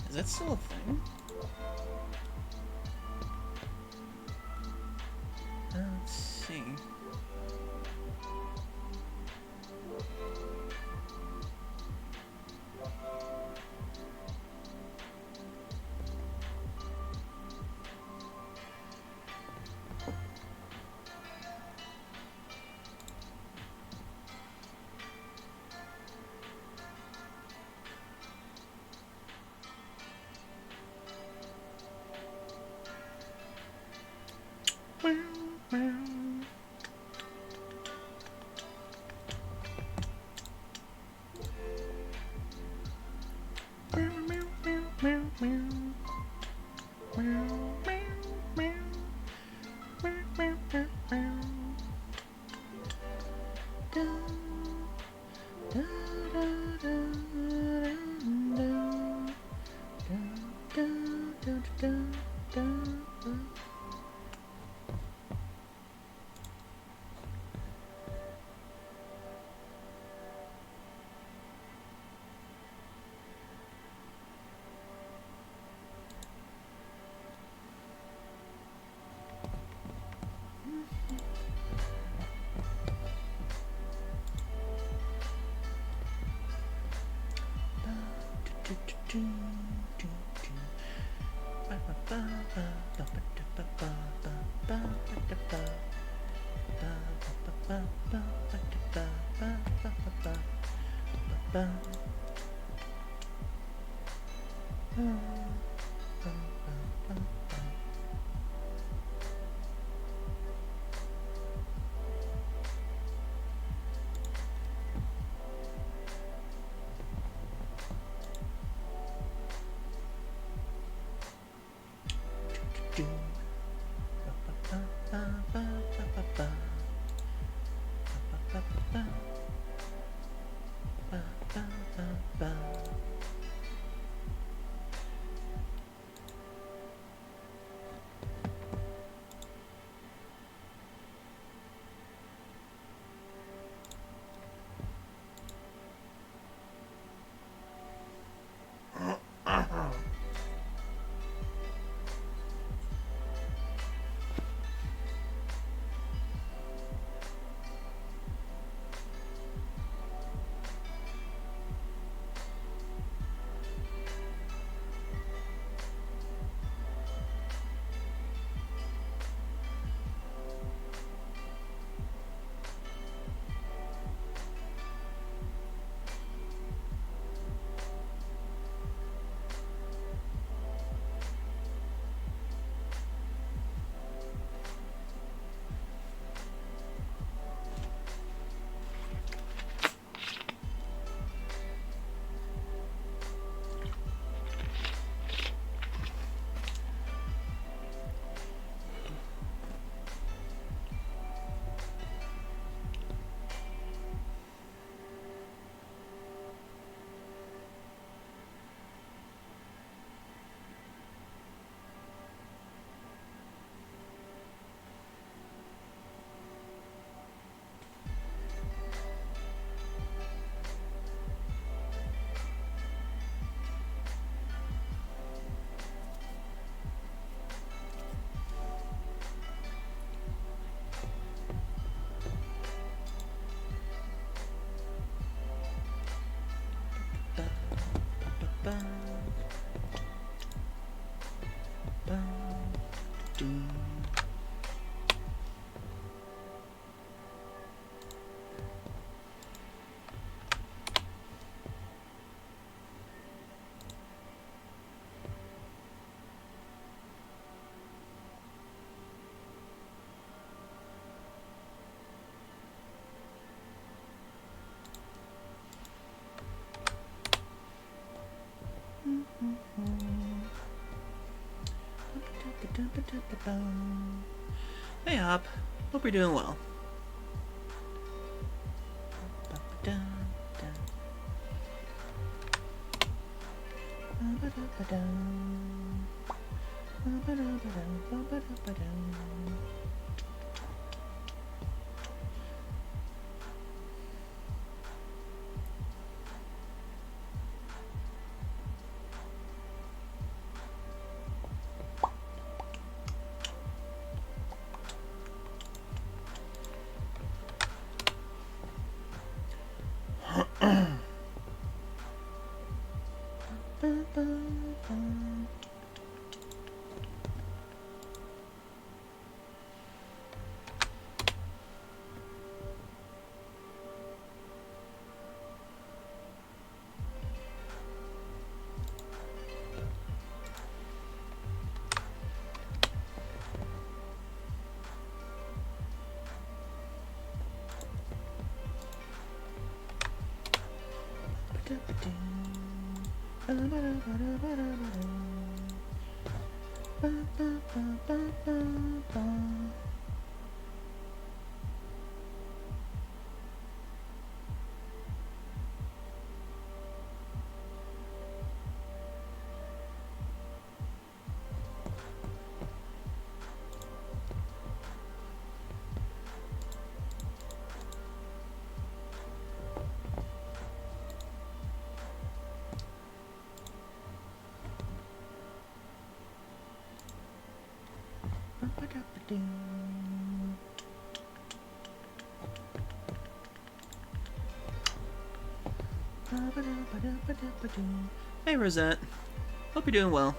Is that still a thing? Let's see. Hey Hop, hope you're doing well. Hey Rosette, hope you're doing well.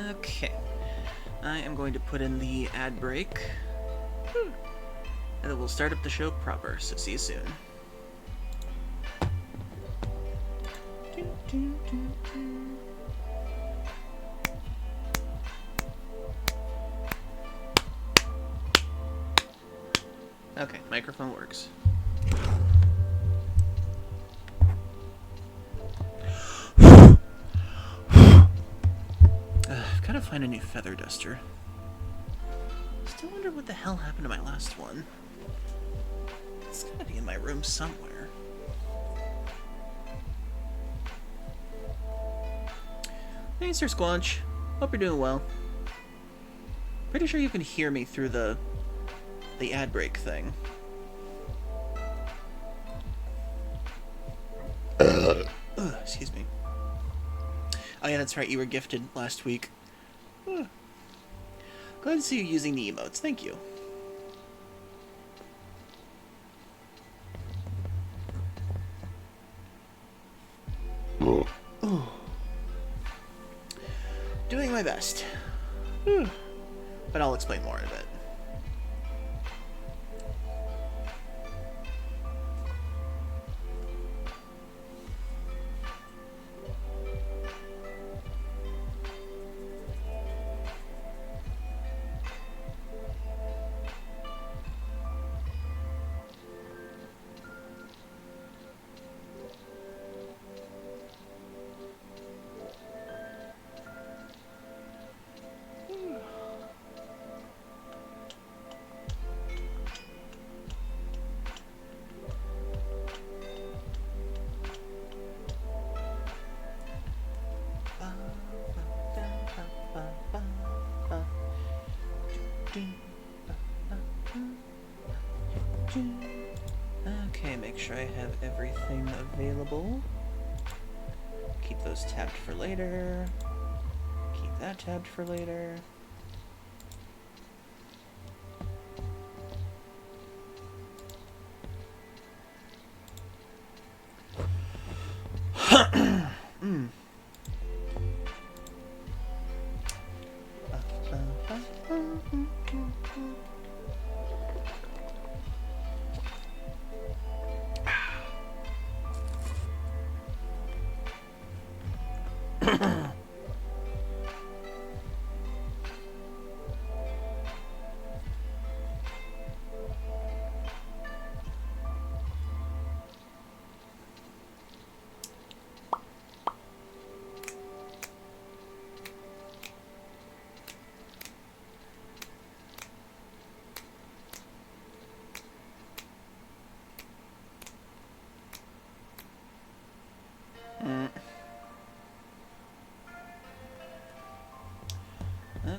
Okay, I am going to put in the ad break, and then we'll start up the show proper, so see you soon. Okay, microphone works. I've got to find a new feather duster. Still wonder what the hell happened to my last one. It's gotta be in my room somewhere. Hey, Sir Squanch. Hope you're doing well. Pretty sure you can hear me through the ad break thing. Excuse me. Oh yeah, that's right, you were gifted last week. Glad to see you using the emotes, thank you. Doing my best. But I'll explain more in a bit. Okay, make sure I have everything available. Keep those tabbed for later. Keep that tabbed for later.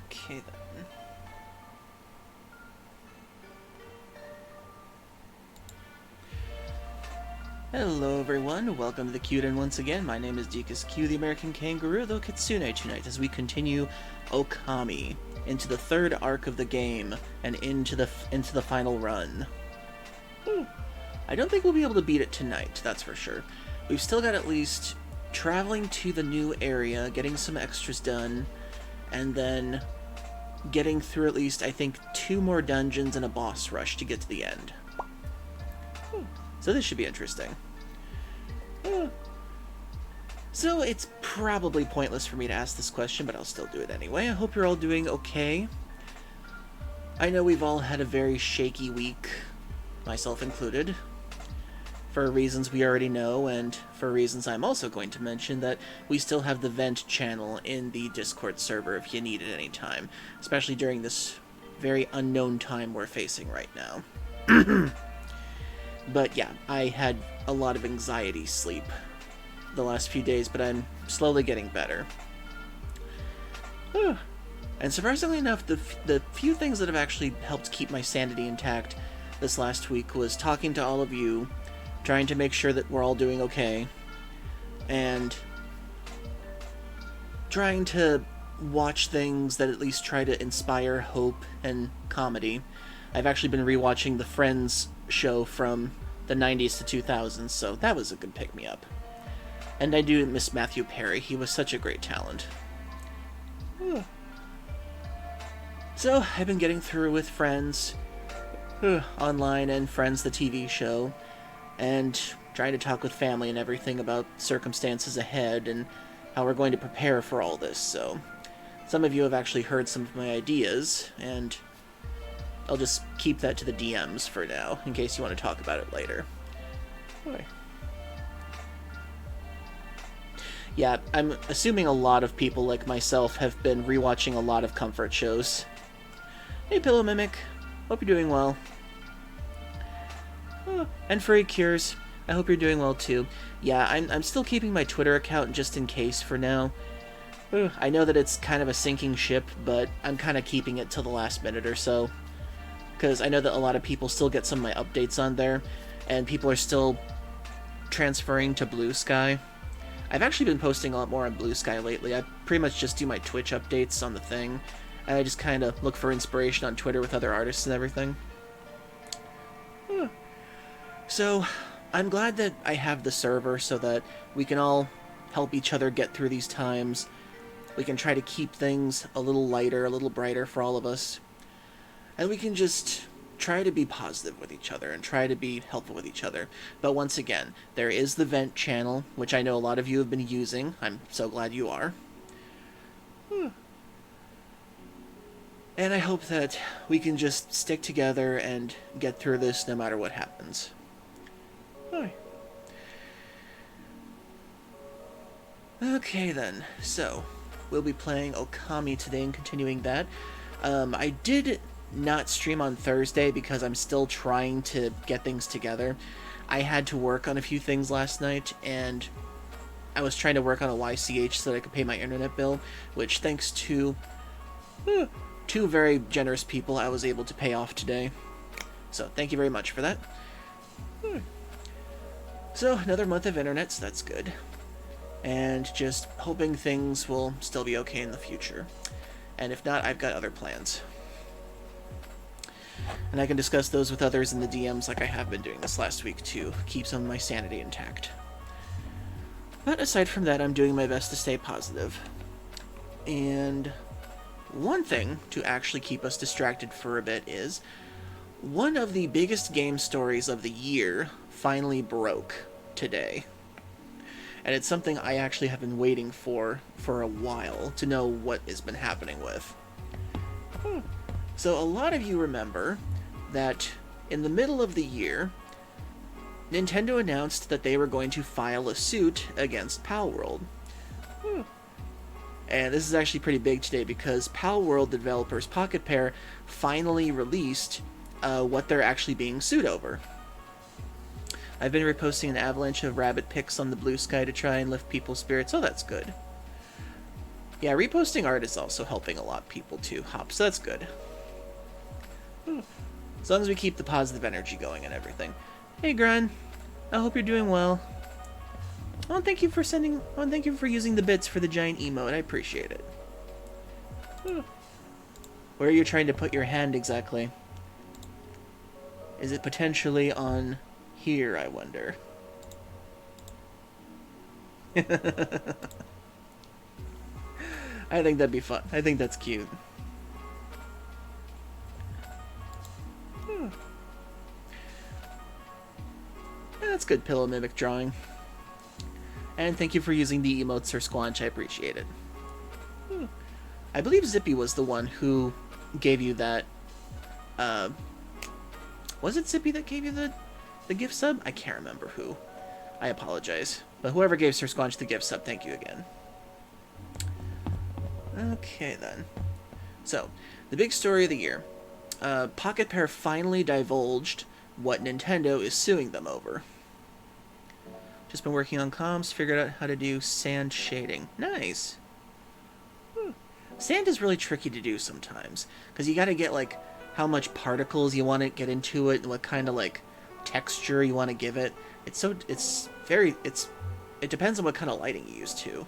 Okay then. Hello everyone, welcome to the Q-Den once again. My name is Dekus Q, the American Kangaroo, the Kitsune tonight, as we continue Okami into the third arc of the game and into the final run. I don't think we'll be able to beat it tonight, that's for sure. We've still got at least traveling to the new area, getting some extras done, and then getting through at least, I think, 2 more dungeons and a boss rush to get to the end. So this should be interesting. So it's probably pointless for me to ask this question, but I'll still do it anyway. I hope you're all doing okay. I know we've all had a very shaky week, myself included, for reasons we already know, and for reasons I'm also going to mention, that we still have the vent channel in the Discord server if you need it any time, especially during this very unknown time we're facing right now. But yeah, I had a lot of anxiety sleep the last few days, but I'm slowly getting better. And surprisingly enough, the few things that have actually helped keep my sanity intact this last week was talking to all of you, trying to make sure that we're all doing okay, and trying to watch things that at least try to inspire hope and comedy. I've actually been rewatching the Friends show from the 90s to 2000s, so that was a good pick-me-up. And I do miss Matthew Perry. He was such a great talent. So, I've been getting through with Friends online and Friends the TV show, and trying to talk with family and everything about circumstances ahead and how we're going to prepare for all this. So some of you have actually heard some of my ideas, and I'll just keep that to the DMs for now, in case you want to talk about it later. Yeah, I'm assuming a lot of people like myself have been rewatching a lot of comfort shows. Hey Pillow Mimic, hope you're doing well. And Furry Cures, I hope you're doing well too. Yeah, I'm still keeping my Twitter account just in case for now. I know that it's kind of a sinking ship, but I'm kind of keeping it till the last minute or so, because I know that a lot of people still get some of my updates on there, and people are still transferring to Blue Sky. I've actually been posting a lot more on Blue Sky lately. I pretty much just do my Twitch updates on the thing, and I just kind of look for inspiration on Twitter with other artists and everything. So, I'm glad that I have the server so that we can all help each other get through these times. We can try to keep things a little lighter, a little brighter for all of us. And we can just try to be positive with each other and try to be helpful with each other. But once again, there is the vent channel, which I know a lot of you have been using. I'm so glad you are. And I hope that we can just stick together and get through this no matter what happens. Okay then, so we'll be playing Okami today and continuing that. I did not stream on Thursday because I'm still trying to get things together. I had to work on a few things last night, and I was trying to work on a YCH so that I could pay my internet bill, which thanks to 2 very generous people I was able to pay off today. So thank you very much for that. So another month of internet, so that's good. And just hoping things will still be okay in the future. And if not, I've got other plans. And I can discuss those with others in the DMs like I have been doing this last week to keep some of my sanity intact. But aside from that, I'm doing my best to stay positive. And one thing to actually keep us distracted for a bit is one of the biggest game stories of the year finally broke today. And it's something I actually have been waiting for a while to know what has been happening with. So a lot of you remember that in the middle of the year, Nintendo announced that they were going to file a suit against Palworld. And this is actually pretty big today because Palworld developers Pocket Pair finally released what they're actually being sued over. I've been reposting an avalanche of rabbit pics on the Blue Sky to try and lift people's spirits, so that's good. Yeah, reposting art is also helping a lot of people too, Hop, so that's good. As long as we keep the positive energy going and everything. Hey, Grun. I hope you're doing well. Oh, thank you for using the bits for the giant emote. I appreciate it. Where are you trying to put your hand exactly? Is it potentially on here, I wonder? I think that'd be fun. I think that's cute. That's good pillow mimic drawing. And thank you for using the emote Sir Squanch. I appreciate it. I believe Zippy was the one who gave you that. Was it Zippy that gave you the gift sub? I can't remember who. I apologize. But whoever gave Sir Squanch the gift sub, thank you again. Okay, then. So, the big story of the year. Pocket Pair finally divulged what Nintendo is suing them over. Just been working on comms, figured out how to do sand shading. Nice. Sand is really tricky to do sometimes, because you gotta get, like, how much particles you want to get into it, and what kind of, like, texture you want to give it. It depends on what kind of lighting you use, too.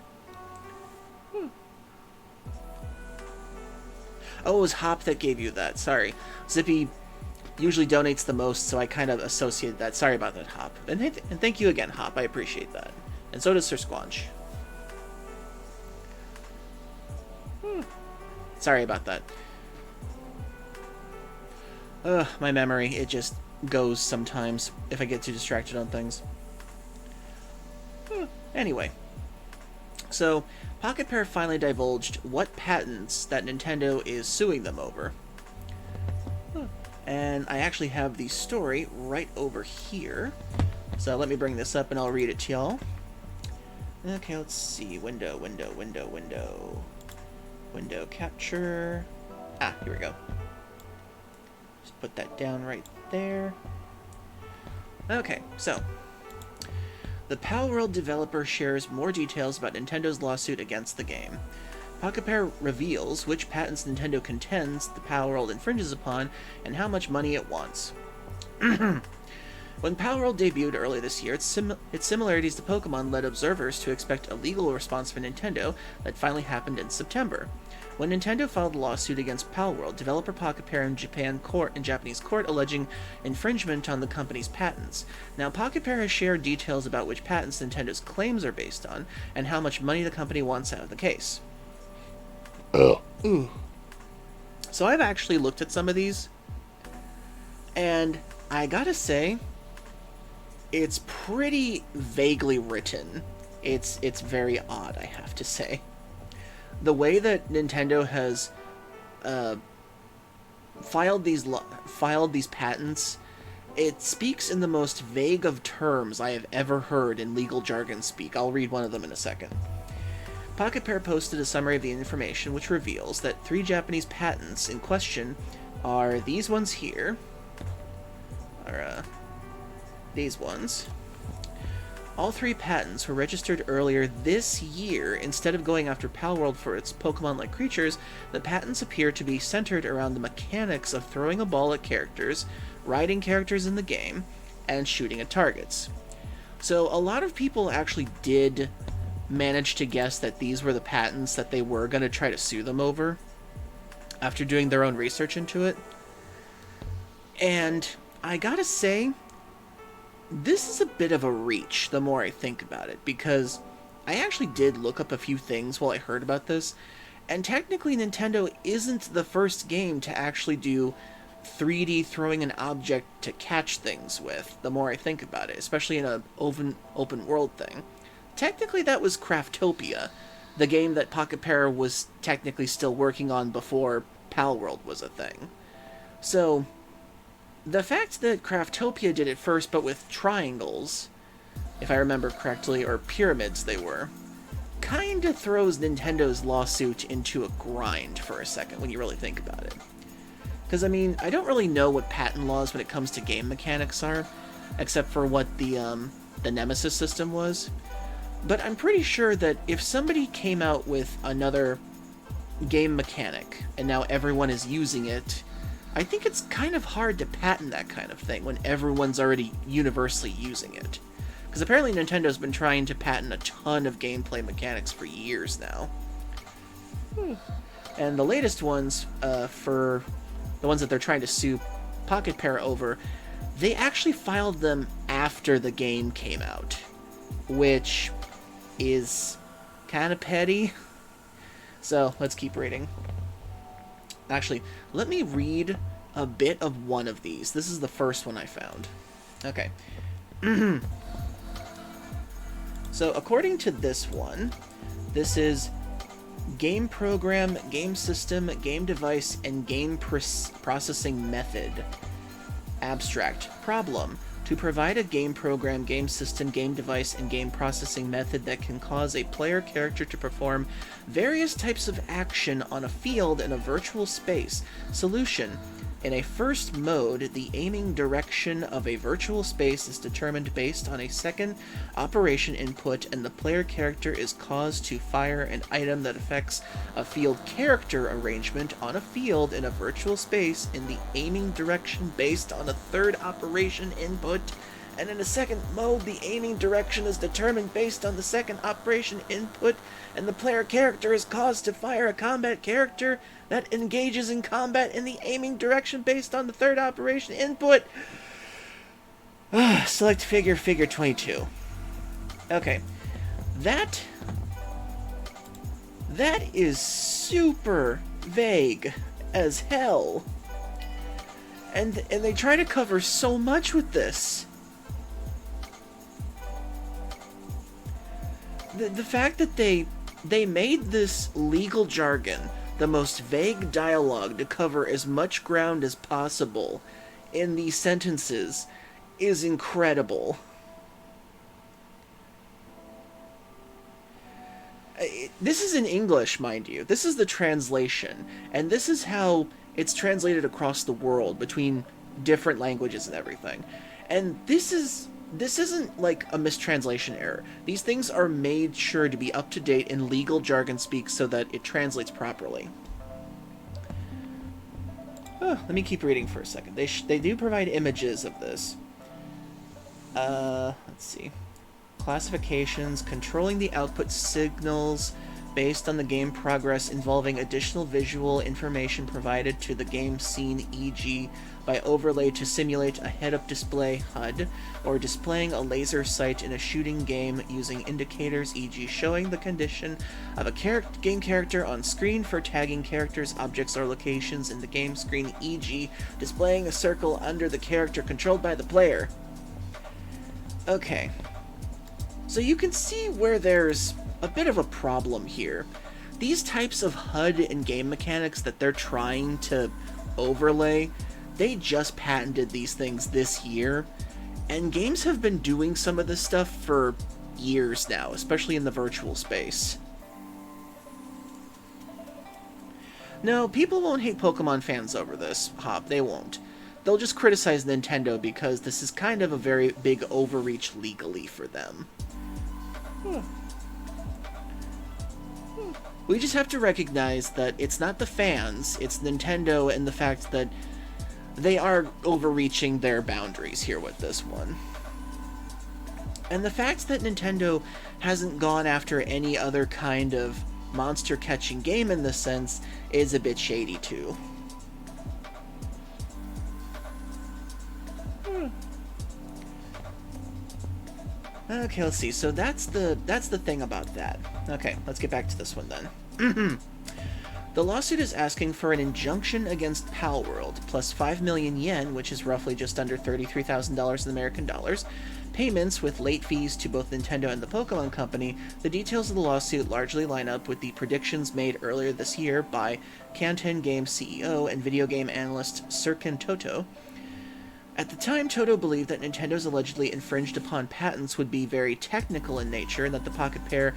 Oh, it was Hop that gave you that. Sorry. Zippy usually donates the most, so I kind of associated that. Sorry about that, Hop. And thank you again, Hop. I appreciate that. And so does Sir Squanch. Sorry about that. My memory, it just goes sometimes if I get too distracted on things. Anyway. So, Pocket Pair finally divulged what patents that Nintendo is suing them over. And I actually have the story right over here. So let me bring this up and I'll read it to y'all. Okay, let's see. Window capture. Ah, here we go. Just put that down right there. Okay, so the Palworld developer shares more details about Nintendo's lawsuit against the game. Pocket Pair reveals which patents Nintendo contends the Palworld infringes upon and how much money it wants. When Palworld debuted earlier this year, its similarities to Pokemon led observers to expect a legal response from Nintendo that finally happened in September. When Nintendo filed a lawsuit against Palworld, developer Pocket Pair in Japanese court alleging infringement on the company's patents. Now, Pocket Pair has shared details about which patents Nintendo's claims are based on and how much money the company wants out of the case. Ooh. So I've actually looked at some of these, and I gotta say, it's pretty vaguely written. It's very odd, I have to say. The way that Nintendo has filed these patents, it speaks in the most vague of terms I have ever heard in legal jargon speak. I'll read one of them in a second. Pocket Pair posted a summary of the information, which reveals that 3 Japanese patents in question are these ones here, these ones. All 3 patents were registered earlier this year. Instead of going after Palworld for its Pokemon-like creatures, the patents appear to be centered around the mechanics of throwing a ball at characters, riding characters in the game, and shooting at targets. So a lot of people actually did manage to guess that these were the patents that they were going to try to sue them over after doing their own research into it. And I gotta say, this is a bit of a reach the more I think about it, because I actually did look up a few things while I heard about this, and technically Nintendo isn't the first game to actually do 3D throwing an object to catch things with, the more I think about it, especially in an open world thing. Technically that was Craftopia, the game that Pocket Pair was technically still working on before Palworld was a thing. So the fact that Craftopia did it first, but with triangles, if I remember correctly, or pyramids they were, kinda throws Nintendo's lawsuit into a grind for a second when you really think about it. Because, I mean, I don't really know what patent laws when it comes to game mechanics are, except for what the Nemesis system was. But I'm pretty sure that if somebody came out with another game mechanic and now everyone is using it, I think it's kind of hard to patent that kind of thing when everyone's already universally using it. Because apparently Nintendo's been trying to patent a ton of gameplay mechanics for years now. And the latest ones, for the ones that they're trying to sue Pocket Pair over, they actually filed them after the game came out, which is kind of petty. So let's keep reading. Actually, let me read a bit of one of these. This is the first one I found. Okay. So according to this one, this is game program, game system, game device, and game processing method. Abstract. Problem. To provide a game program, game system, game device, and game processing method that can cause a player character to perform various types of action on a field in a virtual space. Solution. In a first mode, the aiming direction of a virtual space is determined based on a second operation input, and the player character is caused to fire an item that affects a field character arrangement on a field in a virtual space in the aiming direction based on a third operation input, and in a second mode, the aiming direction is determined based on the second operation input, and the player character is caused to fire a combat character that engages in combat in the aiming direction based on the third operation input. Select figure 22. Okay. That is super vague as hell. And they try to cover so much with this. The fact that they made this legal jargon the most vague dialogue to cover as much ground as possible in these sentences is incredible. This is in English, mind you. This is the translation, and this is how it's translated across the world between different languages and everything. And this isn't like a mistranslation error. These things are made sure to be up to date in legal jargon speak so that it translates properly. Let me keep reading for a second. They do provide images of this. Let's see. Classifications, controlling the output signals based on the game progress involving additional visual information provided to the game scene, e.g. by overlay to simulate a head-up display HUD, or displaying a laser sight in a shooting game using indicators, e.g. showing the condition of a game character on screen for tagging characters, objects, or locations in the game screen, e.g. displaying a circle under the character controlled by the player. Okay. So you can see where there's a bit of a problem here. These types of HUD and game mechanics that they're trying to overlay, they just patented these things this year, and games have been doing some of this stuff for years now, especially in the virtual space. No, people won't hate Pokemon fans over this, Hop, they won't. They'll just criticize Nintendo because this is kind of a very big overreach legally for them. We just have to recognize that it's not the fans, it's Nintendo, and the fact that they are overreaching their boundaries here with this one. And the fact that Nintendo hasn't gone after any other kind of monster-catching game in this sense is a bit shady too. Okay, let's see. So that's the thing about that. Okay, let's get back to this one then. The lawsuit is asking for an injunction against Palworld, plus 5 million yen, which is roughly just under $33,000 in American dollars, payments with late fees to both Nintendo and the Pokemon Company. The details of the lawsuit largely line up with the predictions made earlier this year by Kanten Games CEO and video game analyst Serkan Toto. At the time, Toto believed that Nintendo's allegedly infringed upon patents would be very technical in nature, and that the Pocket Pair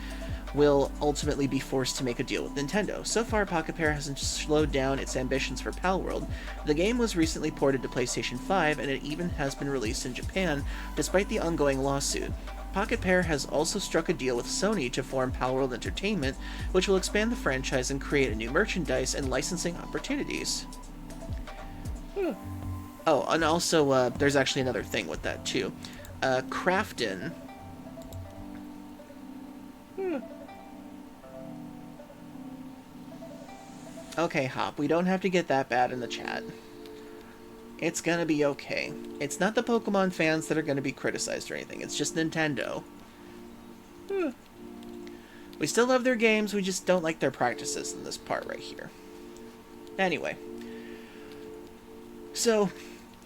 will ultimately be forced to make a deal with Nintendo. So far, Pocket Pair hasn't slowed down its ambitions for Palworld. The game was recently ported to PlayStation 5, and it even has been released in Japan, despite the ongoing lawsuit. Pocket Pair has also struck a deal with Sony to form Palworld Entertainment, which will expand the franchise and create a new merchandise and licensing opportunities. Oh, and also, there's actually another thing with that, too. Crafton. Okay, Hop, we don't have to get that bad in the chat. It's gonna be okay. It's not the Pokemon fans that are gonna be criticized or anything. It's just Nintendo. We still love their games, we just don't like their practices in this part right here. Anyway. So,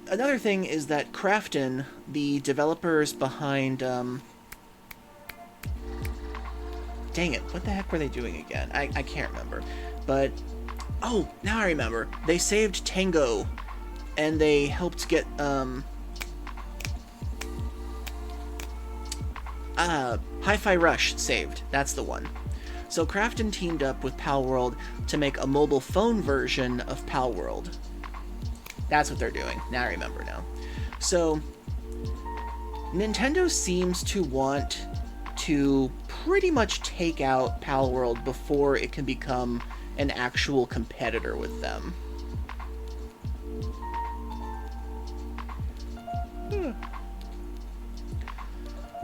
another thing is that Crafton, the developers behind, dang it, what the heck were they doing again? I can't remember. But, oh, now I remember. They saved Tango, and they helped get, Hi-Fi Rush saved. That's the one. So Crafton teamed up with Palworld to make a mobile phone version of Palworld. That's what they're doing. Now I remember now. So, Nintendo seems to want to pretty much take out Palworld before it can become an actual competitor with them.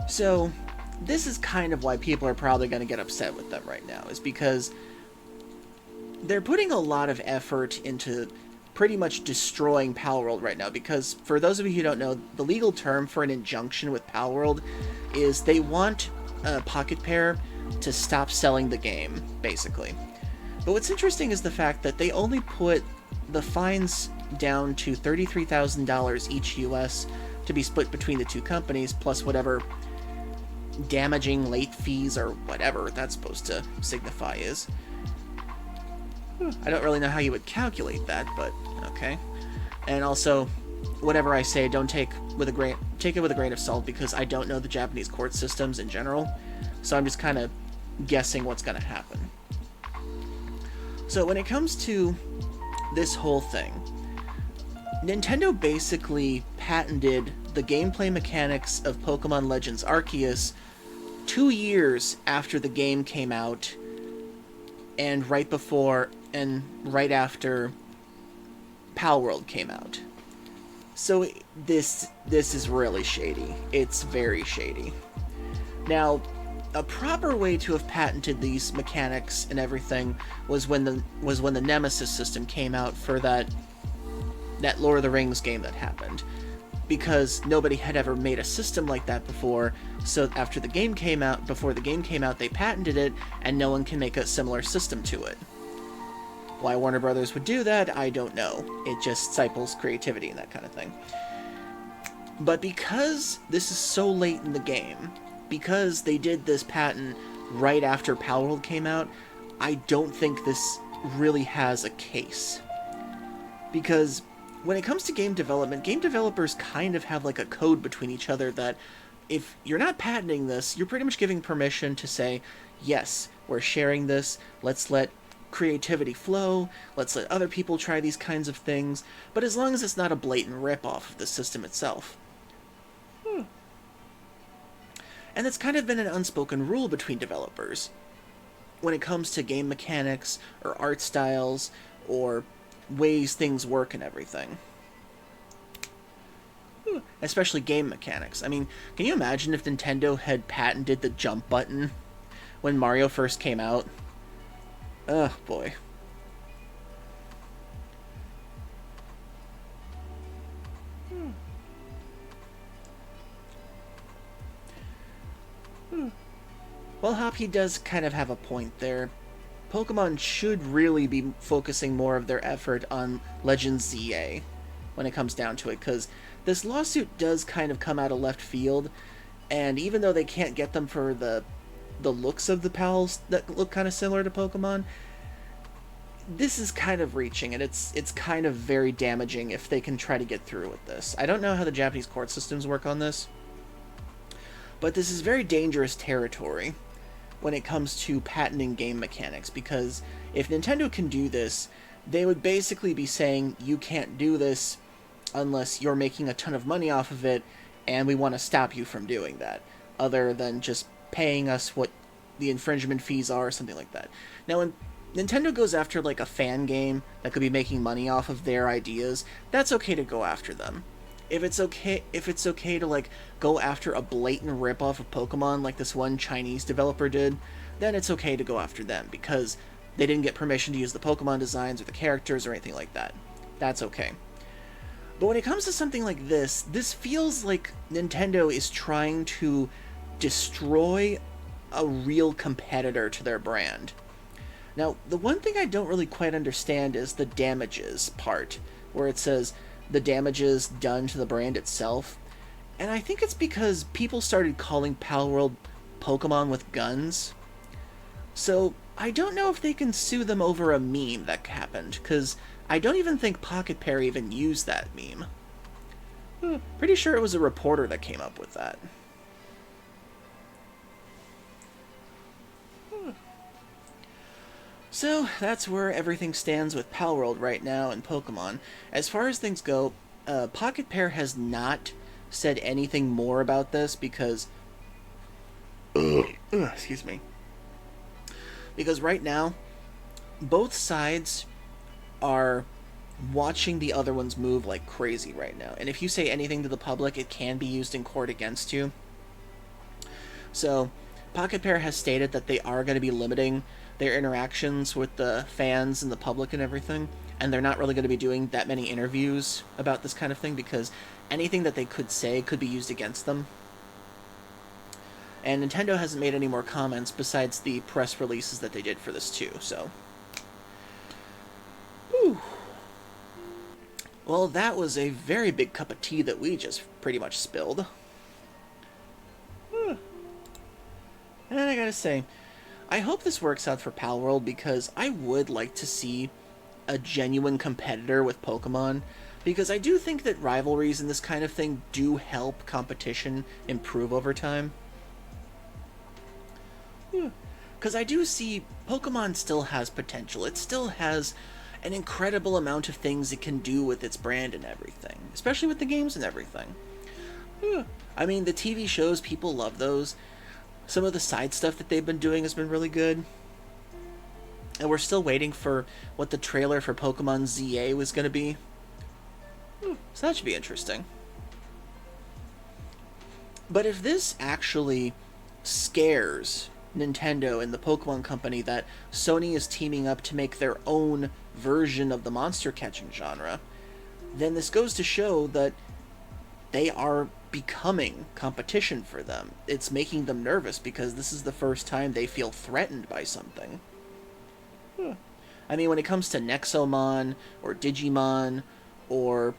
So, this is kind of why people are probably going to get upset with them right now, is because they're putting a lot of effort into pretty much destroying Palworld right now, because for those of you who don't know, the legal term for an injunction with Palworld is they want Pocket Pair to stop selling the game, basically. But what's interesting is the fact that they only put the fines down to $33,000 each US to be split between the two companies, plus whatever damaging late fees or whatever that's supposed to signify is. I don't really know how you would calculate that, but okay. And also, whatever I say, don't take it with a grain of salt, because I don't know the Japanese court systems in general, so I'm just kind of guessing what's going to happen. So when it comes to this whole thing, Nintendo basically patented the gameplay mechanics of Pokemon Legends Arceus 2 years after the game came out, and right before and right after Palworld came out. So this is really shady. It's very shady. Now, a proper way to have patented these mechanics and everything was when the Nemesis system came out for that Lord of the Rings game that happened, because nobody had ever made a system like that before. So after the game came out, they patented it, and no one can make a similar system to it. Why Warner Brothers would do that, I don't know. It just stifles creativity and that kind of thing. But because this is so late in the game, because they did this patent right after Palworld came out, I don't think this really has a case. Because when it comes to game development, game developers kind of have like a code between each other that if you're not patenting this, you're pretty much giving permission to say, yes, we're sharing this, let's let creativity flow, let's let other people try these kinds of things, but as long as it's not a blatant rip-off of the system itself. And it's kind of been an unspoken rule between developers when it comes to game mechanics or art styles or ways things work and everything. Especially game mechanics. I mean, can you imagine if Nintendo had patented the jump button when Mario first came out? Oh, boy. Well, Hoppy does kind of have a point there. Pokemon should really be focusing more of their effort on Legends ZA when it comes down to it, because this lawsuit does kind of come out of left field, and even though they can't get them for the looks of the pals that look kind of similar to Pokemon, this is kind of reaching, and it's kind of very damaging if they can try to get through with this. I don't know how the Japanese court systems work on this, but this is very dangerous territory when it comes to patenting game mechanics, because if Nintendo can do this, they would basically be saying, you can't do this unless you're making a ton of money off of it, and we want to stop you from doing that. other than just paying us what the infringement fees are or something like that. Now, when Nintendo goes after like a fan game that could be making money off of their ideas, that's okay to go after them. If it's okay to like go after a blatant ripoff of Pokemon like this one Chinese developer did, then it's okay to go after them because they didn't get permission to use the Pokemon designs or the characters or anything like that. That's okay. But when it comes to something like this feels like Nintendo is trying to destroy a real competitor to their brand. Now, the one thing I don't really quite understand is the damages part, where it says the damages done to the brand itself. And I think it's because people started calling Palworld Pokemon with guns. So, I don't know if they can sue them over a meme that happened, because I don't even think Pocket Pair even used that meme. Pretty sure it was a reporter that came up with that. So, that's where everything stands with Palworld right now in Pokemon. As far as things go, Pocket Pair has not said anything more about this because... excuse me. Because right now, both sides are watching the other ones move like crazy right now. And if you say anything to the public, it can be used in court against you. So, Pocket Pair has stated that they are going to be limiting their interactions with the fans and the public and everything, and they're not really going to be doing that many interviews about this kind of thing because anything that they could say could be used against them. And Nintendo hasn't made any more comments besides the press releases that they did for this too, so... Whew. Well, that was a very big cup of tea that we just pretty much spilled. And I gotta say, I hope this works out for Palworld because I would like to see a genuine competitor with Pokemon, because I do think that rivalries and this kind of thing do help competition improve over time. Because I do see Pokemon still has potential. It still has an incredible amount of things it can do with its brand and everything, especially with the games and everything. I mean, the TV shows, people love those. Some of the side stuff that they've been doing has been really good. And we're still waiting for what the trailer for Pokemon ZA was going to be. So that should be interesting. But if this actually scares Nintendo and the Pokemon Company that Sony is teaming up to make their own version of the monster catching genre, then this goes to show that they are becoming competition for them. It's making them nervous because this is the first time they feel threatened by something. I mean, when it comes to Nexomon or Digimon or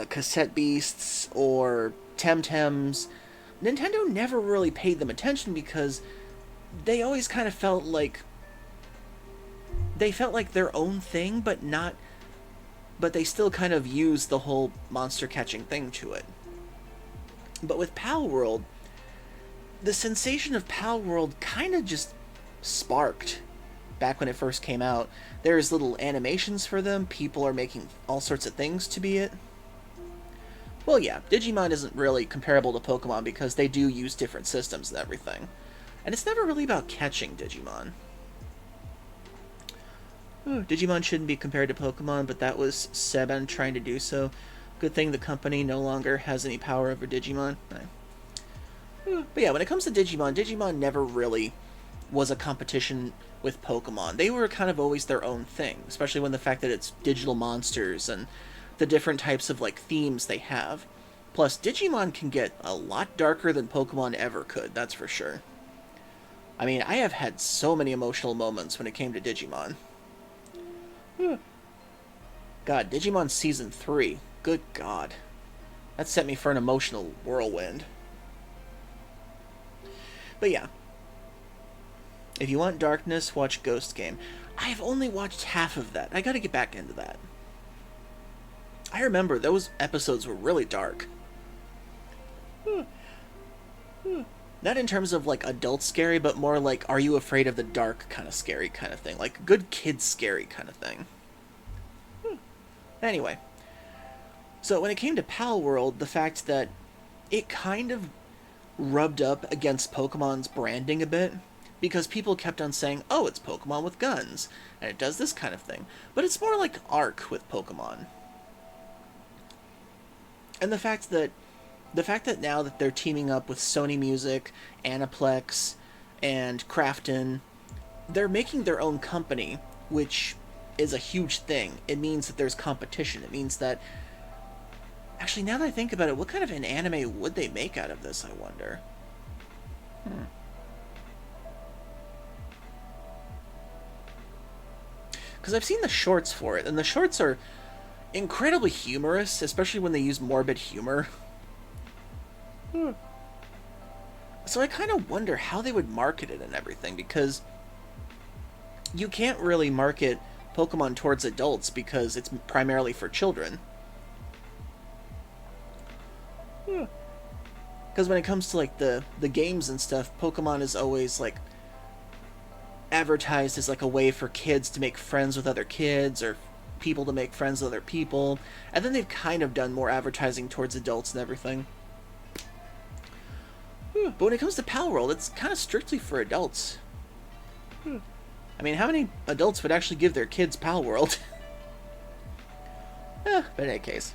Cassette Beasts or Temtems, Nintendo never really paid them attention because they always kind of felt like their own thing, but they still kind of used the whole monster catching thing to it. But with Palworld, the sensation of Palworld kind of just sparked back when it first came out. There's little animations for them, people are making all sorts of things to be it. Well, yeah, Digimon isn't really comparable to Pokemon because they do use different systems and everything. And it's never really about catching Digimon. Digimon shouldn't be compared to Pokemon, but that was Seban trying to do so. Good thing the company no longer has any power over Digimon. But yeah, when it comes to Digimon, Digimon never really was a competition with Pokemon. They were kind of always their own thing, especially when the fact that it's digital monsters and the different types of like themes they have. Plus, Digimon can get a lot darker than Pokemon ever could, that's for sure. I mean, I have had so many emotional moments when it came to Digimon. God, Digimon Season 3. Good God. That set me for an emotional whirlwind. But yeah. If you want darkness, watch Ghost Game. I've only watched half of that. I gotta get back into that. I remember those episodes were really dark. Not in terms of like adult scary, but more like are you afraid of the dark kind of scary kind of thing. Like good kid scary kind of thing. Anyway. So when it came to Palworld, the fact that it kind of rubbed up against Pokemon's branding a bit, because people kept on saying, oh, it's Pokemon with guns, and it does this kind of thing. But it's more like Arc with Pokemon. And the fact that now that they're teaming up with Sony Music, Aniplex, and Krafton, they're making their own company, which is a huge thing. It means that there's competition. It means that... Actually, now that I think about it, what kind of an anime would they make out of this, I wonder? Because I've seen the shorts for it, and the shorts are incredibly humorous, especially when they use morbid humor. So I kind of wonder how they would market it and everything, because you can't really market Pokemon towards adults because it's primarily for children. Because when it comes to like the games and stuff, Pokemon is always like advertised as like a way for kids to make friends with other kids, or people to make friends with other people, and then they've kind of done more advertising towards adults and everything. But when it comes to Palworld, it's kind of strictly for adults. I mean, how many adults would actually give their kids Palworld? But in any case.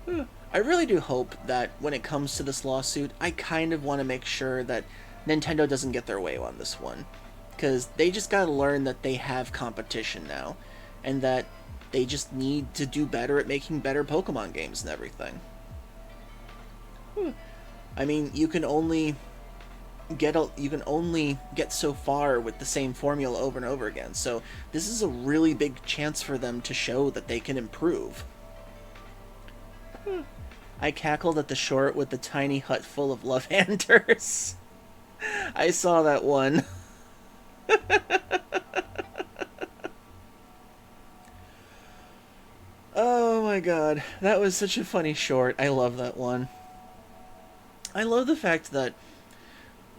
I really do hope that when it comes to this lawsuit, I kind of want to make sure that Nintendo doesn't get their way on this one. Because they just gotta learn that they have competition now. And that they just need to do better at making better Pokemon games and everything. I mean, you can only get so far with the same formula over and over again. So this is a really big chance for them to show that they can improve. I cackled at the short with the tiny hut full of love-handers. I saw that one. Oh my god, that was such a funny short. I love that one. I love the fact that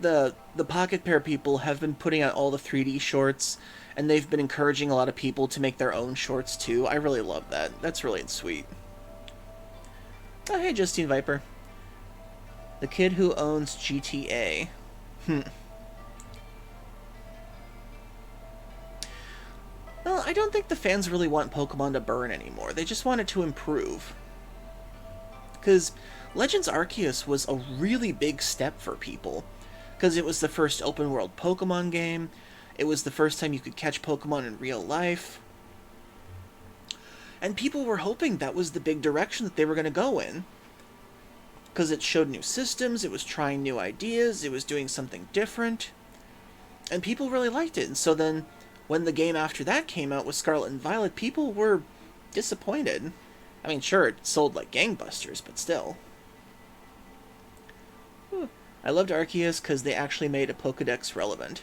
the Pocket Pair people have been putting out all the 3D shorts, and they've been encouraging a lot of people to make their own shorts too. I really love that. That's really sweet. Oh, hey, Justine Viper. The kid who owns GTA. Well, I don't think the fans really want Pokemon to burn anymore. They just want it to improve. Because Legends Arceus was a really big step for people. Because it was the first open-world Pokemon game. It was the first time you could catch Pokemon in real life. And people were hoping that was the big direction that they were going to go in. Because it showed new systems, it was trying new ideas, it was doing something different. And people really liked it. And so then, when the game after that came out with Scarlet and Violet, people were disappointed. I mean, sure, it sold like gangbusters, but still. I loved Arceus because they actually made a Pokedex relevant.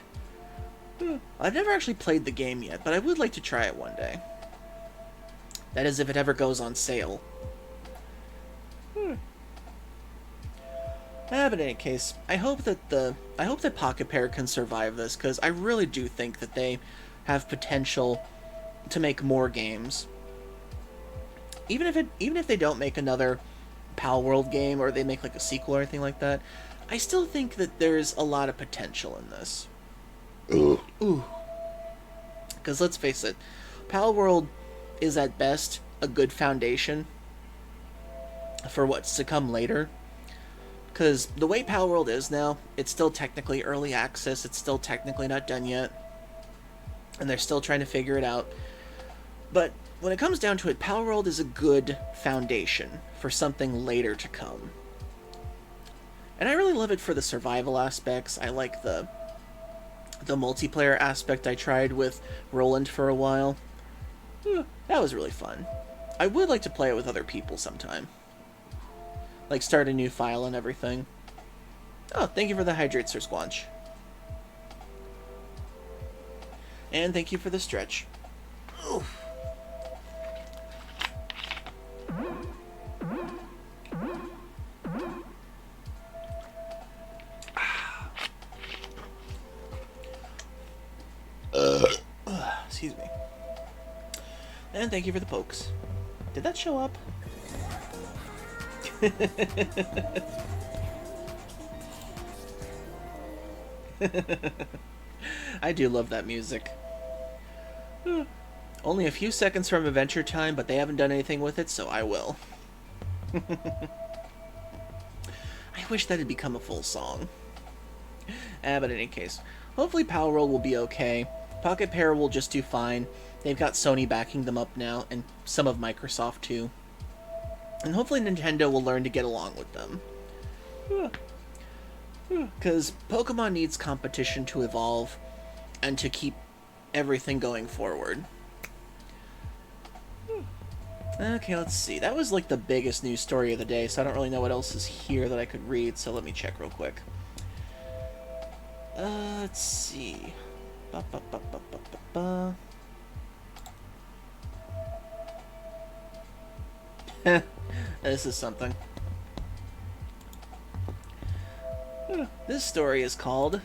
I've never actually played the game yet, but I would like to try it one day. That is, if it ever goes on sale. But in any case, I hope that Pocket Pair can survive this, because I really do think that they have potential to make more games. Even if they don't make another Palworld game, or they make like a sequel or anything like that, I still think that there's a lot of potential in this. Ooh. Because let's face it, Palworld is at best a good foundation for what's to come later. Because the way Palworld is now, it's still technically early access, it's still technically not done yet, and they're still trying to figure it out. But when it comes down to it, Palworld is a good foundation for something later to come. And I really love it for the survival aspects. I like the multiplayer aspect I tried with Roland for a while. That was really fun. I would like to play it with other people sometime. Like start a new file and everything. Oh, thank you for the hydrate, Sir Squanch. And thank you for the stretch. Oof. Excuse me. And thank you for the pokes. Did that show up? I do love that music. Only a few seconds from Adventure Time, but they haven't done anything with it, so I will. I wish that had become a full song. But in any case, hopefully Palworld will be okay. Pocket Pair will just do fine. They've got Sony backing them up now, and some of Microsoft too. And hopefully Nintendo will learn to get along with them. Because Pokemon needs competition to evolve and to keep everything going forward. Okay, let's see. That was like the biggest news story of the day, so I don't really know what else is here that I could read, so let me check real quick. Let's see. This is something. This story is called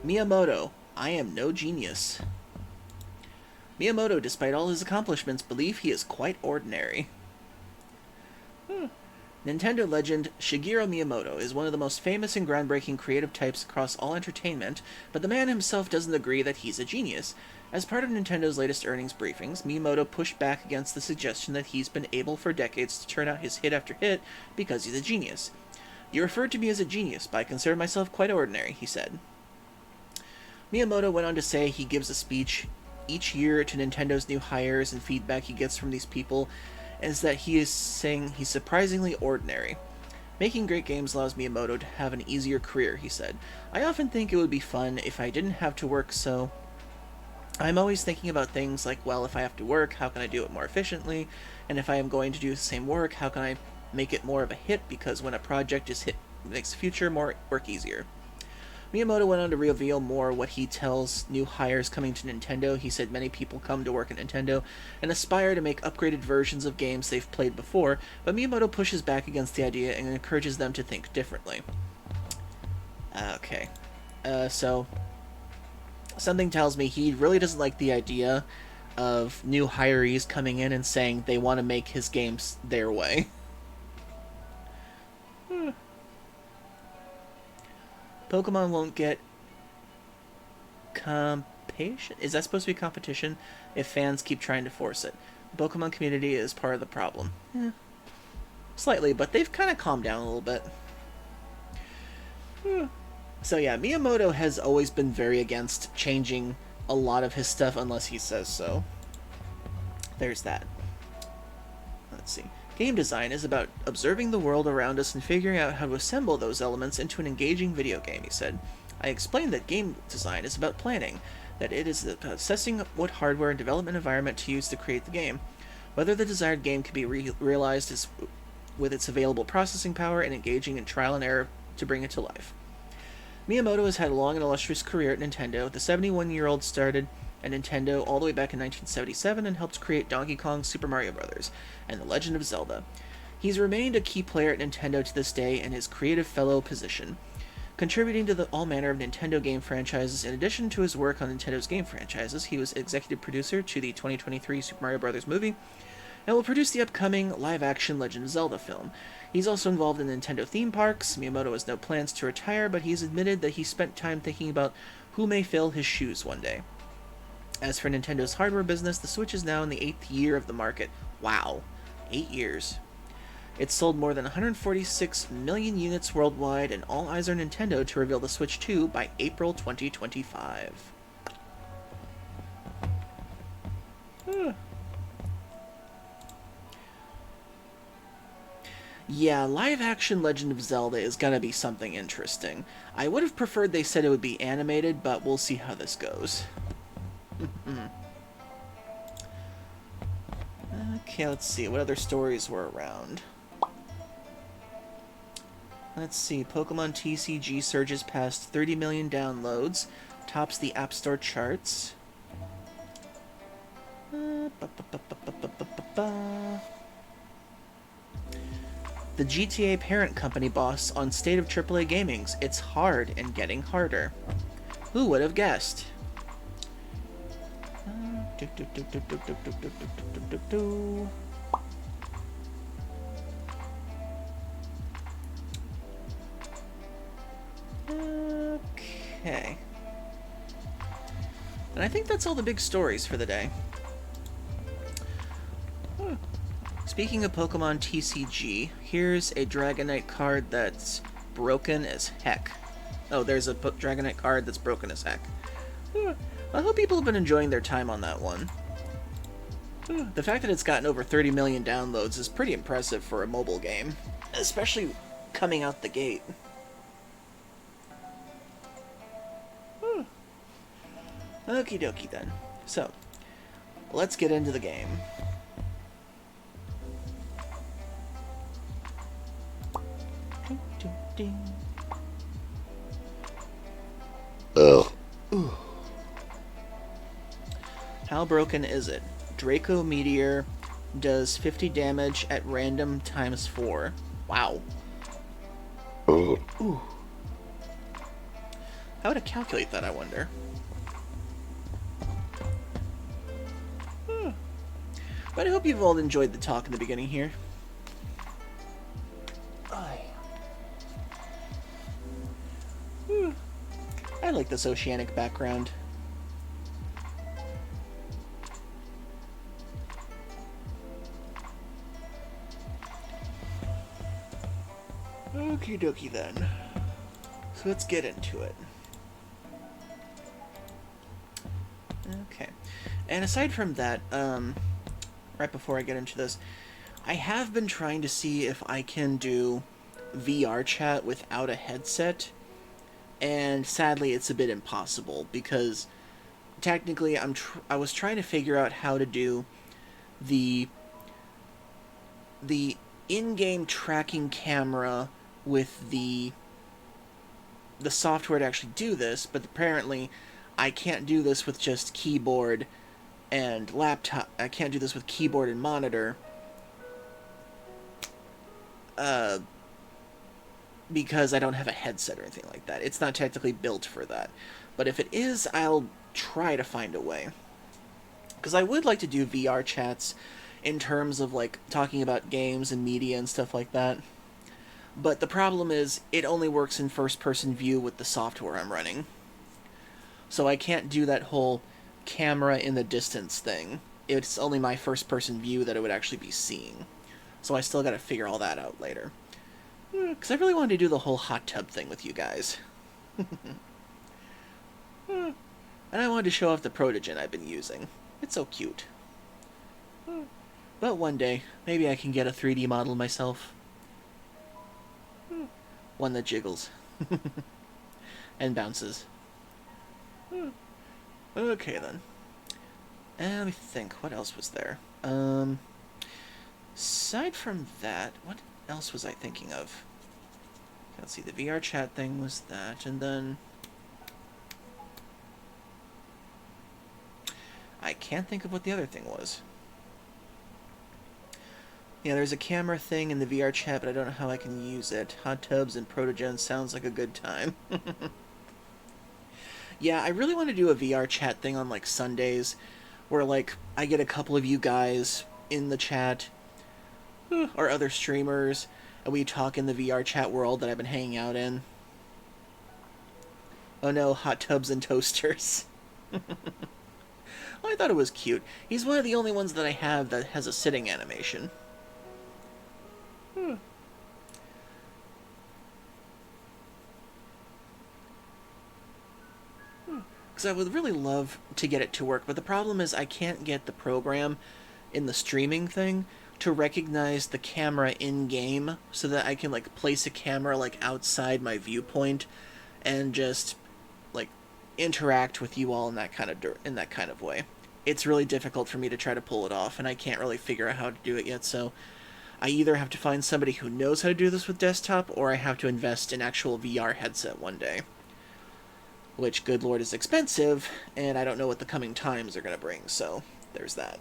Miyamoto, I Am No Genius. Miyamoto, despite all his accomplishments, believes he is quite ordinary. Nintendo legend Shigeru Miyamoto is one of the most famous and groundbreaking creative types across all entertainment, but the man himself doesn't agree that he's a genius. As part of Nintendo's latest earnings briefings, Miyamoto pushed back against the suggestion that he's been able for decades to turn out his hit after hit because he's a genius. You referred to me as a genius, but I consider myself quite ordinary, he said. Miyamoto went on to say he gives a speech each year to Nintendo's new hires, and feedback he gets from these people is that he is saying he's surprisingly ordinary. Making great games allows Miyamoto to have an easier career, he said. I often think it would be fun if I didn't have to work, so I'm always thinking about things like, well, if I have to work, how can I do it more efficiently? And if I am going to do the same work, how can I make it more of a hit? Because when a project is hit, it makes the future more work easier. Miyamoto went on to reveal more what he tells new hires coming to Nintendo. He said many people come to work at Nintendo and aspire to make upgraded versions of games they've played before, but Miyamoto pushes back against the idea and encourages them to think differently. Okay. So something tells me he really doesn't like the idea of new hirees coming in and saying they want to make his games their way. Pokemon won't get competition? Is that supposed to be competition if fans keep trying to force it? The Pokemon community is part of the problem. Slightly, but they've kind of calmed down a little bit. So yeah, Miyamoto has always been very against changing a lot of his stuff unless he says so. There's that. Let's see. Game design is about observing the world around us and figuring out how to assemble those elements into an engaging video game, he said. I explained that game design is about planning, that it is about assessing what hardware and development environment to use to create the game, whether the desired game can be realized with its available processing power, and engaging in trial and error to bring it to life. Miyamoto has had a long and illustrious career at Nintendo. The 71-year-old started at Nintendo all the way back in 1977 and helped create Donkey Kong, Super Mario Bros., and The Legend of Zelda. He's remained a key player at Nintendo to this day in his creative fellow position, contributing to all manner of Nintendo game franchises. In addition to his work on Nintendo's game franchises, he was executive producer to the 2023 Super Mario Bros. Movie, and will produce the upcoming live-action Legend of Zelda film. He's also involved in Nintendo theme parks. Miyamoto has no plans to retire, but he's admitted that he spent time thinking about who may fill his shoes one day. As for Nintendo's hardware business, the Switch is now in the 8th year of the market. Wow. 8 years. It's sold more than 146 million units worldwide, and all eyes are Nintendo to reveal the Switch 2 by April 2025. Yeah, live-action Legend of Zelda is gonna be something interesting. I would have preferred they said it would be animated, but we'll see how this goes. Okay, let's see. What other stories were around? Let's see. Pokemon TCG surges past 30 million downloads. Tops the App Store charts. The GTA parent company boss on State of AAA Gaming's It's hard and getting harder. Who would have guessed? Okay. And I think that's all the big stories for the day. Speaking of Pokemon TCG, here's a Dragonite card that's broken as heck. Oh, there's a Dragonite card that's broken as heck. I hope people have been enjoying their time on that one. The fact that it's gotten over 30 million downloads is pretty impressive for a mobile game, especially coming out the gate. Okie dokie then. So, let's get into the game. Ooh. How broken is it? Draco Meteor does 50 damage at random times 4. Wow. Ooh. How would I calculate that, I wonder? But I hope you've all enjoyed the talk in the beginning here. I like this oceanic background. Okie dokie then. So let's get into it. Okay. And aside from that, right before I get into this, I have been trying to see if I can do VR chat without a headset, and sadly it's a bit impossible because technically I was trying to figure out how to do the in-game tracking camera with the software to actually do this, but apparently I can't do this with just keyboard and laptop. I can't do this with keyboard and monitor because I don't have a headset or anything like that. It's not technically built for that. But if it is, I'll try to find a way. Because I would like to do VR chats in terms of, like, talking about games and media and stuff like that. But the problem is, it only works in first-person view with the software I'm running. So I can't do that whole camera in the distance thing. It's only my first-person view that it would actually be seeing. So I still gotta figure all that out later. Because I really wanted to do the whole hot tub thing with you guys. And I wanted to show off the Protogen I've been using. It's so cute. But one day, maybe I can get a 3D model myself. One that jiggles. And bounces. Okay then. And let me think, what else was there? Aside from that, what else was I thinking of? Let's see, the VR chat thing was that, and then I can't think of what the other thing was. Yeah, there's a camera thing in the VR chat, but I don't know how I can use it. Hot tubs and Protogen sounds like a good time. Yeah, I really want to do a VR chat thing on, like, Sundays, where, like, I get a couple of you guys in the chat, or other streamers, and we talk in the VR chat world that I've been hanging out in. Oh no, hot tubs and toasters. Well, I thought it was cute. He's one of the only ones that I have that has a sitting animation. Because I would really love to get it to work, but the problem is I can't get the program in the streaming thing to recognize the camera in-game so that I can, like, place a camera, like, outside my viewpoint and just, like, interact with you all in that kind of way. It's really difficult for me to try to pull it off, and I can't really figure out how to do it yet, so I either have to find somebody who knows how to do this with desktop, or I have to invest in actual VR headset one day. Which, good lord, is expensive, and I don't know what the coming times are going to bring, so there's that.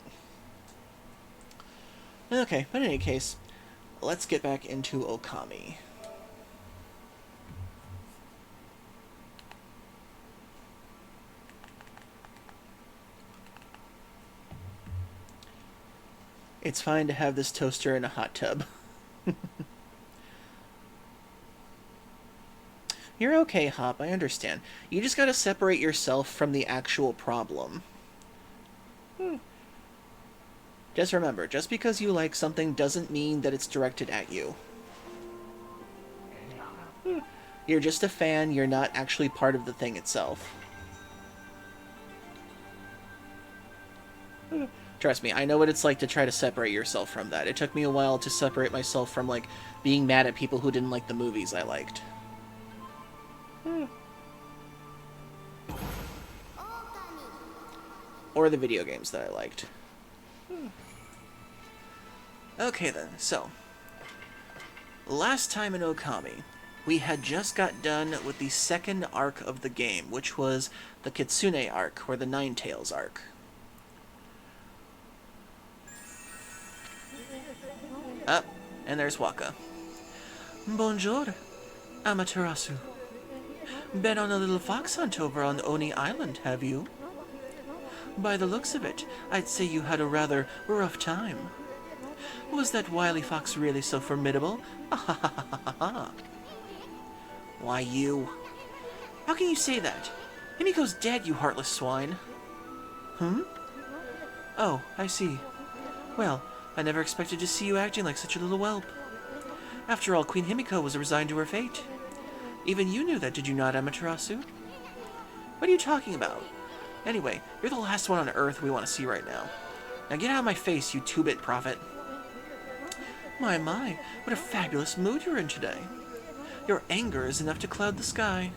Okay, but in any case, let's get back into Okami. It's fine to have this toaster in a hot tub. You're okay, Hop, I understand. You just gotta separate yourself from the actual problem. Just remember, just because you like something doesn't mean that it's directed at you. You're just a fan, you're not actually part of the thing itself. Trust me, I know what it's like to try to separate yourself from that. It took me a while to separate myself from, like, being mad at people who didn't like the movies I liked. Or the video games that I liked. Okay then, so. Last time in Okami, we had just got done with the second arc of the game, which was the Kitsune arc, or the Ninetales arc. Up, and there's Waka. Bonjour, Amaterasu. Been on a little fox hunt over on Oni Island, have you? By the looks of it, I'd say you had a rather rough time. Was that wily fox really so formidable? Why, you. How can you say that? Himiko's dead, you heartless swine. Oh, I see. Well, I never expected to see you acting like such a little whelp. After all, Queen Himiko was resigned to her fate. Even you knew that, did you not, Amaterasu? What are you talking about? Anyway, you're the last one on Earth we want to see right now. Now get out of my face, you two-bit prophet. My, what a fabulous mood you're in today. Your anger is enough to cloud the sky.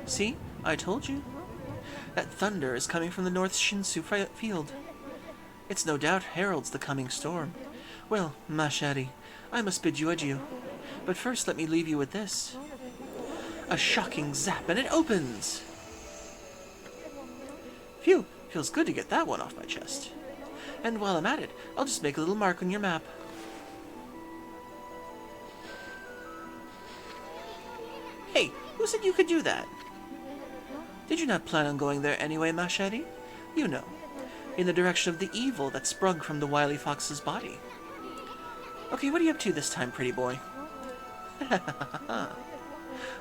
See? I told you. That thunder is coming from the North Shinsu field. It's no doubt heralds the coming storm. Well, ma chérie, I must bid you adieu. But first let me leave you with this. A shocking zap, and it opens! Phew, feels good to get that one off my chest. And while I'm at it, I'll just make a little mark on your map. Hey, who said you could do that? Did you not plan on going there anyway, ma chérie? You know, in the direction of the evil that sprung from the wily fox's body. Okay, what are you up to this time, pretty boy?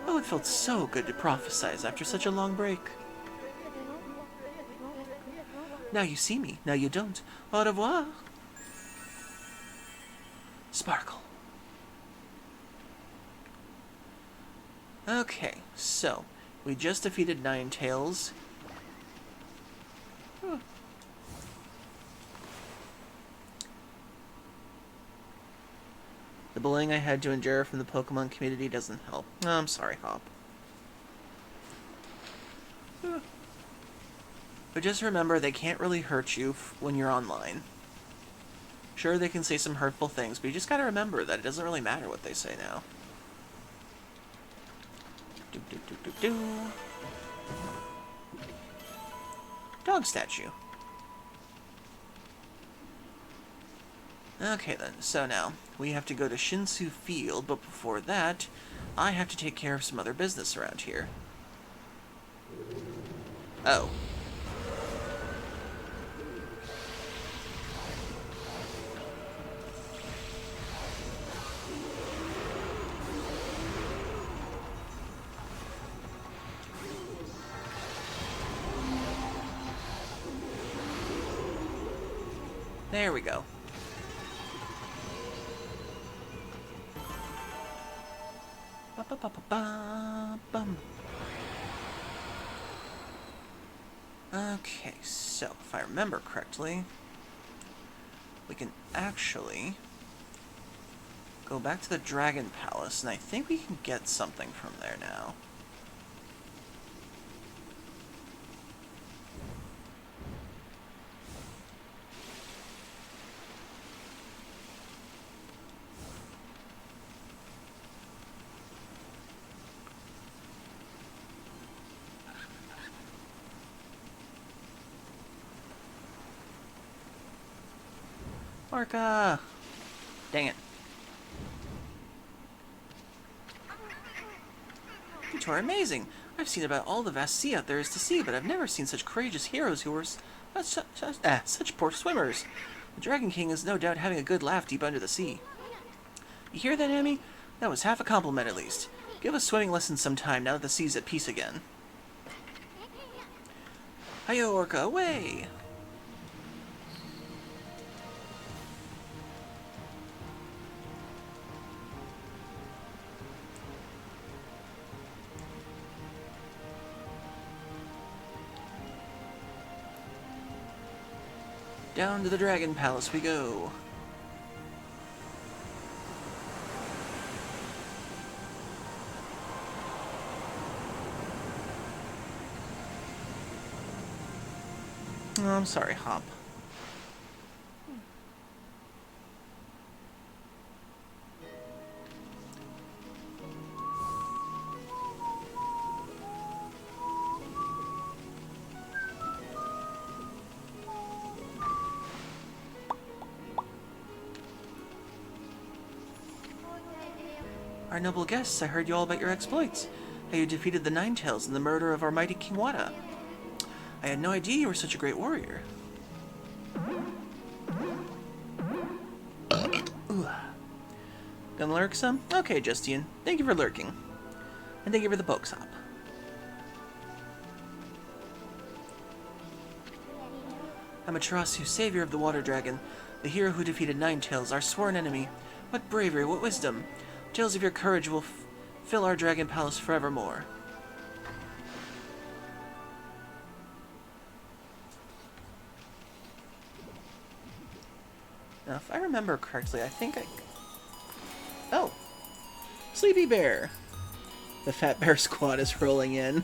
Oh, it felt so good to prophesize after such a long break. Now you see me, now you don't. Au revoir. Sparkle. Okay, so we just defeated Ninetales. The bullying I had to endure from the Pokemon community doesn't help. Oh, I'm sorry, Hop. But just remember, they can't really hurt you when you're online. Sure, they can say some hurtful things, but you just gotta remember that it doesn't really matter what they say now. Dog statue. Okay then, so now, we have to go to Shinsu Field, but before that, I have to take care of some other business around here. Oh. There we go. Okay, so if I remember correctly, we can actually go back to the Dragon Palace, and I think we can get something from there now. Orca! Dang it. You are amazing. I've seen about all the vast sea out there is to see, but I've never seen such courageous heroes who were such poor swimmers. The Dragon King is no doubt having a good laugh deep under the sea. You hear that, Amy? That was half a compliment at least. Give us swimming lessons sometime now that the sea's at peace again. Hiyo, Orca, away! Down to the Dragon Palace we go. Oh, I'm sorry, Hop. Our noble guests, I heard you all about your exploits. How you defeated the Ninetales and the murder of our mighty King Wada. I had no idea you were such a great warrior. Ooh. Gonna lurk some? Okay, Justine. Thank you for lurking. And thank you for the poke hop. Amaterasu, savior of the water dragon, the hero who defeated Ninetales, our sworn enemy. What bravery, what wisdom. Tales of your courage will fill our dragon palace forevermore. Now, if I remember correctly, I think I... Oh! Sleepy Bear! The Fat Bear Squad is rolling in.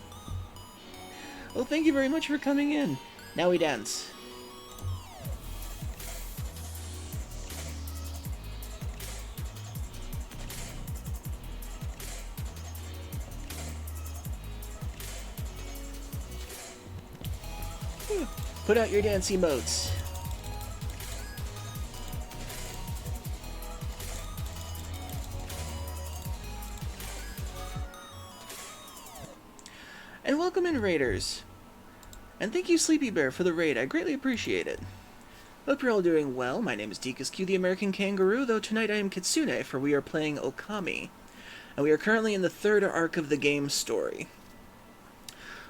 Well, thank you very much for coming in. Now we dance. Put out your dance emotes. And welcome in, Raiders. And thank you, Sleepy Bear, for the raid. I greatly appreciate it. Hope you're all doing well. My name is Dekus Q, the American Kangaroo, though tonight I am Kitsune, for we are playing Okami. And we are currently in the third arc of the game's story.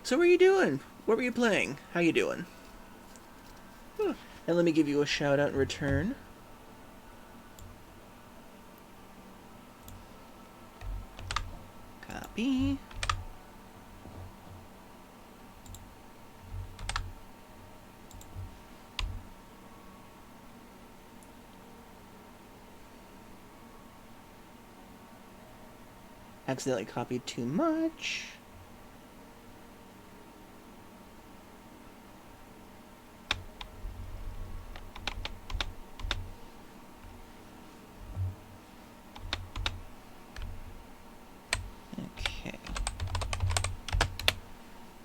So what are you doing? What were you playing? How you doing? And let me give you a shout out in return. Copy. Accidentally copied too much.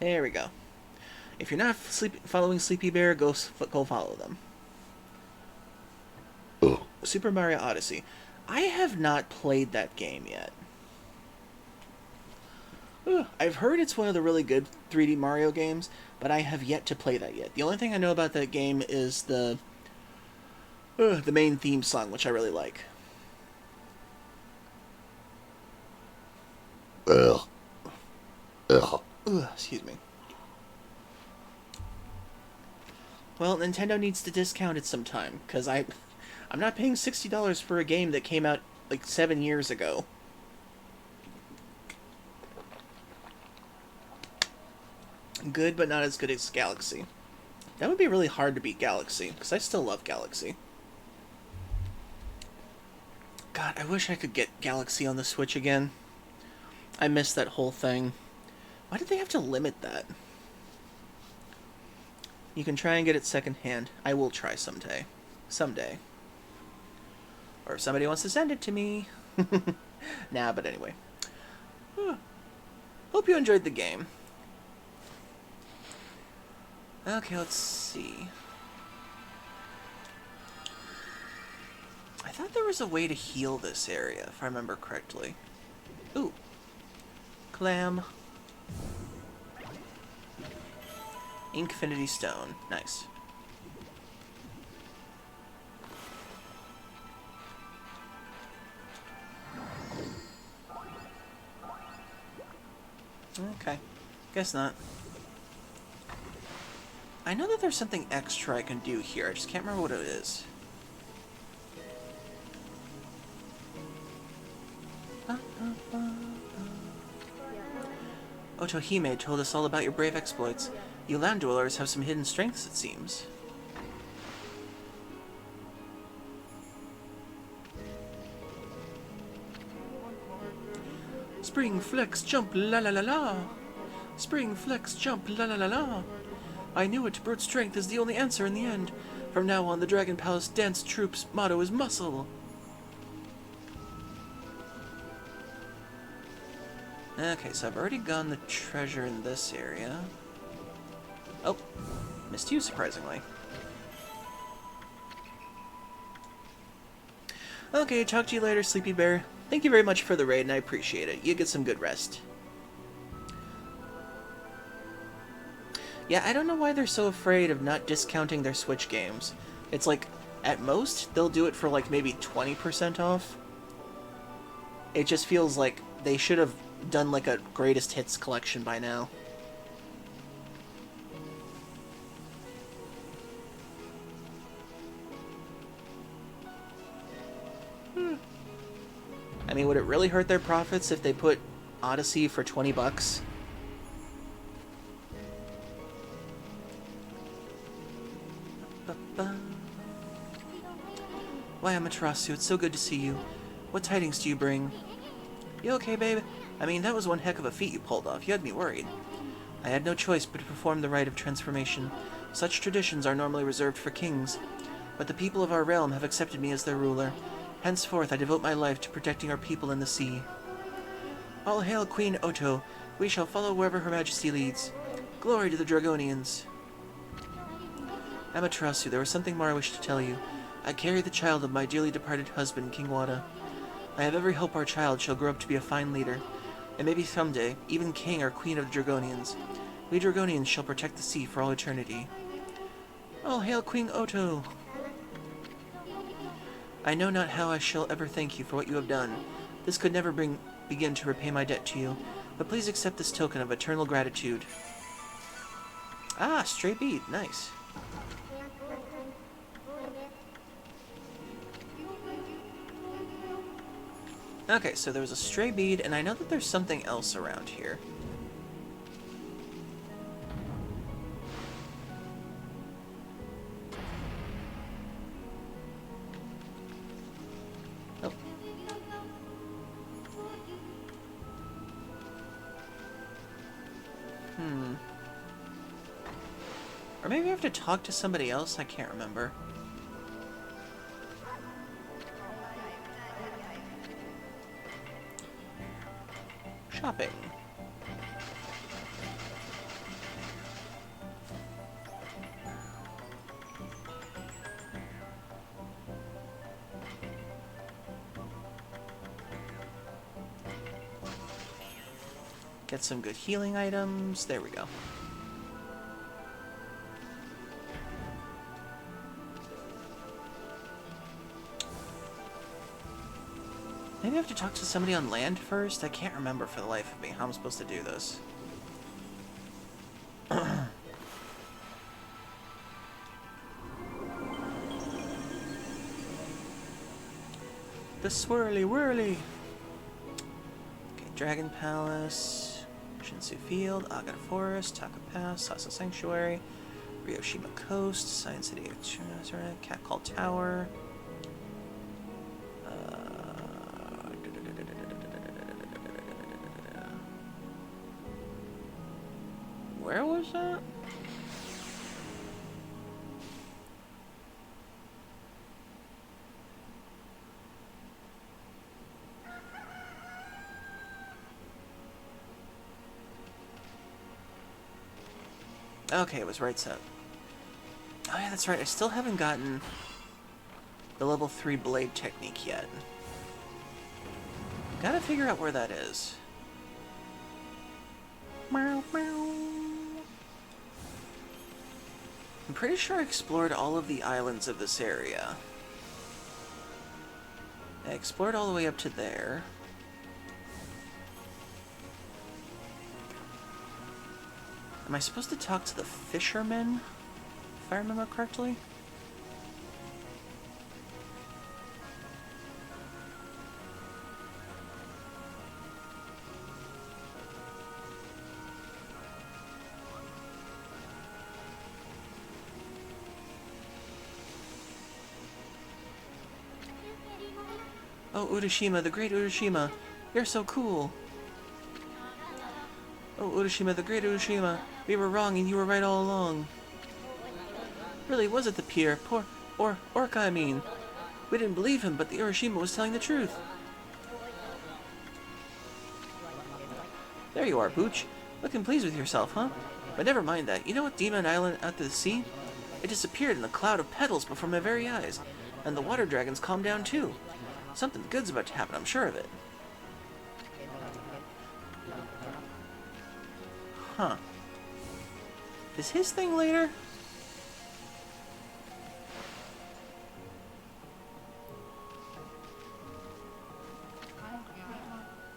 There we go. If you're not following Sleepy Bear, go follow them. Oh. Super Mario Odyssey. I have not played that game yet. I've heard it's one of the really good 3D Mario games, but I have yet to play that yet. The only thing I know about that game is the main theme song, which I really like. Ugh. Excuse me. Well, Nintendo needs to discount it sometime, because I'm not paying $60 for a game that came out like 7 years ago. Good, but not as good as Galaxy. That would be really hard to beat Galaxy, because I still love Galaxy. God, I wish I could get Galaxy on the Switch again. I missed that whole thing. Why did they have to limit that? You can try and get it secondhand. I will try someday. Someday. Or if somebody wants to send it to me. Nah, but anyway. Hope you enjoyed the game. Okay, let's see. I thought there was a way to heal this area, if I remember correctly. Ooh. Clam. Infinity Stone. Nice. Okay. Guess not. I know that there's something extra I can do here. I just can't remember what it is. Otohime told us all about your brave exploits. You land dwellers have some hidden strengths, it seems. Spring, flex, jump, la la la la. Spring, flex, jump, la la la la. I knew it. Brute strength is the only answer in the end. From now on, the Dragon Palace Dance Troupe's motto is muscle. Okay, so I've already gone the treasure in this area. Oh, missed you, surprisingly. Okay, talk to you later, Sleepy Bear. Thank you very much for the raid, and I appreciate it. You get some good rest. Yeah, I don't know why they're so afraid of not discounting their Switch games. It's like, at most, they'll do it for like maybe 20% off. It just feels like they should have done like a greatest hits collection by now. I mean, would it really hurt their profits if they put Odyssey for 20 bucks? Why, Amaterasu, it's so good to see you. What tidings do you bring? You okay, babe? I mean, that was one heck of a feat you pulled off. You had me worried. I had no choice but to perform the rite of transformation. Such traditions are normally reserved for kings, but the people of our realm have accepted me as their ruler. Henceforth, I devote my life to protecting our people in the sea. All hail Queen Oto. We shall follow wherever Her Majesty leads. Glory to the Dragonians. Amaterasu, there was something more I wish to tell you. I carry the child of my dearly departed husband, King Wada. I have every hope our child shall grow up to be a fine leader, and maybe someday, even king or queen of the Dragonians. We Dragonians shall protect the sea for all eternity. All hail Queen Oto! I know not how I shall ever thank you for what you have done. This could never begin to repay my debt to you, but please accept this token of eternal gratitude. Ah, stray bead. Nice. Okay, so there was a stray bead, and I know that there's something else around here. Nope. Or maybe I have to talk to somebody else? I can't remember. Shopping. Get some good healing items. There we go. Maybe I have to talk to somebody on land first? I can't remember for the life of me how I'm supposed to do this. The swirly whirly! Okay, Dragon Palace, Shinsu Field, Agata Forest, Taka Pass, Sasa Sanctuary, Ryoshima Coast, Science City, Cat Call Tower. Where was that? Okay, it was right side. Oh yeah, that's right. I still haven't gotten the level 3 blade technique yet. Gotta figure out where that is. Meow, meow. I'm pretty sure I explored all of the islands of this area. I explored all the way up to there. Am I supposed to talk to the fishermen? If I remember correctly? Oh, Urashima, the great Urashima. You're so cool. Oh, Urashima, the great Urashima. We were wrong and you were right all along. Really, was it the pier? Orca, I mean. We didn't believe him, but the Urashima was telling the truth. There you are, Pooch. Looking pleased with yourself, huh? But never mind that. You know what Demon Island out to the sea? It disappeared in a cloud of petals before my very eyes. And the water dragons calmed down too. Something good's about to happen, I'm sure of it. Huh. Is his thing later?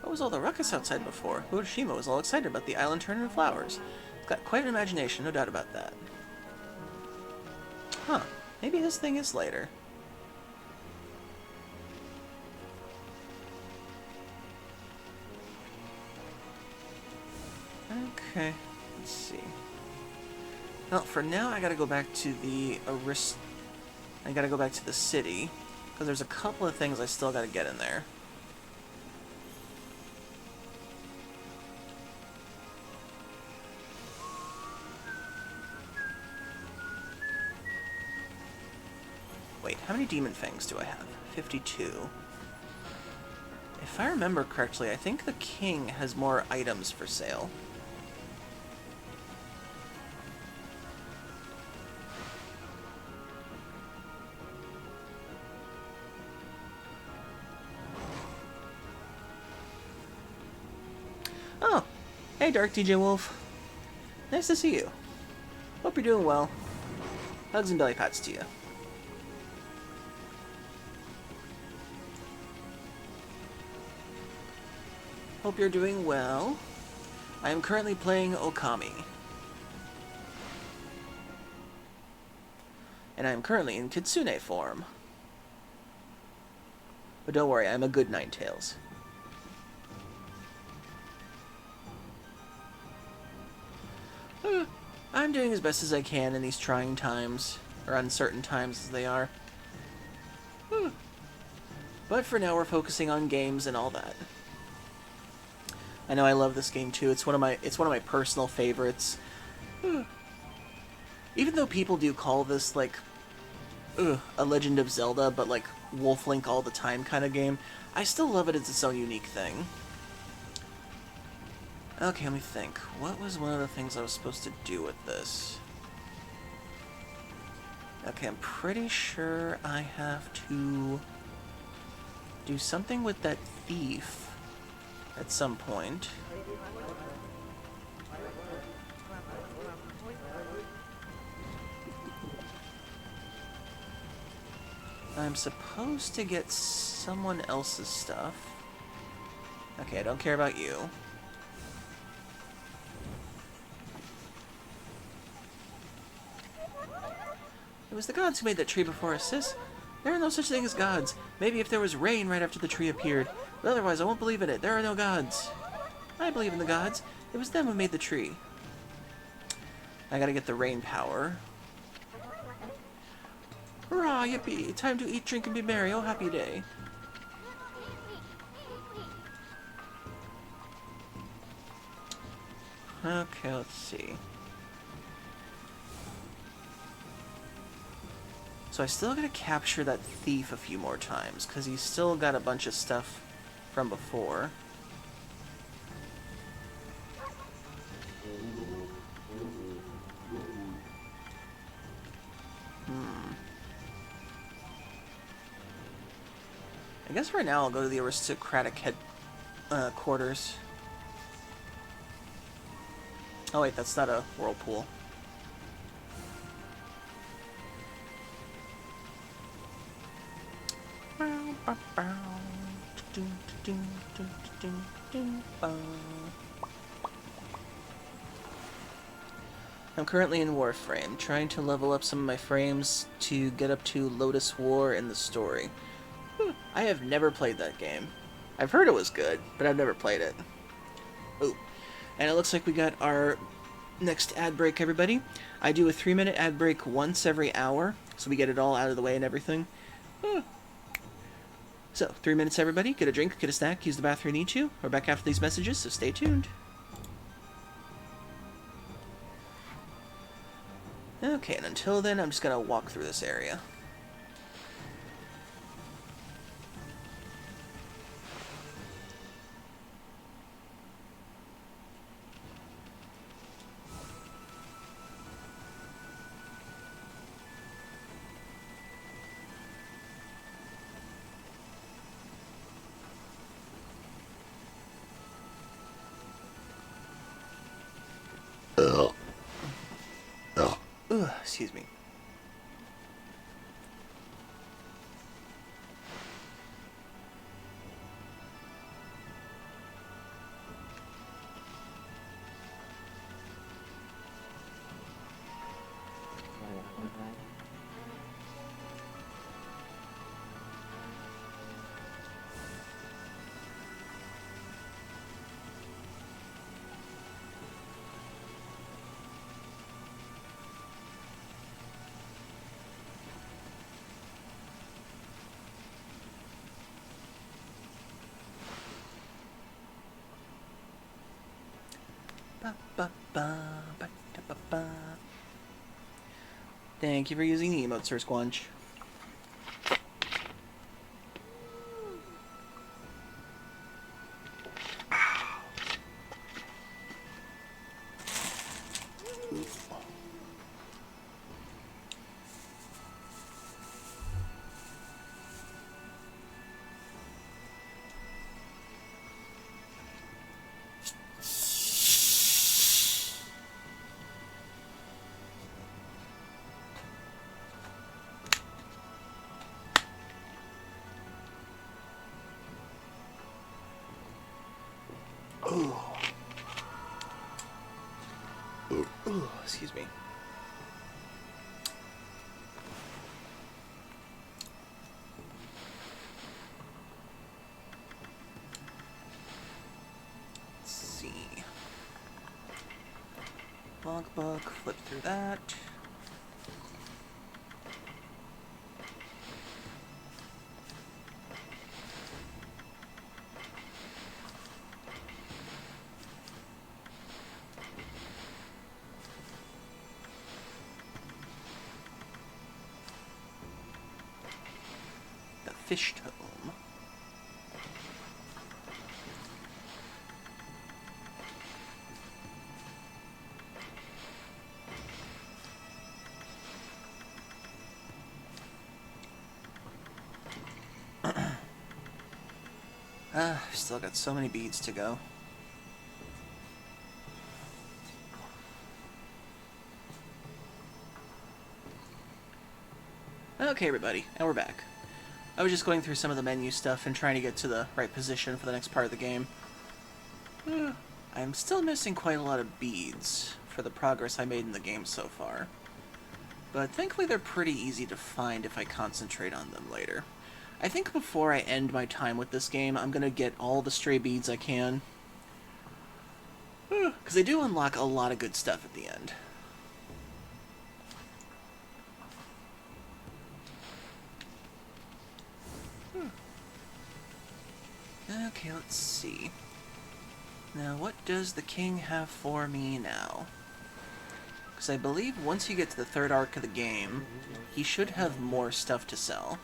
What was all the ruckus outside before? Urashima was all excited about the island turning flowers. He's got quite an imagination, no doubt about that. Huh. Maybe his thing is later. Okay, let's see. Well, for now, I gotta go back to the I gotta go back to the city, because there's a couple of things I still gotta get in there. Wait, how many demon fangs do I have? 52. If I remember correctly, I think the king has more items for sale. Oh, hey Dark DJ Wolf. Nice to see you. Hope you're doing well. Hugs and belly pats to you. Hope you're doing well. I am currently playing Okami. And I am currently in Kitsune form. But don't worry, I'm a good Ninetales. I'm doing as best as I can in these trying times, or uncertain times as they are. But for now, we're focusing on games and all that. I know I love this game too. It's one of my personal favorites. Even though people do call this like a Legend of Zelda, but like Wolf Link all the time kind of game, I still love it as its own unique thing. Okay, let me think. What was one of the things I was supposed to do with this? Okay, I'm pretty sure I have to do something with that thief at some point. I'm supposed to get someone else's stuff. Okay, I don't care about you. It was the gods who made that tree before us, sis. There are no such thing as gods. Maybe if there was rain right after the tree appeared. But otherwise, I won't believe in it. There are no gods. I believe in the gods. It was them who made the tree. I gotta get the rain power. Hurrah, yippee! Time to eat, drink, and be merry. Oh, happy day. Okay, let's see. So I still gotta capture that thief a few more times, because he's still got a bunch of stuff from before. I guess right now I'll go to the aristocratic quarters. Oh wait, that's not a whirlpool. I'm currently in Warframe, trying to level up some of my frames to get up to Lotus War in the story. I have never played that game. I've heard it was good, but I've never played it. Oh, and it looks like we got our next ad break, everybody. I do a 3-minute ad break once every hour, so we get it all out of the way and everything. So, 3 minutes, everybody. Get a drink, get a snack, use the bathroom you need to. We're back after these messages, so stay tuned. Okay, and until then, I'm just gonna walk through this area. Excuse me. Thank you for using the emote, Sir Squanch. Ooh, excuse me. Let's see. Logbook, flip through that. Fish tome. Still got so many beads to go. Okay, everybody, and we're back. I was just going through some of the menu stuff and trying to get to the right position for the next part of the game. I'm still missing quite a lot of beads for the progress I made in the game so far. But thankfully they're pretty easy to find if I concentrate on them later. I think before I end my time with this game, I'm going to get all the stray beads I can. Because they do unlock a lot of good stuff at the end. Okay, let's see. Now, what does the king have for me now? Because I believe once you get to the third arc of the game, he should have more stuff to sell.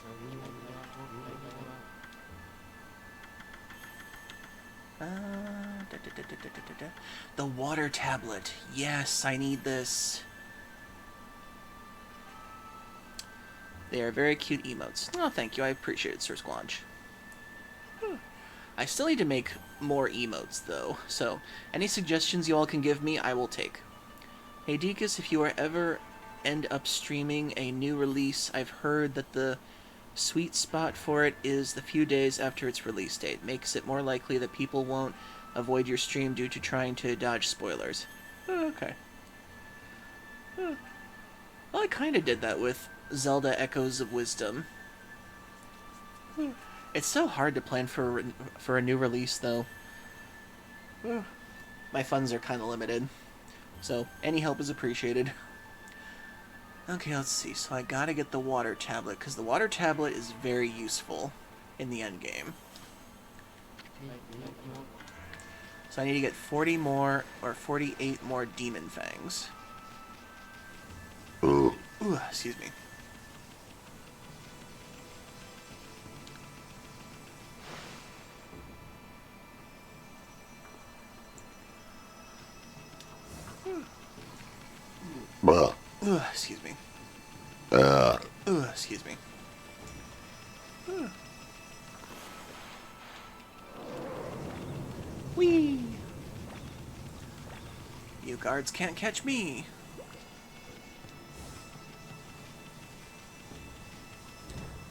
The water tablet. Yes, I need this. They are very cute emotes. Oh, thank you. I appreciate it, Sir Squanch. I still need to make more emotes, though, so any suggestions you all can give me, I will take. Hey, Deakus, if you ever end up streaming a new release, I've heard that the sweet spot for it is the few days after its release date. Makes it more likely that people won't avoid your stream due to trying to dodge spoilers. Oh, okay. Well, I kind of did that with Zelda Echoes of Wisdom. It's so hard to plan for a new release, though. My funds are kind of limited, so any help is appreciated. Okay, let's see. So I gotta get the water tablet, because the water tablet is very useful in the endgame. So I need to get 40 more, or 48 more Demon Fangs. Ooh, excuse me. Excuse me. Excuse me. Whee! You guards can't catch me.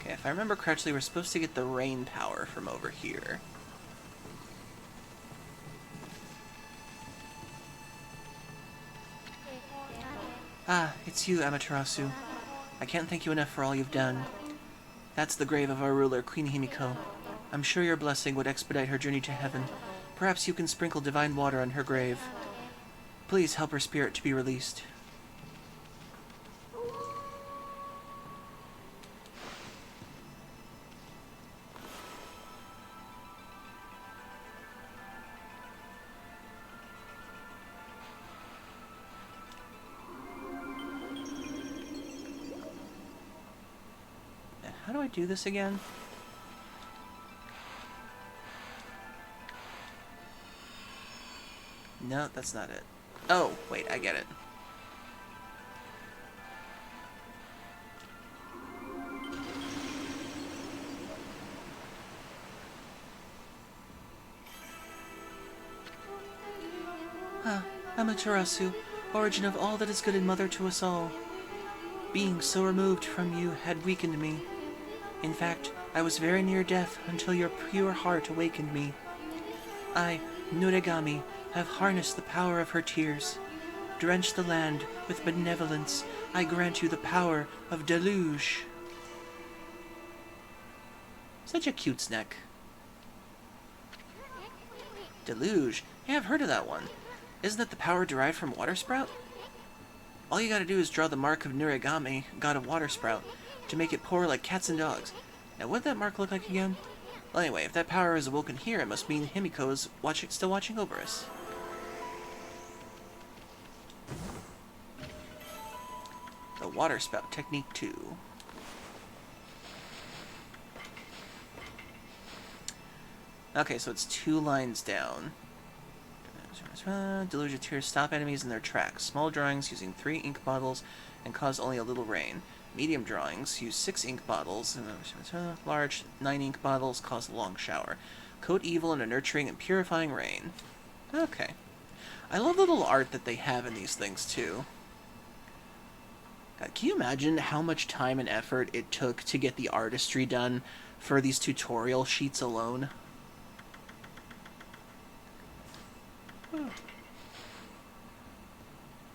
Okay, if I remember correctly, we're supposed to get the rain power from over here. Ah, it's you, Amaterasu. I can't thank you enough for all you've done. That's the grave of our ruler, Queen Himiko. I'm sure your blessing would expedite her journey to heaven. Perhaps you can sprinkle divine water on her grave. Please help her spirit to be released. How do I do this again? No, that's not it. Oh, wait, I get it. Ah, Amaterasu, origin of all that is good and mother to us all. Being so removed from you had weakened me. In fact, I was very near death until your pure heart awakened me. I, Nuregami, have harnessed the power of her tears. Drench the land with benevolence. I grant you the power of deluge. Such a cute snack. Deluge? Yeah, I've heard of that one. Isn't that the power derived from water sprout? All you gotta do is draw the mark of Nuregami, god of water sprout, to make it pour like cats and dogs. Now, what'd that mark look like again? Well, anyway, if that power is awoken here, it must mean Himiko is still watching over us. The water spout technique 2. Okay, so it's 2 lines down. Deluge of tears stop enemies in their tracks. Small drawings using 3 ink bottles and cause only a little rain. Medium drawings use 6 ink bottles, and large 9 ink bottles cause a long shower. Coat evil in a nurturing and purifying rain. Okay. I love the little art that they have in these things, too. God, can you imagine how much time and effort it took to get the artistry done for these tutorial sheets alone?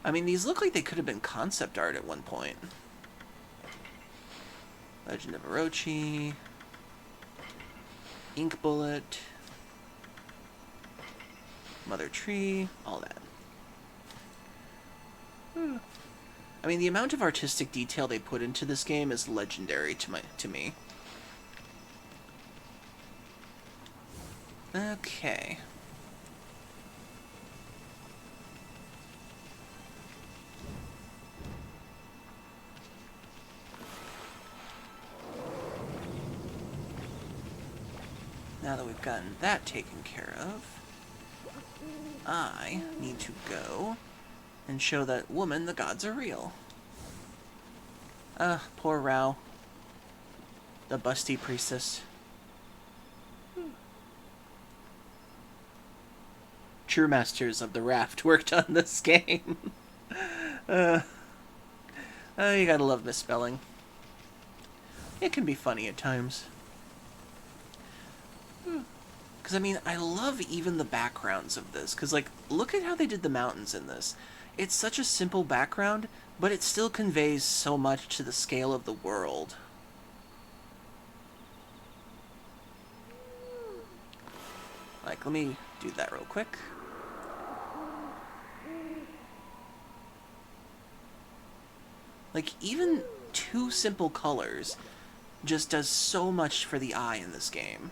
I mean, these look like they could have been concept art at one point. Legend of Orochi, Ink Bullet, Mother Tree, all that. I mean, the amount of artistic detail they put into this game is legendary to me. Okay. Now that we've gotten that taken care of, I need to go and show that woman the gods are real. Poor Rao. The busty priestess. True masters of the raft worked on this game. You gotta love misspelling. It can be funny at times. Because, I mean, I love even the backgrounds of this. Because, like, look at how they did the mountains in this. It's such a simple background, But it still conveys so much to the scale of the world. Like, let me do that real quick. Like, even two simple colors just does so much for the eye in this game.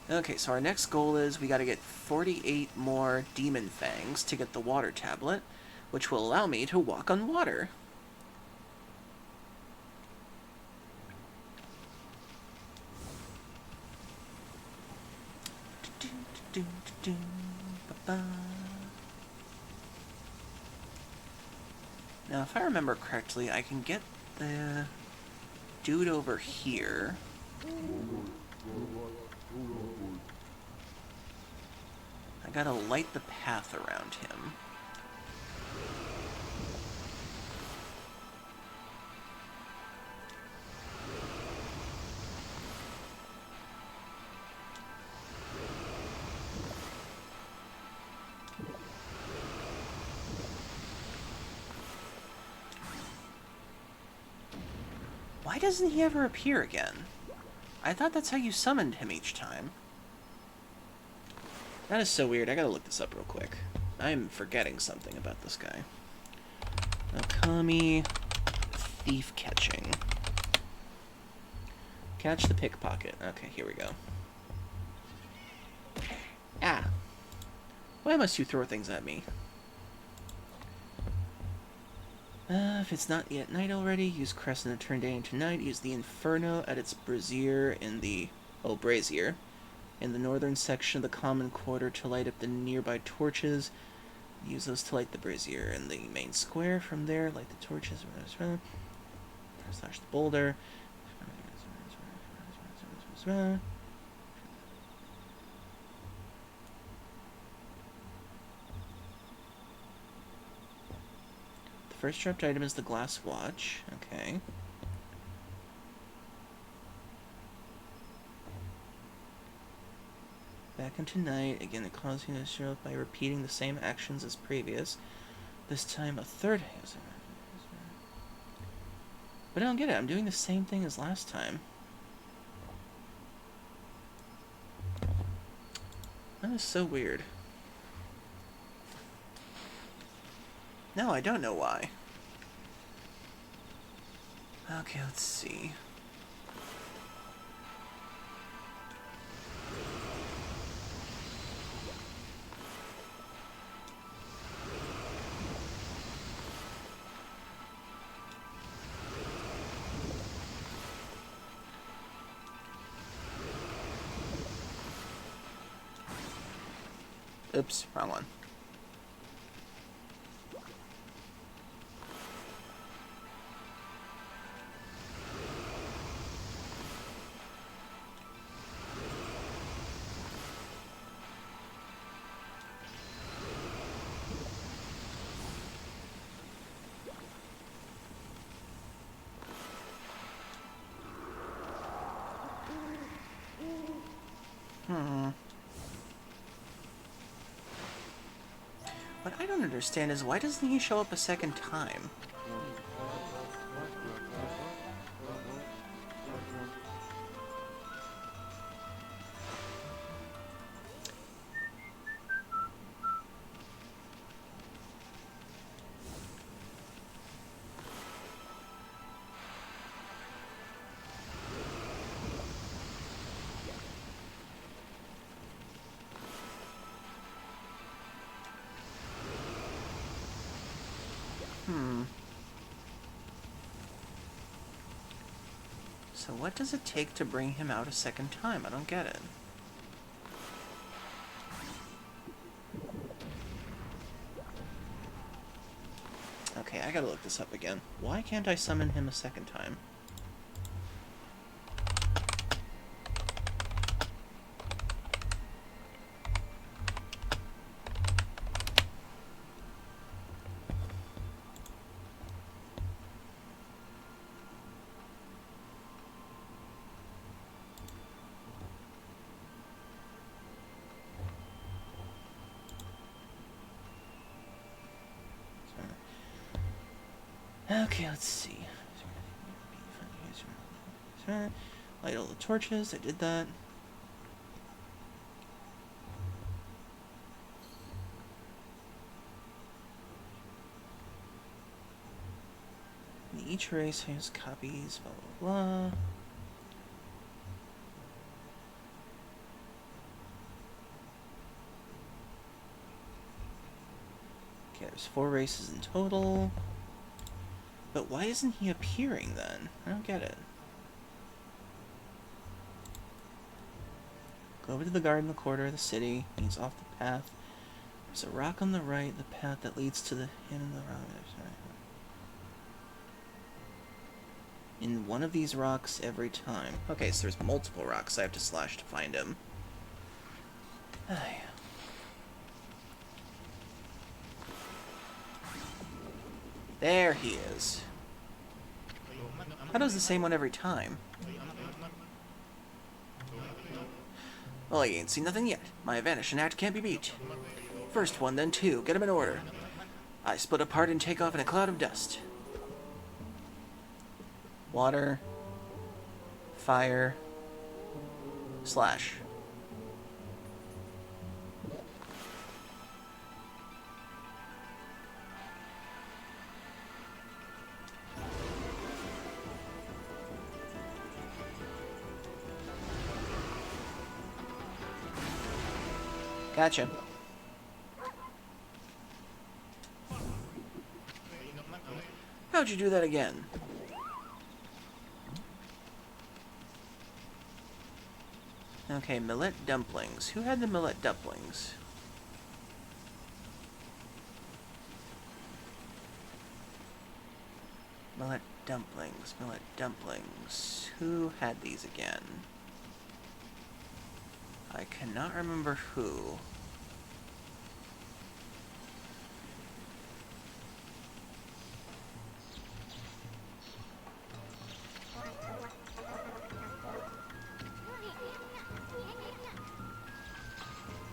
Okay, so our next goal is we gotta get 48 more demon fangs to get the water tablet, which will allow me to walk on water. Now, if I remember correctly, I can get the dude over here. I gotta light the path around him. Why doesn't he ever appear again? I thought that's how you summoned him each time. That is so weird. I gotta look this up real quick. I'm forgetting something about this guy. Okami thief catching. Catch the pickpocket. Okay, here we go. Ah! Why must you throw things at me? If it's not yet night already, use Crescent to turn day into night. Use the Inferno at its brazier in the... Oh, brazier. In the northern section of the common quarter to light up the nearby torches. Use those to light the brazier in the main square. From there, light the torches. Slash the boulder. The first dropped item is the glass watch. Okay. Back into night. Again, it causes you to show up by repeating the same actions as previous. This time, a third... But I don't get it. I'm doing the same thing as last time. That is so weird. No, I don't know why. Okay, let's see. Oops, wrong one. What I don't understand is why doesn't he show up a second time? So what does it take to bring him out a second time? I don't get it. Okay, I gotta look this up again. Why can't I summon him a second time? Okay, let's see. Light all the torches. I did that. And each race has copies, blah, blah, blah. Okay, there's 4 races in total. But why isn't he appearing then? I don't get it. Go over to the garden in the corner of the city. He's off the path. There's a rock on the right, the path that leads to the end of the rock. In one of these rocks every time. Okay, so there's multiple rocks I have to slash to find him. There he is. How does the same one every time? Well, I ain't seen nothing yet. My vanishing act can't be beat. First one, then 2. Get 'em in order. I split apart and take off in a cloud of dust. Water. Fire. Slash. Gotcha. How'd you do that again? Okay, millet dumplings. Who had the millet dumplings? Millet dumplings, millet dumplings. Who had these again? I cannot remember who.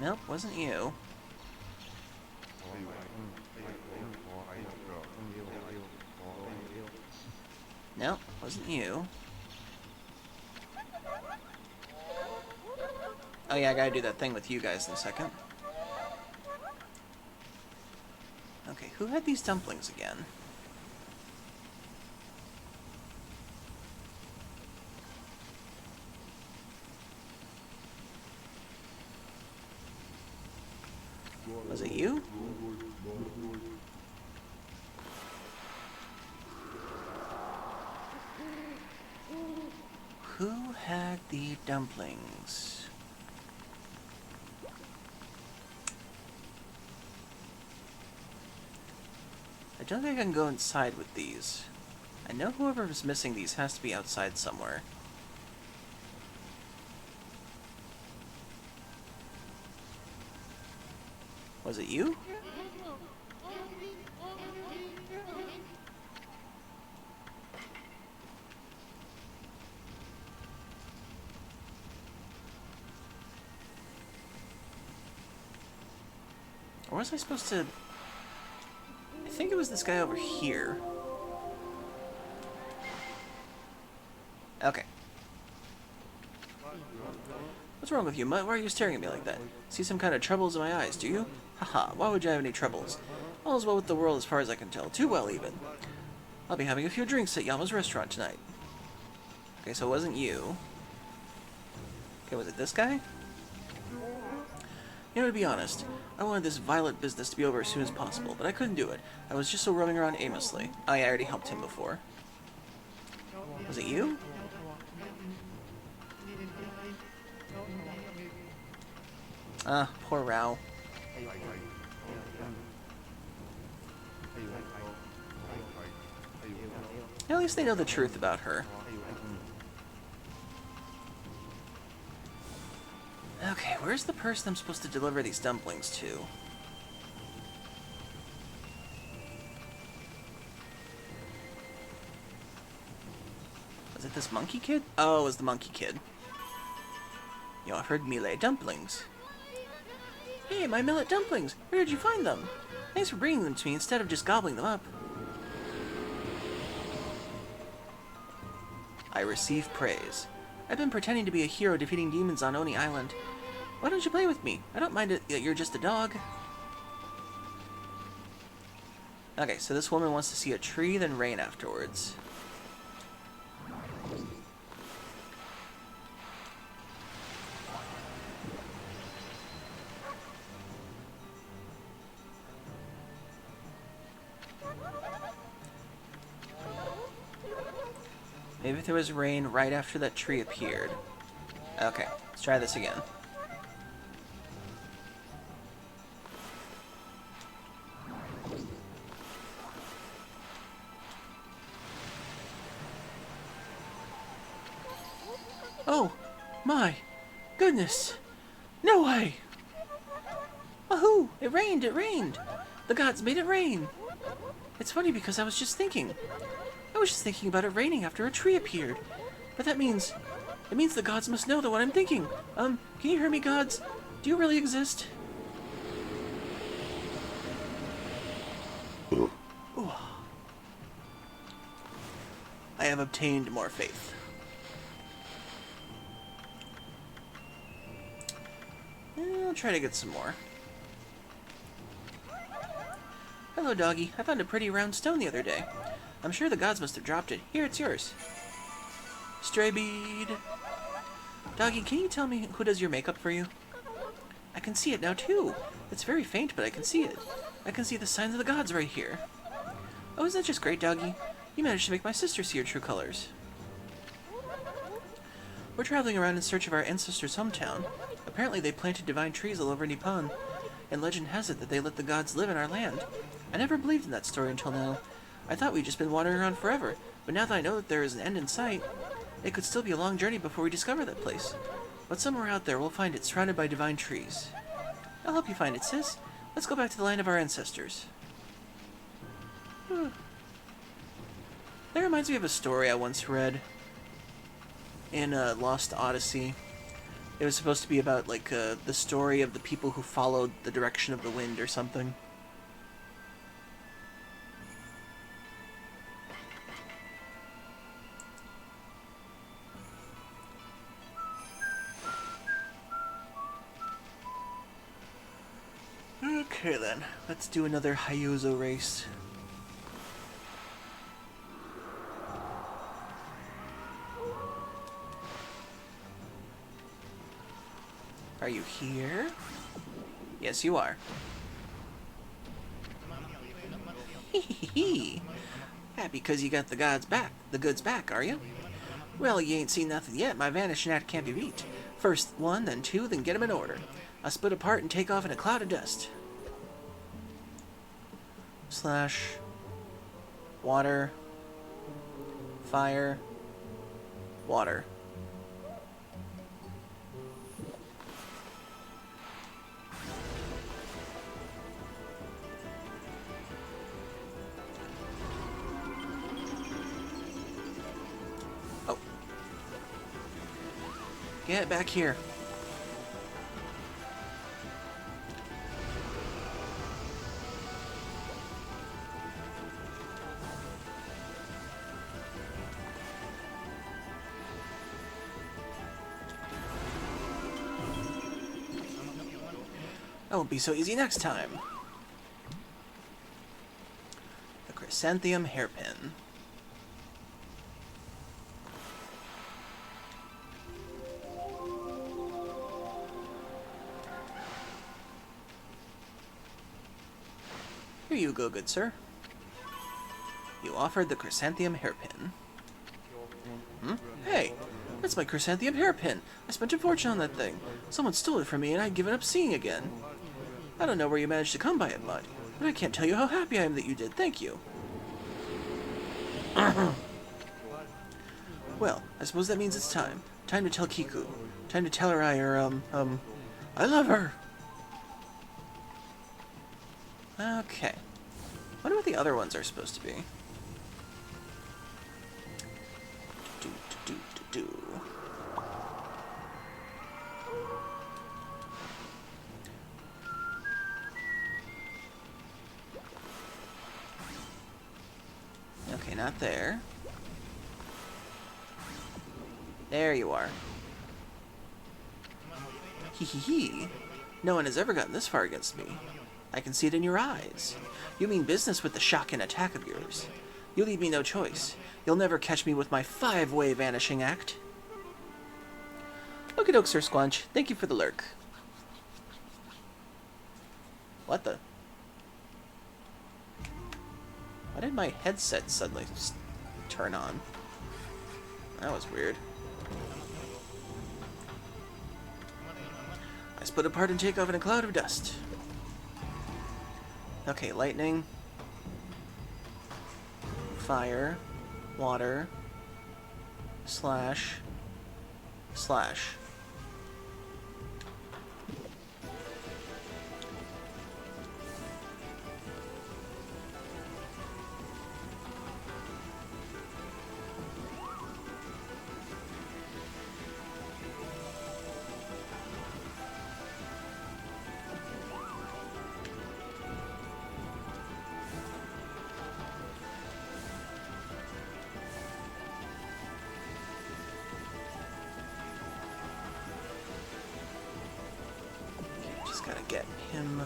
Nope, wasn't you. Nope, wasn't you. Oh yeah, I gotta do that thing with you guys in a second. Okay, who had these dumplings again? Was it you? Who had the dumplings? I don't think I can go inside with these. I know whoever is missing these has to be outside somewhere. Was it you? Or was I supposed to... I think it was this guy over here. Okay. What's wrong with you, Mutt? Why are you staring at me like that? See some kind of troubles in my eyes, do you? Haha, why would you have any troubles? All is well with the world as far as I can tell. Too well, even. I'll be having a few drinks at Yama's restaurant tonight. Okay, so it wasn't you. Okay, was it this guy? You know, to be honest, I wanted this Violet business to be over as soon as possible, but I couldn't do it. I was just so roaming around aimlessly. Oh yeah, I already helped him before. Was it you? Ah, poor Rao. At least they know the truth about her. Okay, where's the person I'm supposed to deliver these dumplings to? Was it this monkey kid? Oh, it was the monkey kid. You offered millet dumplings. Hey, my millet dumplings! Where did you find them? Thanks for bringing them to me instead of just gobbling them up. I receive praise. I've been pretending to be a hero defeating demons on Oni Island. Why don't you play with me? I don't mind it that you're just a dog. Okay, so this woman wants to see a tree, then rain afterwards. Maybe if there was rain right after that tree appeared. Okay, let's try this again. Oh, my goodness. No way! Wahoo! It rained, it rained! The gods made it rain! It's funny because I was just thinking about it raining after a tree appeared. But it means the gods must know that what I'm thinking. Can you hear me, gods? Do you really exist? Ooh. I have obtained more faith. I'll try to get some more. Hello, doggy. I found a pretty round stone the other day. I'm sure the gods must have dropped it. Here, it's yours. Stray bead. Doggy, can you tell me who does your makeup for you? I can see it now, too. It's very faint, but I can see it. I can see the signs of the gods right here. Oh, isn't that just great, doggy? You managed to make my sister see her true colors. We're traveling around in search of our ancestors' hometown. Apparently they planted divine trees all over Nippon, and legend has it that they let the gods live in our land. I never believed in that story until now. I thought we'd just been wandering around forever, but now that I know that there is an end in sight, it could still be a long journey before we discover that place. But somewhere out there we'll find it surrounded by divine trees. I'll help you find it, sis. Let's go back to the land of our ancestors. That reminds me of a story I once read in Lost Odyssey. It was supposed to be about, like, the story of the people who followed the direction of the wind or something. Okay then, let's do another Hyozo race. Are you here? Yes, you are. Hee. Happy 'cause you got the goods back, are you? Well, you ain't seen nothing yet. My vanishing act can't be beat. First one, then two, then get 'em in order. I split apart and take off in a cloud of dust. Slash. Water. Fire. Water. Oh. Get back here. That won't be so easy next time. The Chrysanthemum Hairpin. Here you go, good sir. You offered the Chrysanthemum Hairpin. Hey, that's my Chrysanthemum Hairpin. I spent a fortune on that thing. Someone stole it from me and I'd given up seeing again. I don't know where you managed to come by it, Bud, but I can't tell you how happy I am that you did. Thank you. Well, I suppose that means it's time. Time to tell Kiku. Time to tell her I love her. Okay. Wonder what the other ones are supposed to be. Okay, not there. There you are. Hee hee hee. No one has ever gotten this far against me. I can see it in your eyes. You mean business with the shock and attack of yours. You leave me no choice. You'll never catch me with my 5-way vanishing act. Okie doke, Sir Squanch. Thank you for the lurk. What the? Why did my headset suddenly turn on? That was weird. I split apart and take off in a cloud of dust. Okay, lightning. Fire. Water. Slash. Slash. Gotta get him.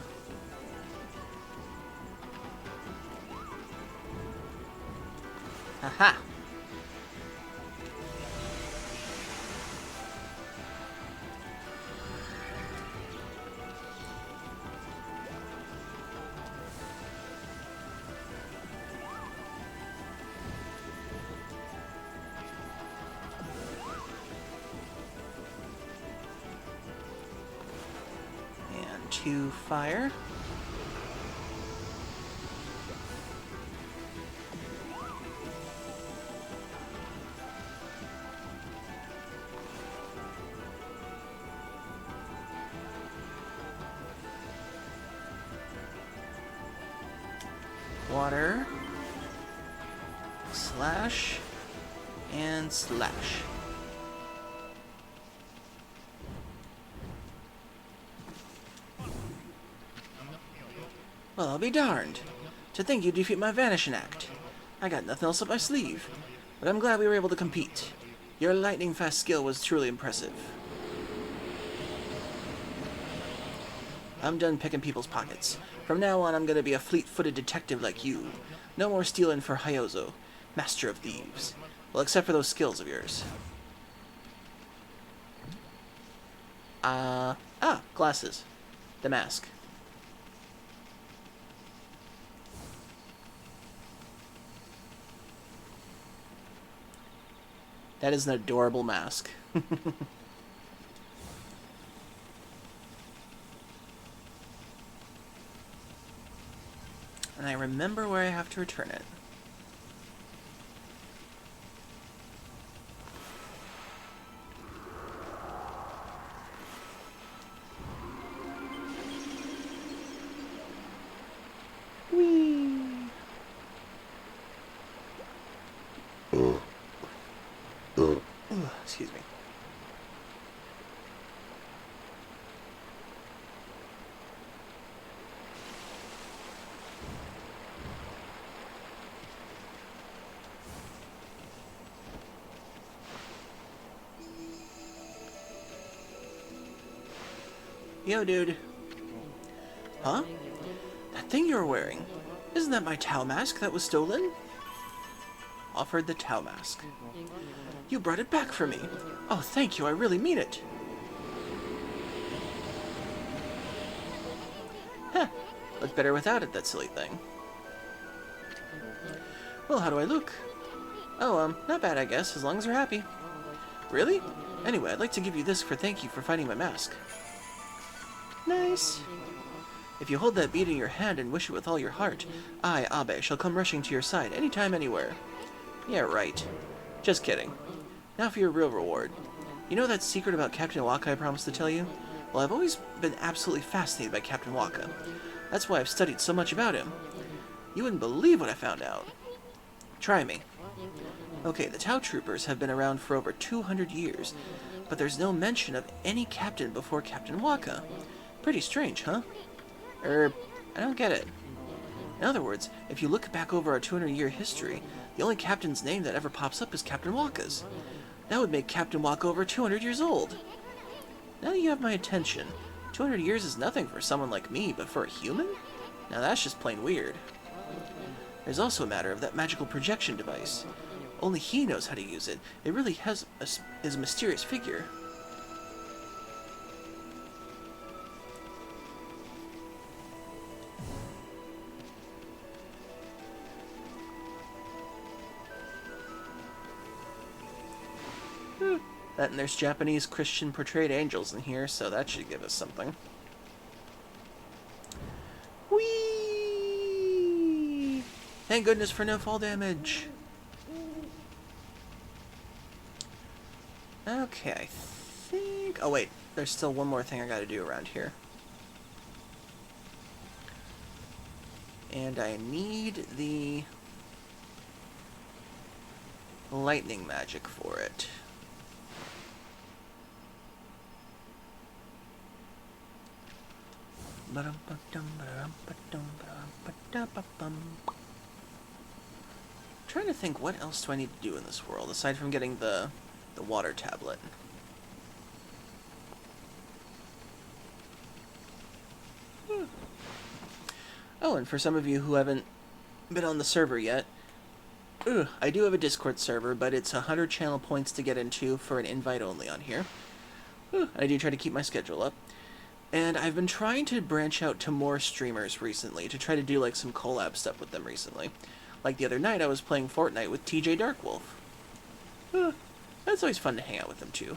Aha! To fire. Water. Slash. And slash. Well, I'll be darned. To think you defeat my vanishing act. I got nothing else up my sleeve, but I'm glad we were able to compete. Your lightning-fast skill was truly impressive. I'm done picking people's pockets. From now on, I'm gonna be a fleet-footed detective like you. No more stealing for Hyozo, master of thieves. Well, except for those skills of yours. Glasses. The mask. That is an adorable mask. And I remember where I have to return it. Excuse me. Yo, dude. Huh? That thing you're wearing. Isn't that my Tau mask that was stolen? Offered the Tau mask. You brought it back for me. Oh, thank you. I really mean it. Heh. Looked better without it, that silly thing. Well, how do I look? Oh, not bad, I guess, as long as you're happy. Really? Anyway, I'd like to give you this for thank you for finding my mask. Nice. If you hold that bead in your hand and wish it with all your heart, I, Abe, shall come rushing to your side anytime, anywhere. Yeah, right. Just kidding. Now for your real reward. You know that secret about Captain Waka I promised to tell you? Well, I've always been absolutely fascinated by Captain Waka. That's why I've studied so much about him. You wouldn't believe what I found out. Try me. Okay, the Tau Troopers have been around for over 200 years, but there's no mention of any captain before Captain Waka. Pretty strange, huh? I don't get it. In other words, if you look back over our 200-year history, the only captain's name that ever pops up is Captain Waka's. That would make Captain walk over 200 years old. Now that you have my attention, 200 years is nothing for someone like me, but for a human? Now that's just plain weird. There's also a matter of that magical projection device. Only he knows how to use it. It really is a mysterious figure. That and there's Japanese Christian portrayed angels in here, so that should give us something. Whee! Thank goodness for no fall damage. Okay, I think... Oh wait, there's still one more thing I gotta do around here. And I need the lightning magic for it. Trying to think, what else do I need to do in this world aside from getting the water tablet? Oh, and for some of you who haven't been on the server yet, I do have a Discord server, but it's 100 channel points to get into for an invite only on here. I do try to keep my schedule up. And I've been trying to branch out to more streamers recently, to try to do like some collab stuff with them recently. Like the other night, I was playing Fortnite with TJ Darkwolf. That's always fun to hang out with them too.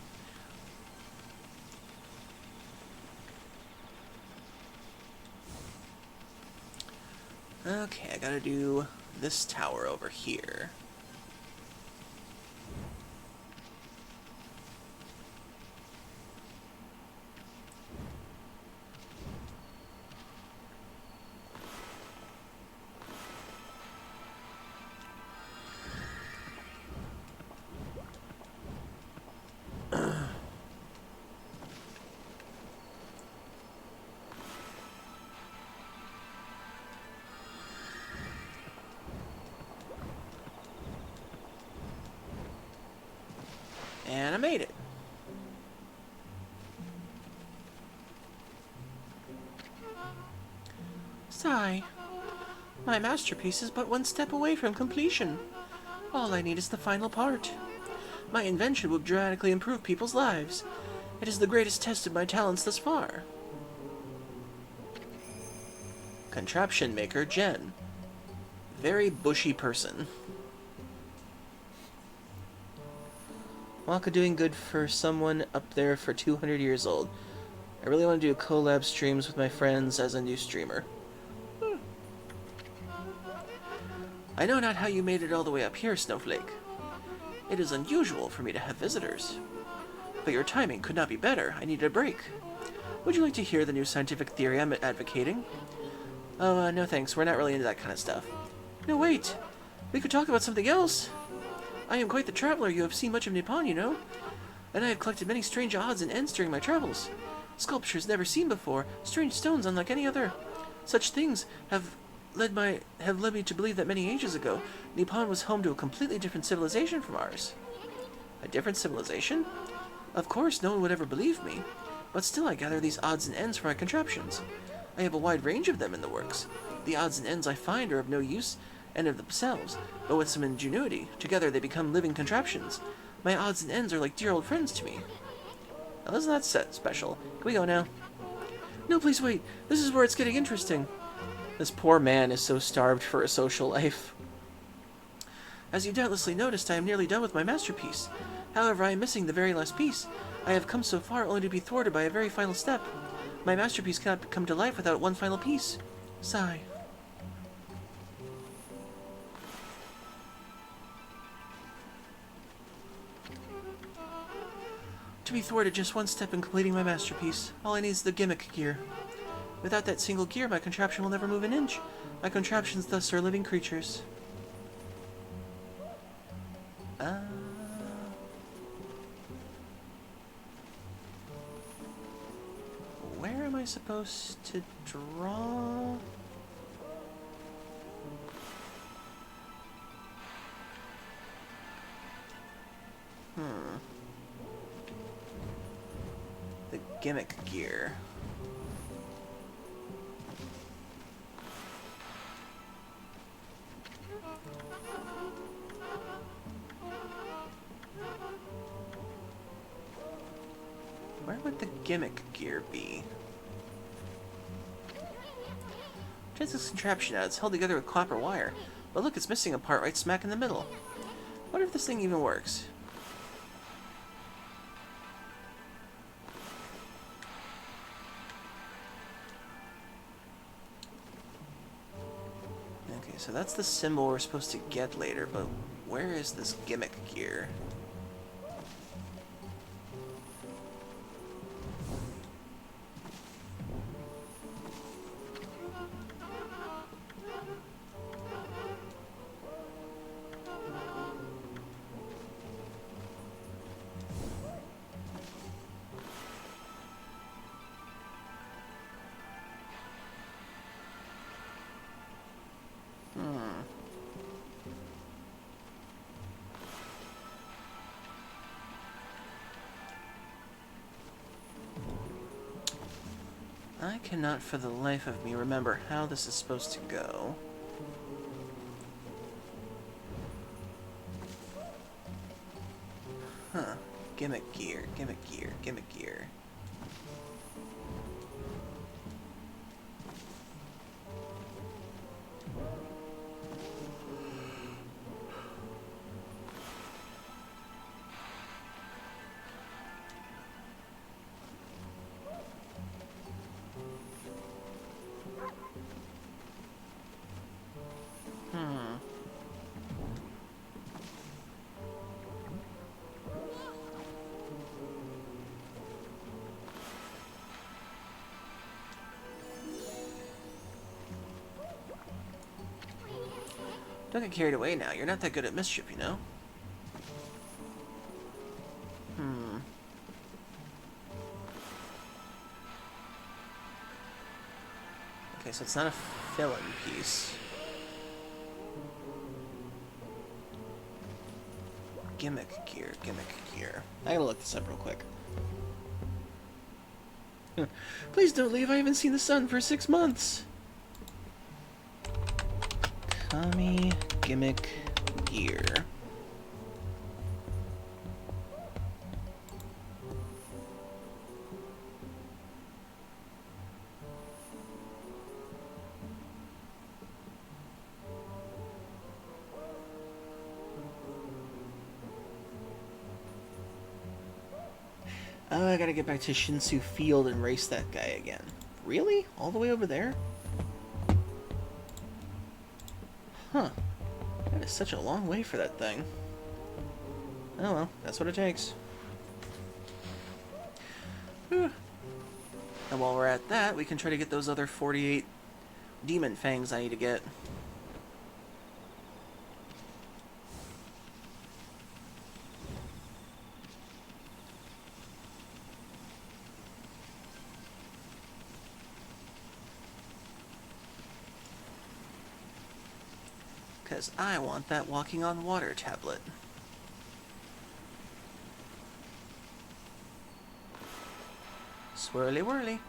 Okay, I gotta do this tower over here. And I made it. Sigh. My masterpiece is but one step away from completion. All I need is the final part. My invention will dramatically improve people's lives. It is the greatest test of my talents thus far. Contraption maker Jen. Very bushy person. Waka doing good for someone up there for 200 years old. I really want to do collab streams with my friends as a new streamer. I know not how you made it all the way up here, Snowflake. It is unusual for me to have visitors. But your timing could not be better. I need a break. Would you like to hear the new scientific theory I'm advocating? Oh, no thanks. We're not really into that kind of stuff. No, wait. We could talk about something else. I am quite the traveler. You have seen much of Nippon, you know. And I have collected many strange odds and ends during my travels. Sculptures never seen before. Strange stones unlike any other. Such things have led me to believe that many ages ago, Nippon was home to a completely different civilization from ours. A different civilization? Of course, no one would ever believe me. But still I gather these odds and ends for my contraptions. I have a wide range of them in the works. The odds and ends I find are of no use and of themselves, but with some ingenuity, together they become living contraptions. My odds and ends are like dear old friends to me. Now isn't that special? Can we go now? No, please wait. This is where it's getting interesting. This poor man is so starved for a social life. As you doubtlessly noticed, I am nearly done with my masterpiece. However, I am missing the very last piece. I have come so far only to be thwarted by a very final step. My masterpiece cannot come to life without one final piece. Sigh. To be thwarted just one step in completing my masterpiece. All I need is the gimmick gear. Without that single gear, my contraption will never move an inch. My contraptions thus are living creatures. Where am I supposed to draw? The gimmick gear. Where would the gimmick gear be? Check this contraption out. It's held together with copper wire. But look, it's missing a part right smack in the middle. Wonder if this thing even works. Okay, so that's the symbol we're supposed to get later, but where is this gimmick gear? I cannot for the life of me remember how this is supposed to go. Huh. Gimmick gear, gimmick gear, gimmick gear. Don't get carried away now. You're not that good at mischief, you know? Okay, so it's not a fill-in piece. Gimmick gear, gimmick gear. I gotta look this up real quick. Please don't leave. I haven't seen the sun for 6 months. Okami gimmick gear. Oh, I gotta get back to Shinsu Field and race that guy again. Really? All the way over there? Huh. That is such a long way for that thing. Oh well, that's what it takes. Whew. And while we're at that, we can try to get those other 48 demon fangs I need to get. Because I want that walking on water tablet. Swirly whirly.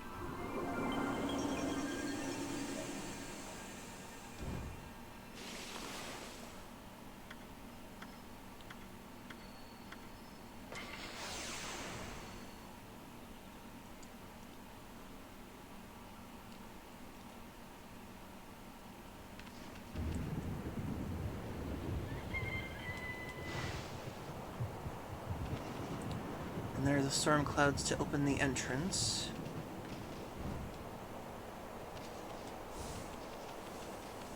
And there are the storm clouds to open the entrance.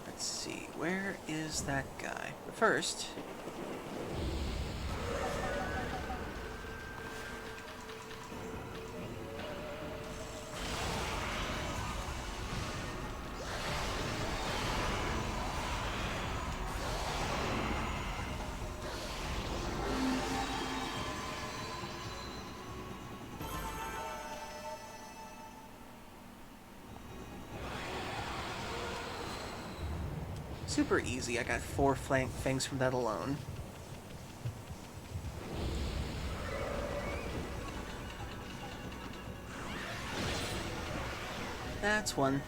Let's see, where is that guy? But first... super easy, I got 4 fangs from that alone. That's one.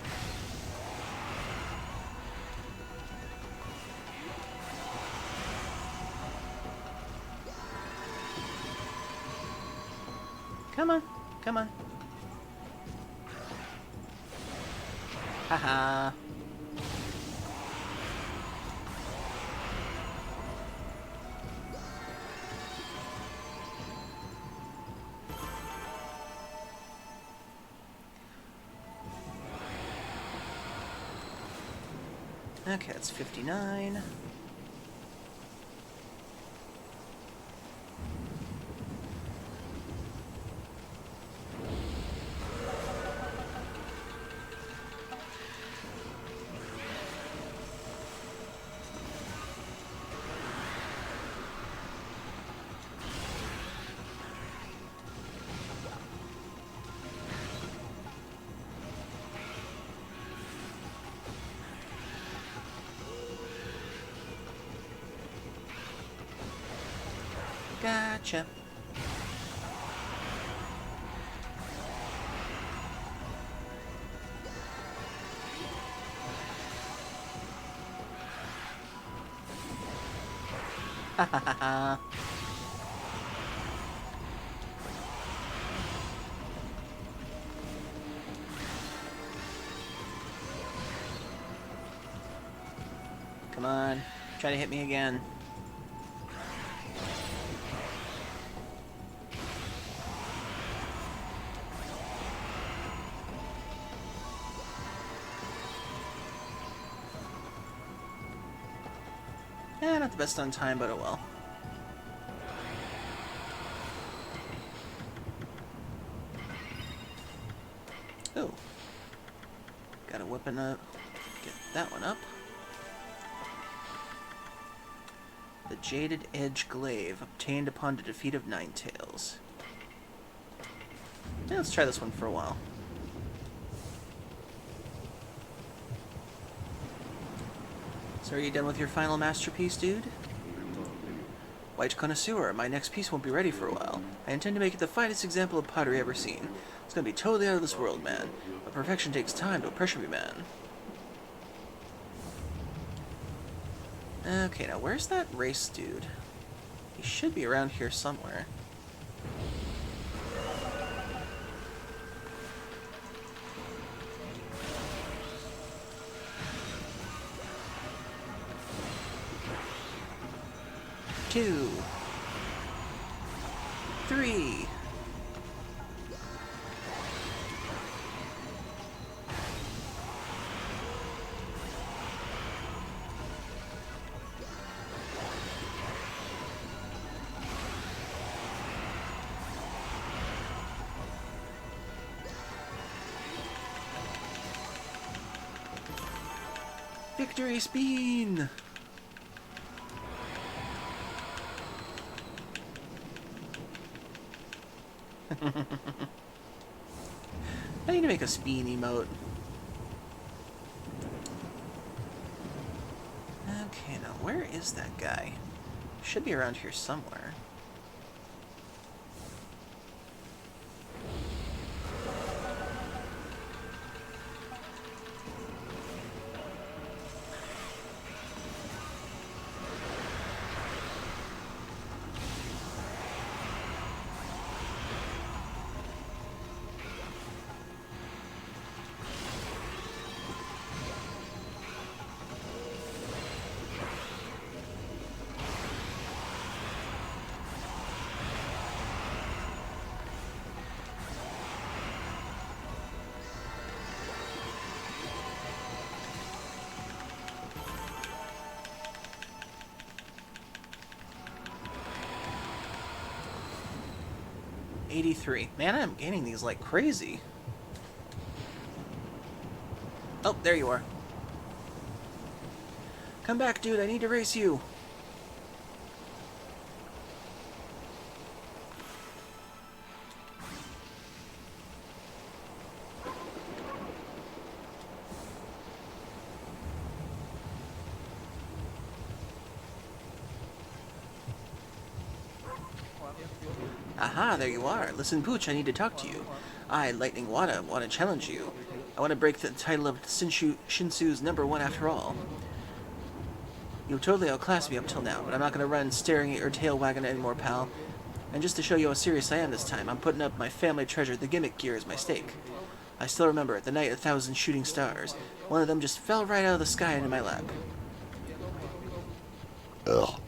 Come on, come on. Haha. Okay, that's 59. Gotcha. Ha ha ha ha. Come on. Try to hit me again. Not the best on time, but oh well. Oh. Got a weapon up. Get that one up. The Jaded Edge Glaive, obtained upon the defeat of Ninetales. Yeah, let's try this one for a while. So are you done with your final masterpiece, dude? White Connoisseur, my next piece won't be ready for a while. I intend to make it the finest example of pottery ever seen. It's gonna be totally out of this world, man. But perfection takes time, don't pressure me, man. Okay, now where's that race dude? He should be around here somewhere. Two. 3. Victory Spin! I need to make a Spin emote. Okay, now where is that guy? Should be around here somewhere. $83. Man, I'm gaining these like crazy. Oh, there you are. Come back, dude. I need to race you. Aha, there you are. Listen, Pooch, I need to talk to you. I, Lightning Wada, want to challenge you. I want to break the title of Shinsu's #1 after all. You've totally outclassed me up till now, but I'm not going to run staring at your tail wagging anymore, pal. And just to show you how serious I am this time, I'm putting up my family treasure, the gimmick gear, as my stake. I still remember it, the night of 1,000 shooting stars. One of them just fell right out of the sky into my lap. Ugh.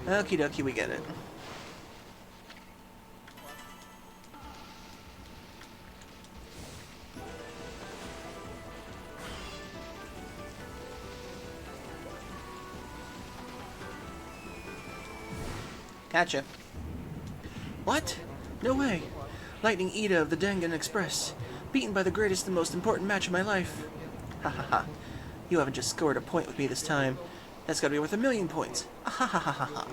Okie dokie, we get it. Gotcha. What? No way. Lightning Ida of the Dangan Express. Beaten by the greatest and most important match of my life. Ha ha ha. You haven't just scored a point with me this time. That's gotta be worth 1,000,000 points. Ha ha ha ha ha.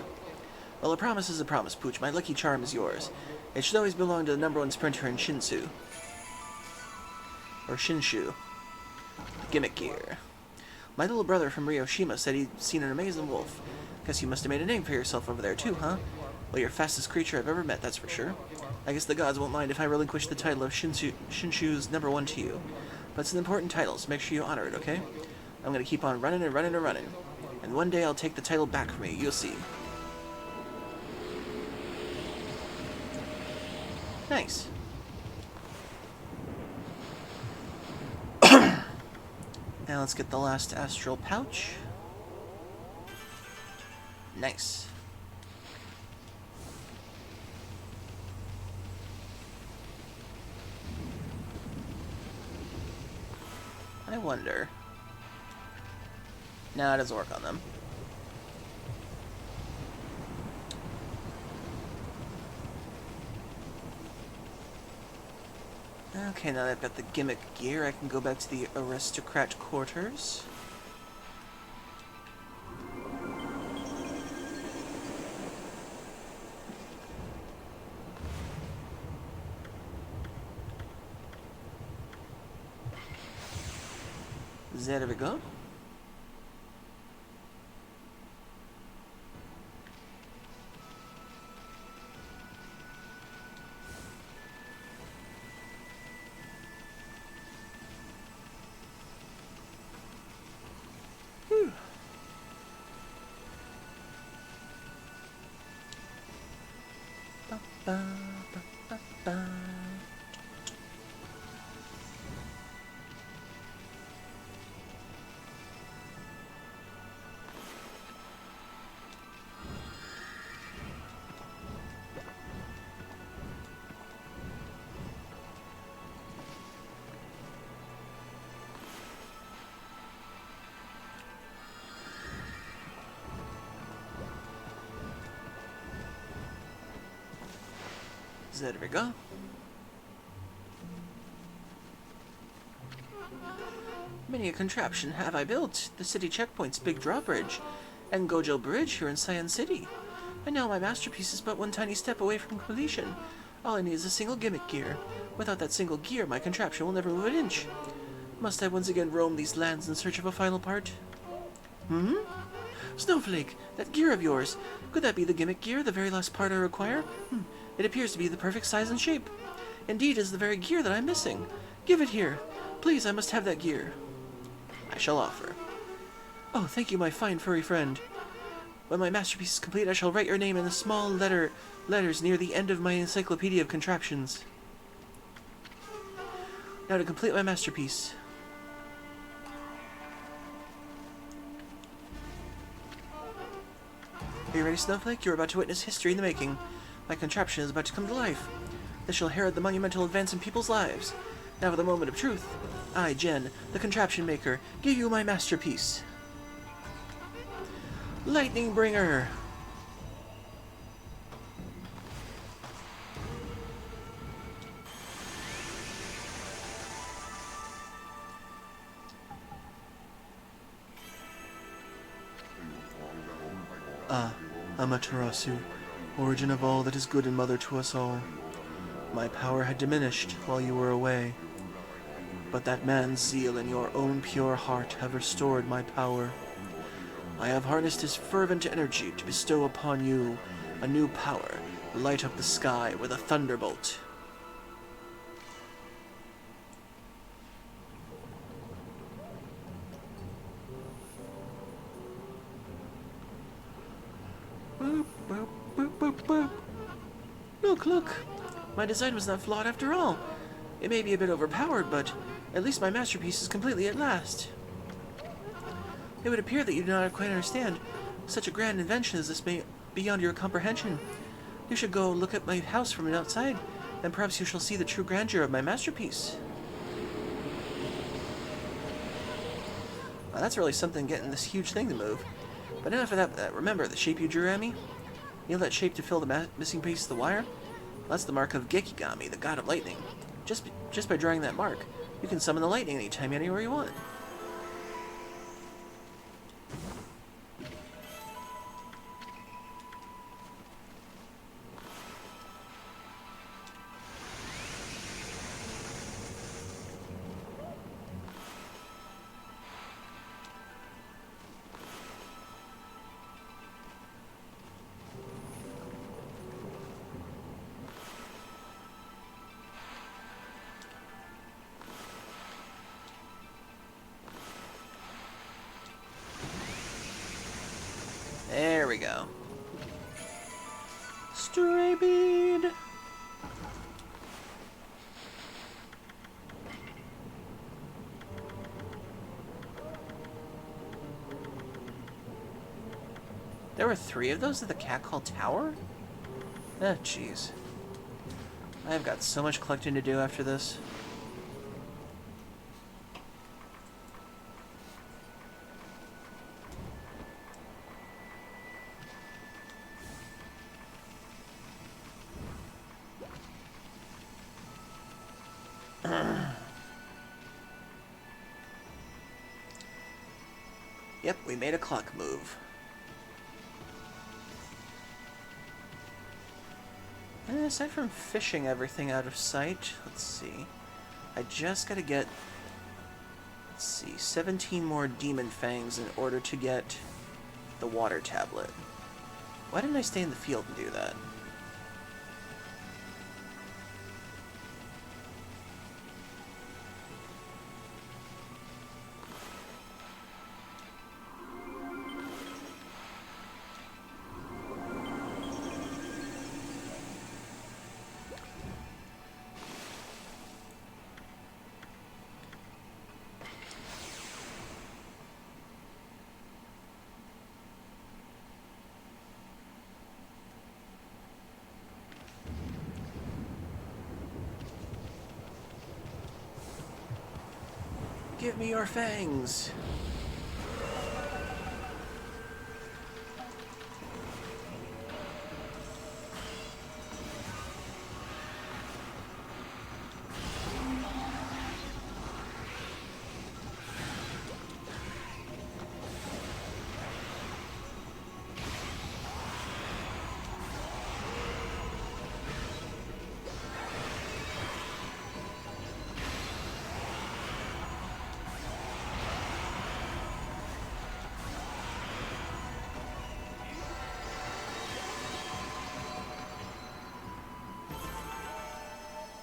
Well, a promise is a promise, Pooch. My lucky charm is yours. It should always belong to the #1 sprinter in Shinsu. Or Shinshu. The gimmick gear. My little brother from Ryoshima said he'd seen an amazing wolf. Guess you must have made a name for yourself over there too, huh? Well, you're the fastest creature I've ever met, that's for sure. I guess the gods won't mind if I relinquish the title of Shinshu's #1 to you. But it's an important title, so make sure you honor it, okay? I'm gonna keep on running and running and running. And one day I'll take the title back from you, you'll see. Nice. Now let's get the last astral pouch. Nice. I wonder. No, it doesn't work on them. Okay, now that I've got the gimmick gear, I can go back to the aristocrat quarters. There we go. Whew. Ba, ba, ba, ba, ba. There we go. Many a contraption have I built. The city checkpoint's big drawbridge, and Gojo Bridge here in Cyan City. And now my masterpiece is but one tiny step away from completion. All I need is a single gimmick gear. Without that single gear, my contraption will never move an inch. Must I once again roam these lands in search of a final part? Hmm? Snowflake, that gear of yours. Could that be the gimmick gear, the very last part I require? It appears to be the perfect size and shape. Indeed, it is the very gear that I'm missing. Give it here. Please, I must have that gear. I shall offer. Oh, thank you, my fine furry friend. When my masterpiece is complete, I shall write your name in the small letters near the end of my encyclopedia of contraptions. Now to complete my masterpiece. Are you ready, Snowflake? You're about to witness history in the making. My contraption is about to come to life. This shall herald the monumental advance in people's lives. Now for the moment of truth. I, Jen, the contraption maker, give you my masterpiece. Lightning Bringer! Amaterasu, origin of all that is good and mother to us all. My power had diminished while you were away, but that man's zeal and your own pure heart have restored my power. I have harnessed his fervent energy to bestow upon you a new power light up the sky with a thunderbolt. Boop, boop, boop, boop, boop. Look, look! My design was not flawed after all. It may be a bit overpowered, but at least my masterpiece is completely at last. It would appear that you do not quite understand. Such a grand invention as this may be beyond your comprehension. You should go look at my house from outside, and perhaps you shall see the true grandeur of my masterpiece. Wow, that's really something, getting this huge thing to move. But enough of that. Remember the shape you drew, Amy? Need that shape to fill the missing piece of the wire? That's the mark of Gekigami, the god of lightning. Just by drawing that mark, you can summon the lightning anytime, anywhere you want. There we go. Stray bead. There were 3 of those at the Catcall Tower? Ah, jeez. I've got so much collecting to do after this. Yep, we made a clock move. And aside from fishing everything out of sight, let's see. I just gotta get, 17 more demon fangs in order to get the water tablet. Why didn't I stay in the field and do that? Give me your fangs!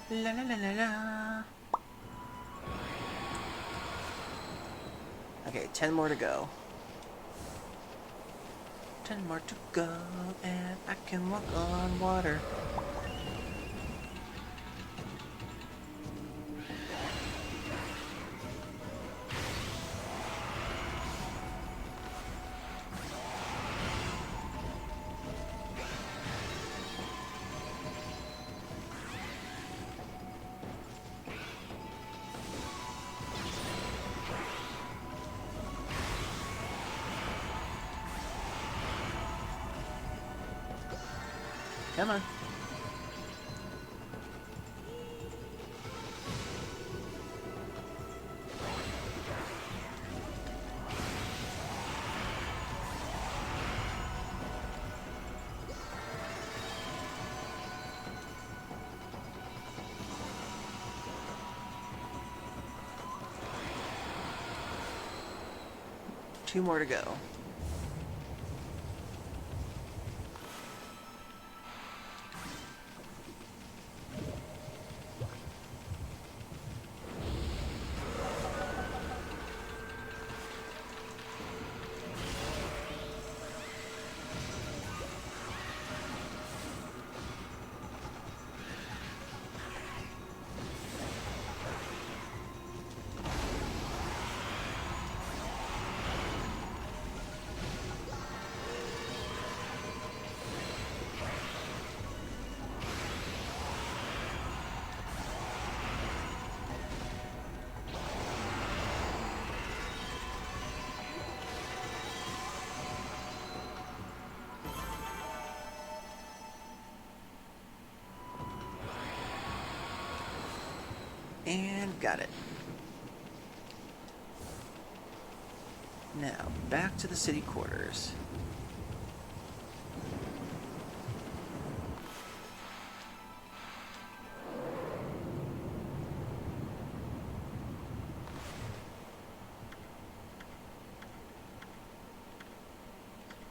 La la la la la. Okay, 10 more to go. 10 more to go, and I can walk on water. Come on. Two more to go. And got it. Now, back to the city quarters.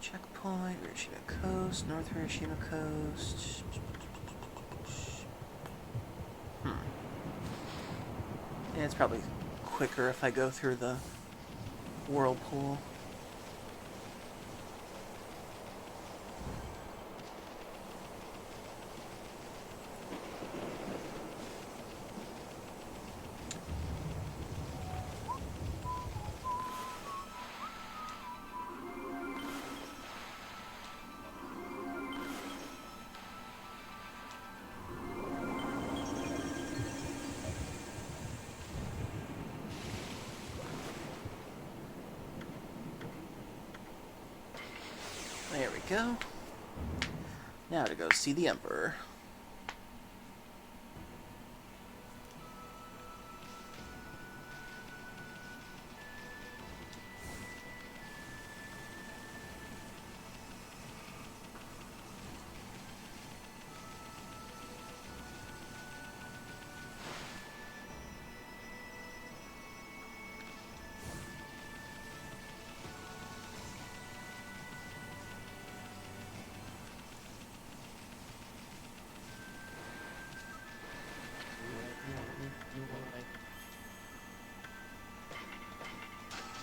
Checkpoint, Hiroshima Coast, North Hiroshima Coast. Yeah, it's probably quicker if I go through the whirlpool. There we go. Now to go see the Emperor.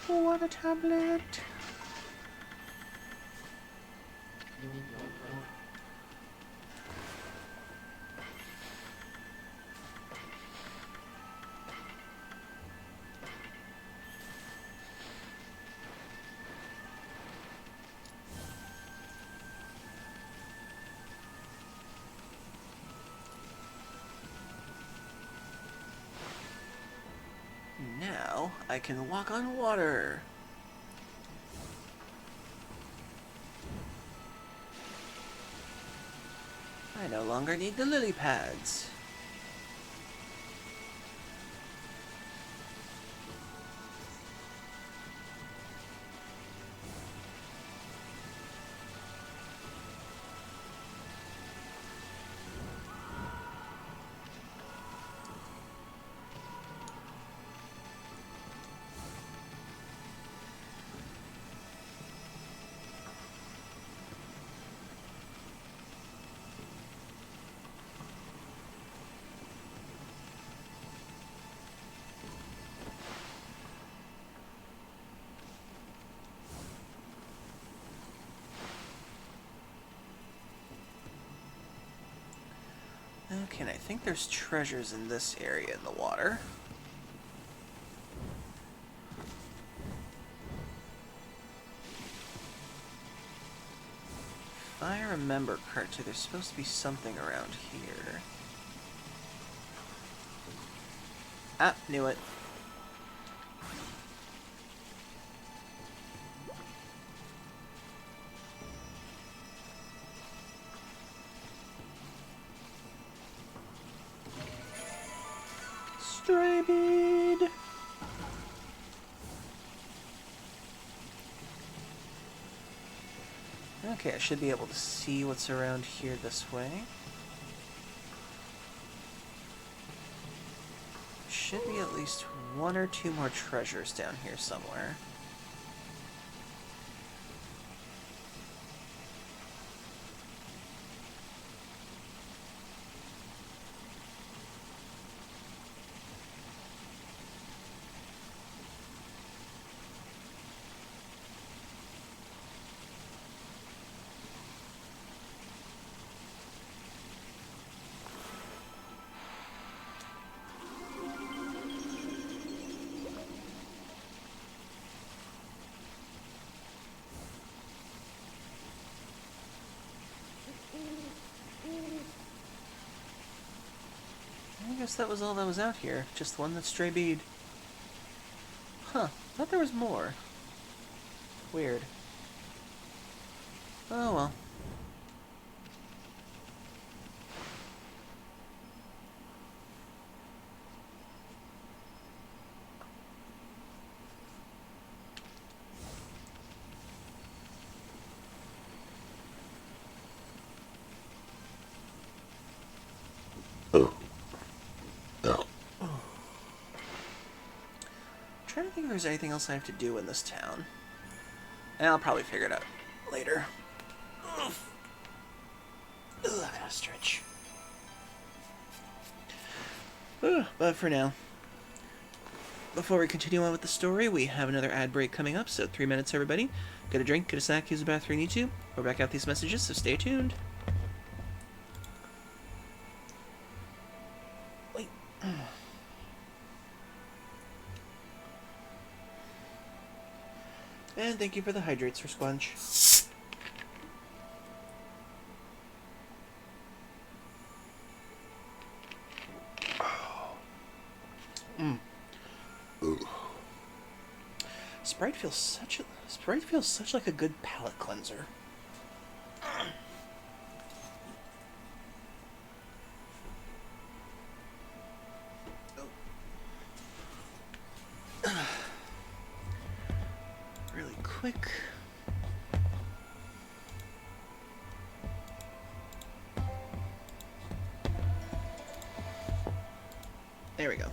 What a tablet! Now I can walk on water. I no longer need the lily pads. Okay, and I think there's treasures in this area in the water. If I remember correctly, there's supposed to be something around here. Ah, knew it. Stray bead! Okay, I should be able to see what's around here this way. Should be at least one or two more treasures down here somewhere. I guess that was all that was out here. Just one that stray bead. Huh. Thought there was more. Weird. Oh well. there's anything else I have to do in this town. And I'll probably figure it out later. Ugh, I gotta stretch. But for now, before we continue on with the story, we have another ad break coming up, so 3 minutes, everybody. Get a drink, get a snack, use the bathroom you need to. We're back out these messages, so stay tuned. Wait. And thank you for the hydrates for Squunch. Sprite feels such like a good palate cleanser. Really quick. There we go.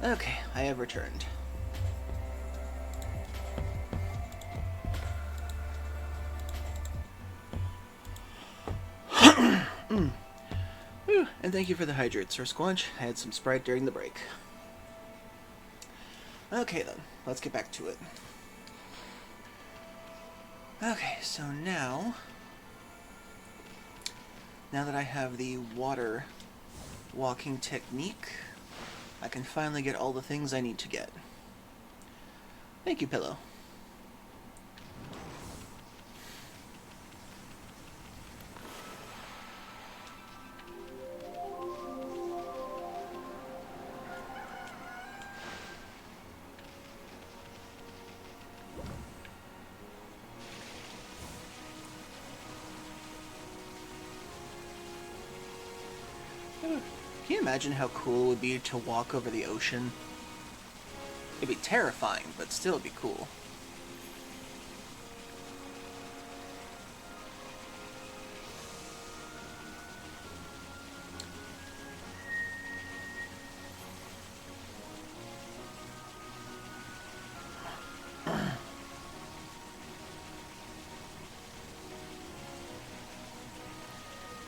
Okay, I have returned. Whew, and thank you for the hydrate, Sir Squanch. I had some Sprite during the break. Okay then, let's get back to it. Okay, so now that I have the water walking technique, I can finally get all the things I need to get. Thank you, Pillow. Can you imagine how cool it would be to walk over the ocean? It'd be terrifying, but still it'd be cool.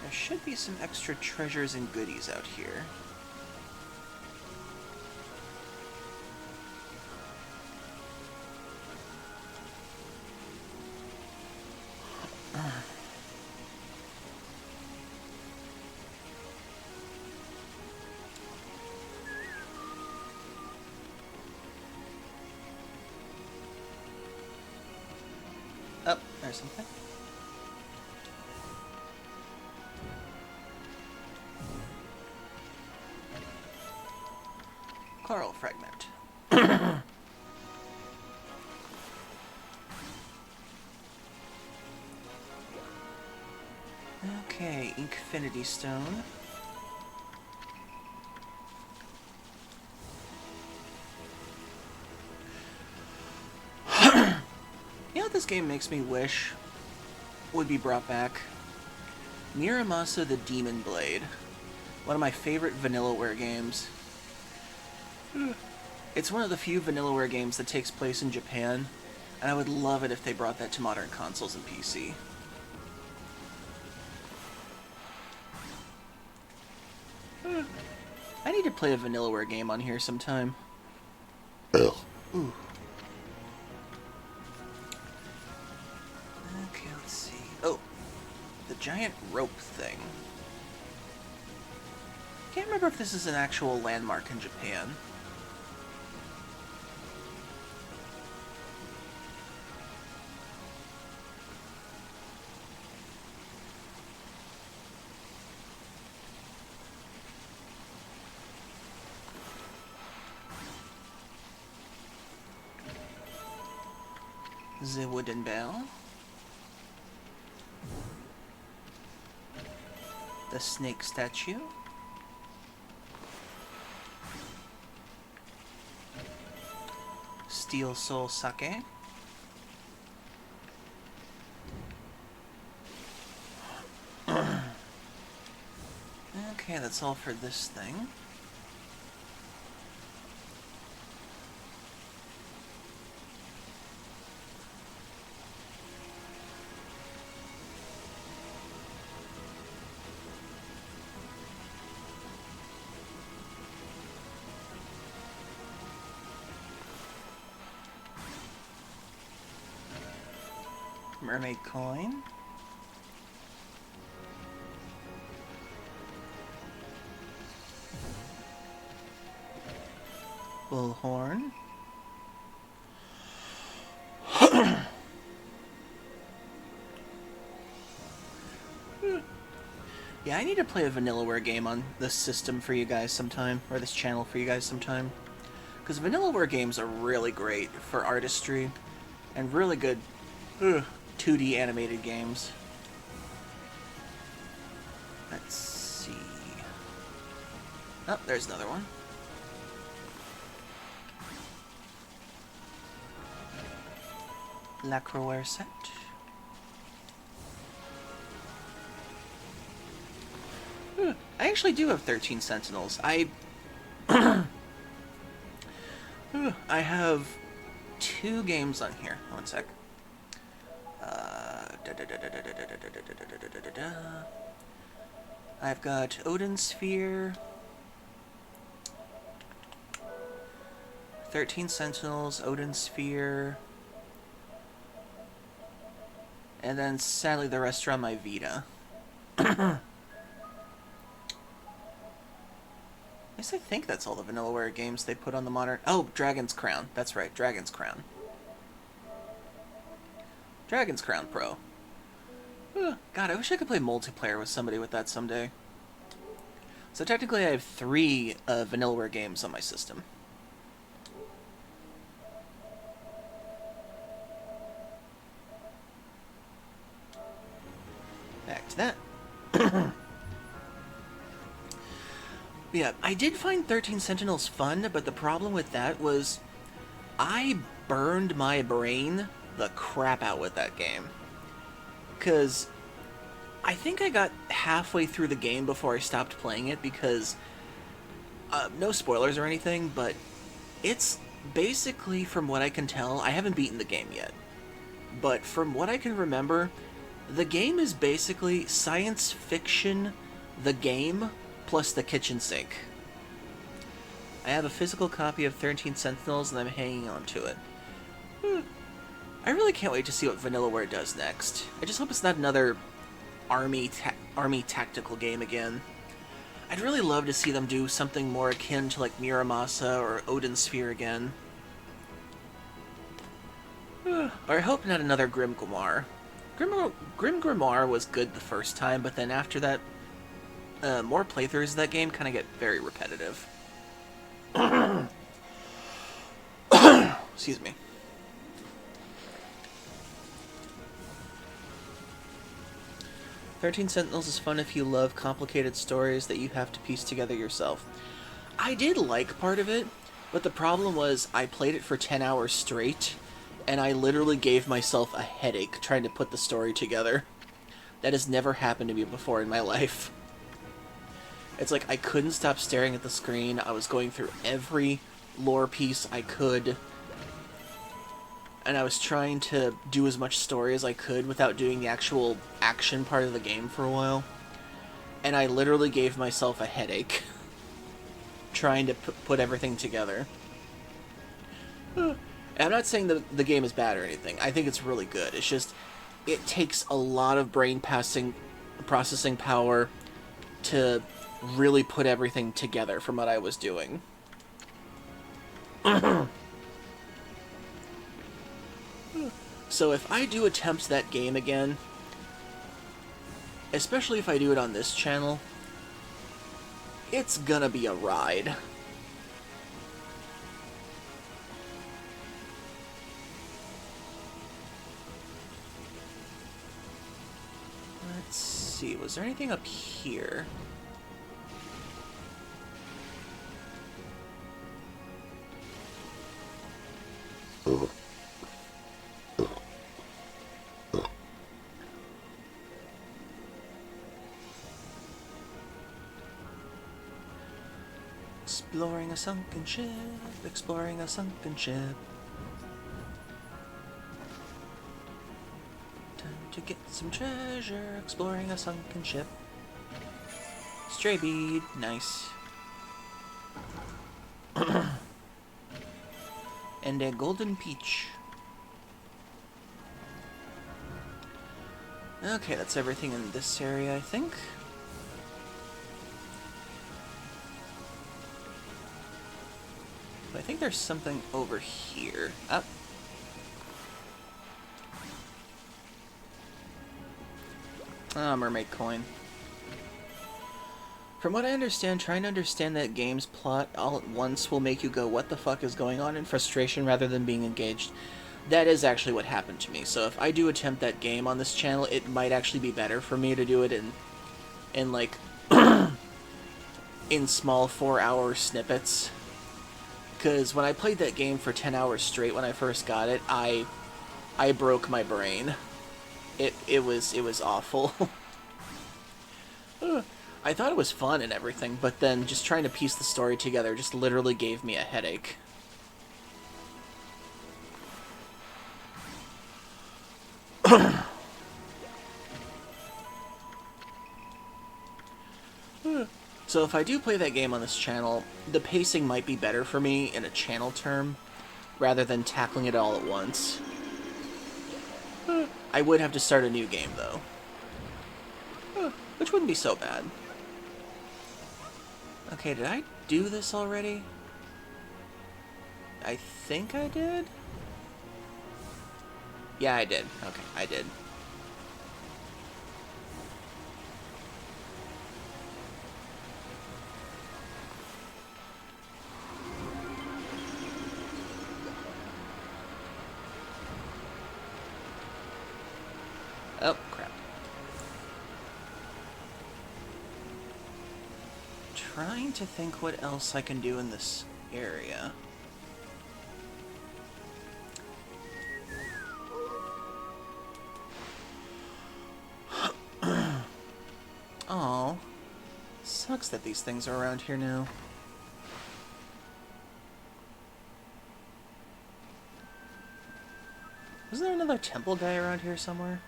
There should be some extra treasures and goodies out here. Oh, there's something. Coral fragment. Okay, Infinity Stone. You know what this game makes me wish would be brought back? Miramasa the Demon Blade. One of my favorite Vanillaware games. It's one of the few Vanillaware games that takes place in Japan, and I would love it if they brought that to modern consoles and PC. I need to play a Vanillaware game on here sometime. Ooh. Okay, let's see. Oh, the giant rope thing. Can't remember if this is an actual landmark in Japan. The wooden bell. The snake statue. Steel Soul Sake. Okay, that's all for this thing. Mermaid coin. Bullhorn. Yeah, I need to play a Vanillaware game on this system for you guys sometime, or this channel for you guys sometime. Because Vanillaware games are really great for artistry, and really good 2D animated games. Let's see. Oh, there's another one. Lacroware set. I actually do have 13 Sentinels. I I have 2 games on here. One sec. I've got Odin Sphere, 13 Sentinels, Odin Sphere, and then sadly the rest are on my Vita. At least I think that's all the Vanillaware games they put on the modern... Oh, Dragon's Crown. That's right, Dragon's Crown. Dragon's Crown Pro. God, I wish I could play multiplayer with somebody with that someday. So technically I have 3 Vanillaware games on my system. Back to that. Yeah, I did find 13 Sentinels fun, but the problem with that was I burned my brain the crap out with that game. Because I think I got halfway through the game before I stopped playing it because, no spoilers or anything, but it's basically, from what I can tell, I haven't beaten the game yet, but from what I can remember, the game is basically science fiction, the game, plus the kitchen sink. I have a physical copy of 13 Sentinels and I'm hanging on to it. I really can't wait to see what Vanillaware does next. I just hope it's not another army tactical game again. I'd really love to see them do something more akin to like Muramasa or Odin Sphere again. Or I hope not another Grim Grimoire. Grim Grimoire was good the first time, but then after that, more playthroughs of that game kind of get very repetitive. Excuse me. "13 Sentinels is fun if you love complicated stories that you have to piece together yourself." I did like part of it, but the problem was I played it for 10 hours straight, and I literally gave myself a headache trying to put the story together. That has never happened to me before in my life. It's like I couldn't stop staring at the screen. I was going through every lore piece I could, and I was trying to do as much story as I could without doing the actual action part of the game for a while. And I literally gave myself a headache trying to put everything together. And I'm not saying the game is bad or anything. I think it's really good. It's just, it takes a lot of brain processing power to really put everything together from what I was doing. So if I do attempt that game again, especially if I do it on this channel, it's gonna be a ride. Let's see, was there anything up here? Exploring a sunken ship, exploring a sunken ship. Time to get some treasure, exploring a sunken ship. Stray bead, nice. And a golden peach. Okay, that's everything in this area, I think. I think there's something over here. Up. Ah, mermaid coin. From what I understand, trying to understand that game's plot all at once will make you go, what the fuck is going on, in frustration rather than being engaged. That is actually what happened to me. So if I do attempt that game on this channel, it might actually be better for me to do it in like, in small 4-hour snippets. Because when I played that game for 10 hours straight when I first got it, I broke my brain. It was awful. I thought it was fun and everything, but then just trying to piece the story together just literally gave me a headache. So if I do play that game on this channel, the pacing might be better for me in a channel term, rather than tackling it all at once. I would have to start a new game, though. Which wouldn't be so bad. Okay, did I do this already? I think I did? Yeah, I did. Okay, I did. Oh, crap. Trying to think what else I can do in this area. Oh, sucks that these things are around here now. Wasn't there another temple guy around here somewhere?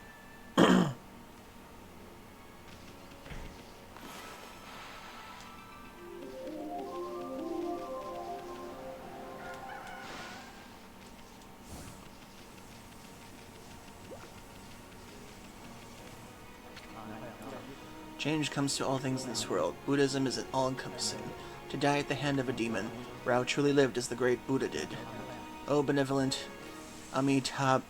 Change comes to all things in this world. Buddhism is all-encompassing. To die at the hand of a demon, Rao truly lived as the great Buddha did. O benevolent Amitabha,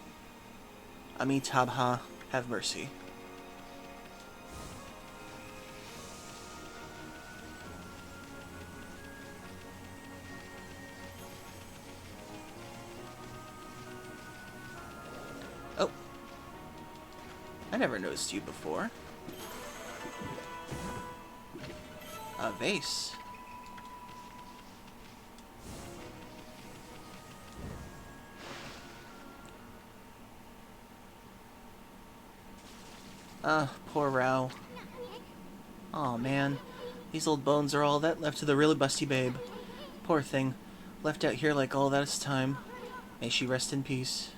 have mercy. Oh. I never noticed you before. A vase. Poor Rao. Aw, man. These old bones are all that left to the really busty babe. Poor thing. Left out here like all this time. May she rest in peace.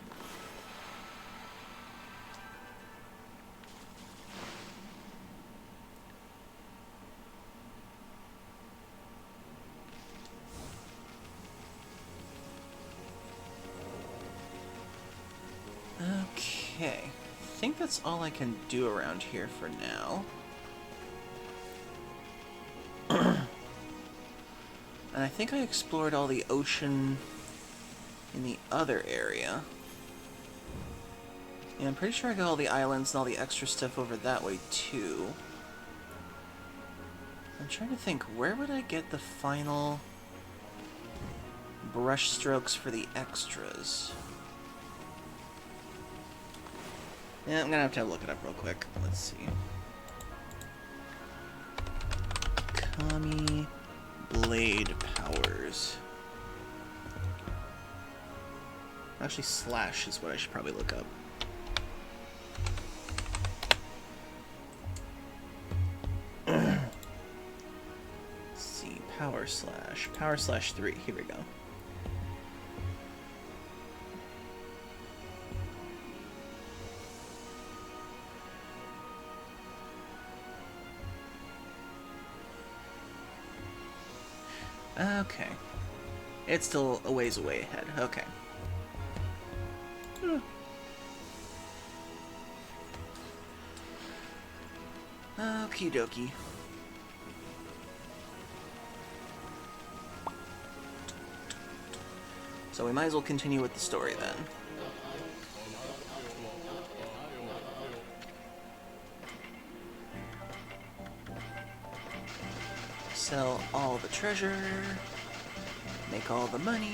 Okay. I think that's all I can do around here for now. And I think I explored all the ocean in the other area. Yeah, I'm pretty sure I got all the islands and all the extra stuff over that way, too. I'm trying to think, where would I get the final brush strokes for the extras? Yeah, I'm gonna have to look it up real quick. Let's see. Okami blade powers. Actually, slash is what I should probably look up. Let's see, power slash 3. Here we go. Okay. It's still a ways away ahead. Okay. Okie dokie. So we might as well continue with the story then. Sell all the treasure. Make all the money.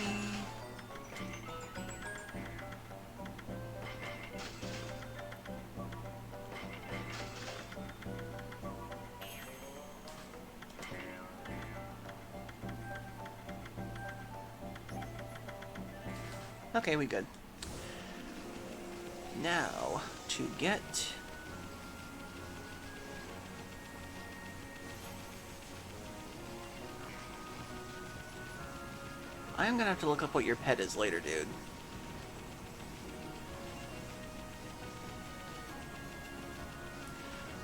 Okay, we good. Now, to get... I'm gonna have to look up what your pet is later, dude.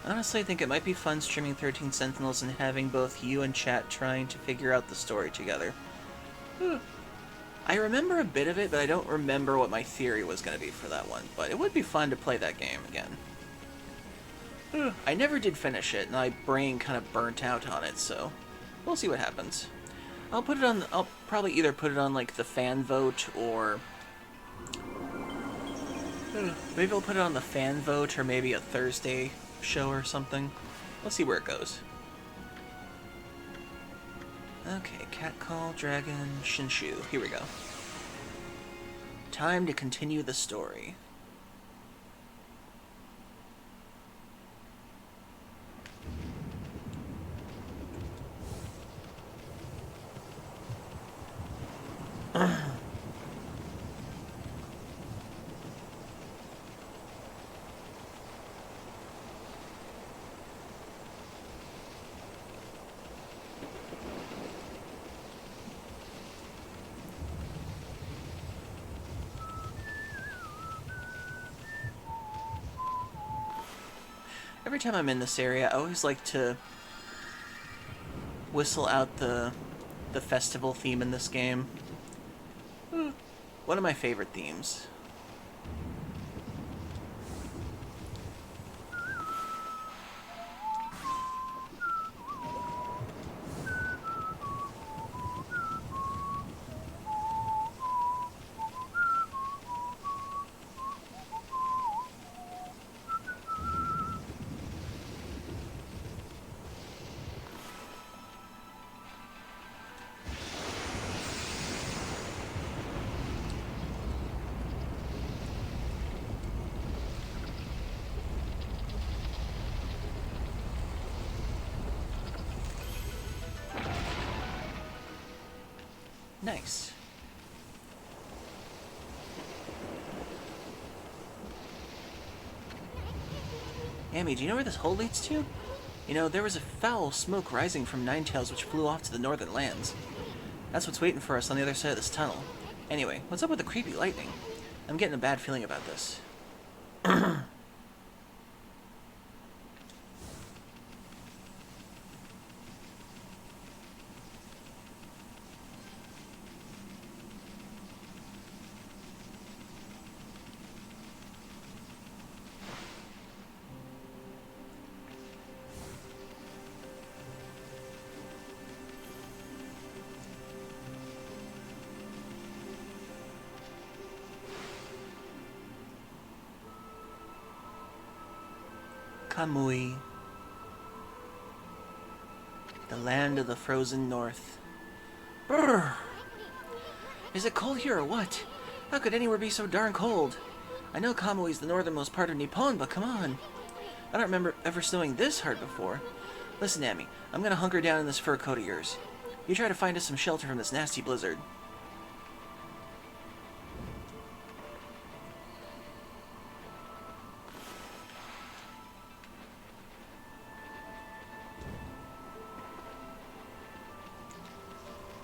Honestly, I think it might be fun streaming 13 Sentinels and having both you and chat trying to figure out the story together. I remember a bit of it, but I don't remember what my theory was going to be for that one. But it would be fun to play that game again. I never did finish it, and my brain kind of burnt out on it, so we'll see what happens. I'll probably either put it on, like, the fan vote, or maybe I'll put it on the fan vote, or maybe a Thursday show or something. We'll see where it goes. Okay, Catcall, Dragon, Shinshu. Here we go. Time to continue the story. Every time I'm in this area, I always like to whistle out the festival theme in this game. One of my favorite themes. Nice. Amy, do you know where this hole leads to? You know, there was a foul smoke rising from Ninetales which flew off to the northern lands. That's what's waiting for us on the other side of this tunnel. Anyway, what's up with the creepy lightning? I'm getting a bad feeling about this. Kamui. The land of the frozen north. Brrr! Is it cold here or what? How could anywhere be so darn cold? I know Kamui's the northernmost part of Nippon, but come on. I don't remember ever snowing this hard before. Listen, Amy, I'm gonna hunker down in this fur coat of yours. You try to find us some shelter from this nasty blizzard.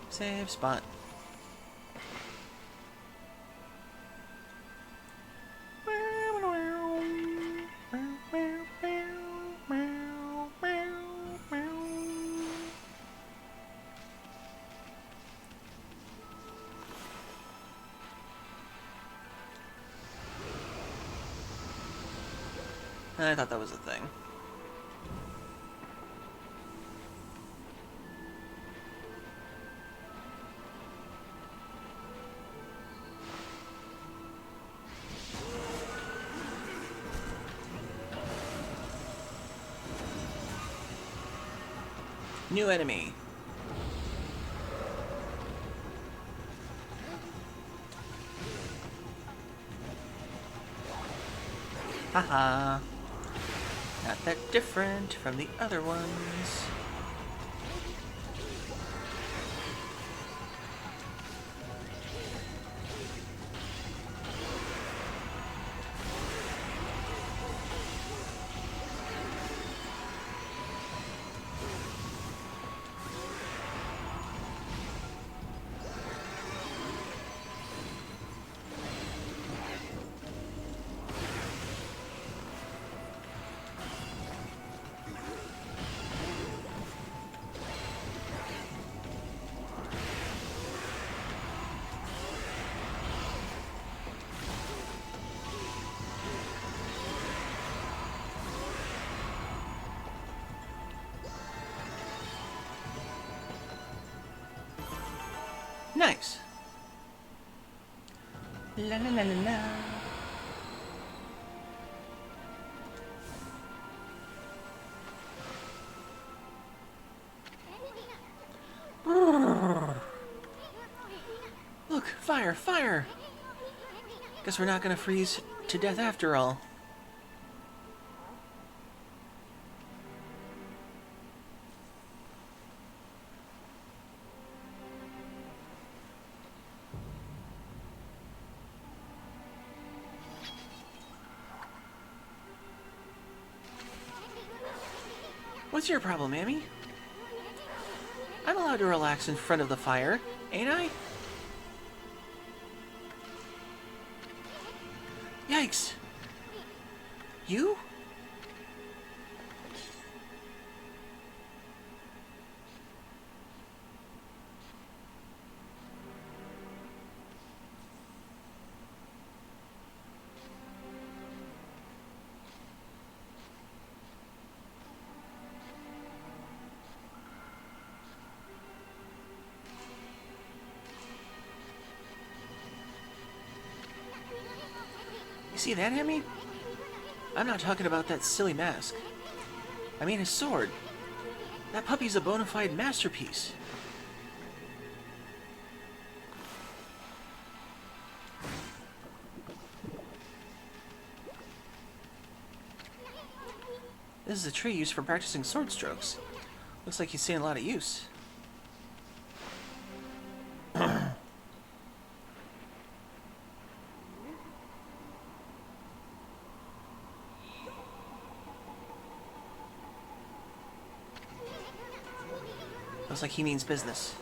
Save spot. I thought that was a thing. New enemy. Haha. Not that different from the other ones. Nice. La la la la la. Look, fire, fire! Guess we're not gonna freeze to death after all. What's your problem, Amy? I'm allowed to relax in front of the fire, ain't I? Yikes! You? You see that, Amy? I'm not talking about that silly mask. I mean his sword. That puppy's a bona fide masterpiece. This is a tree used for practicing sword strokes. Looks like he's seen a lot of use. Looks like he means business.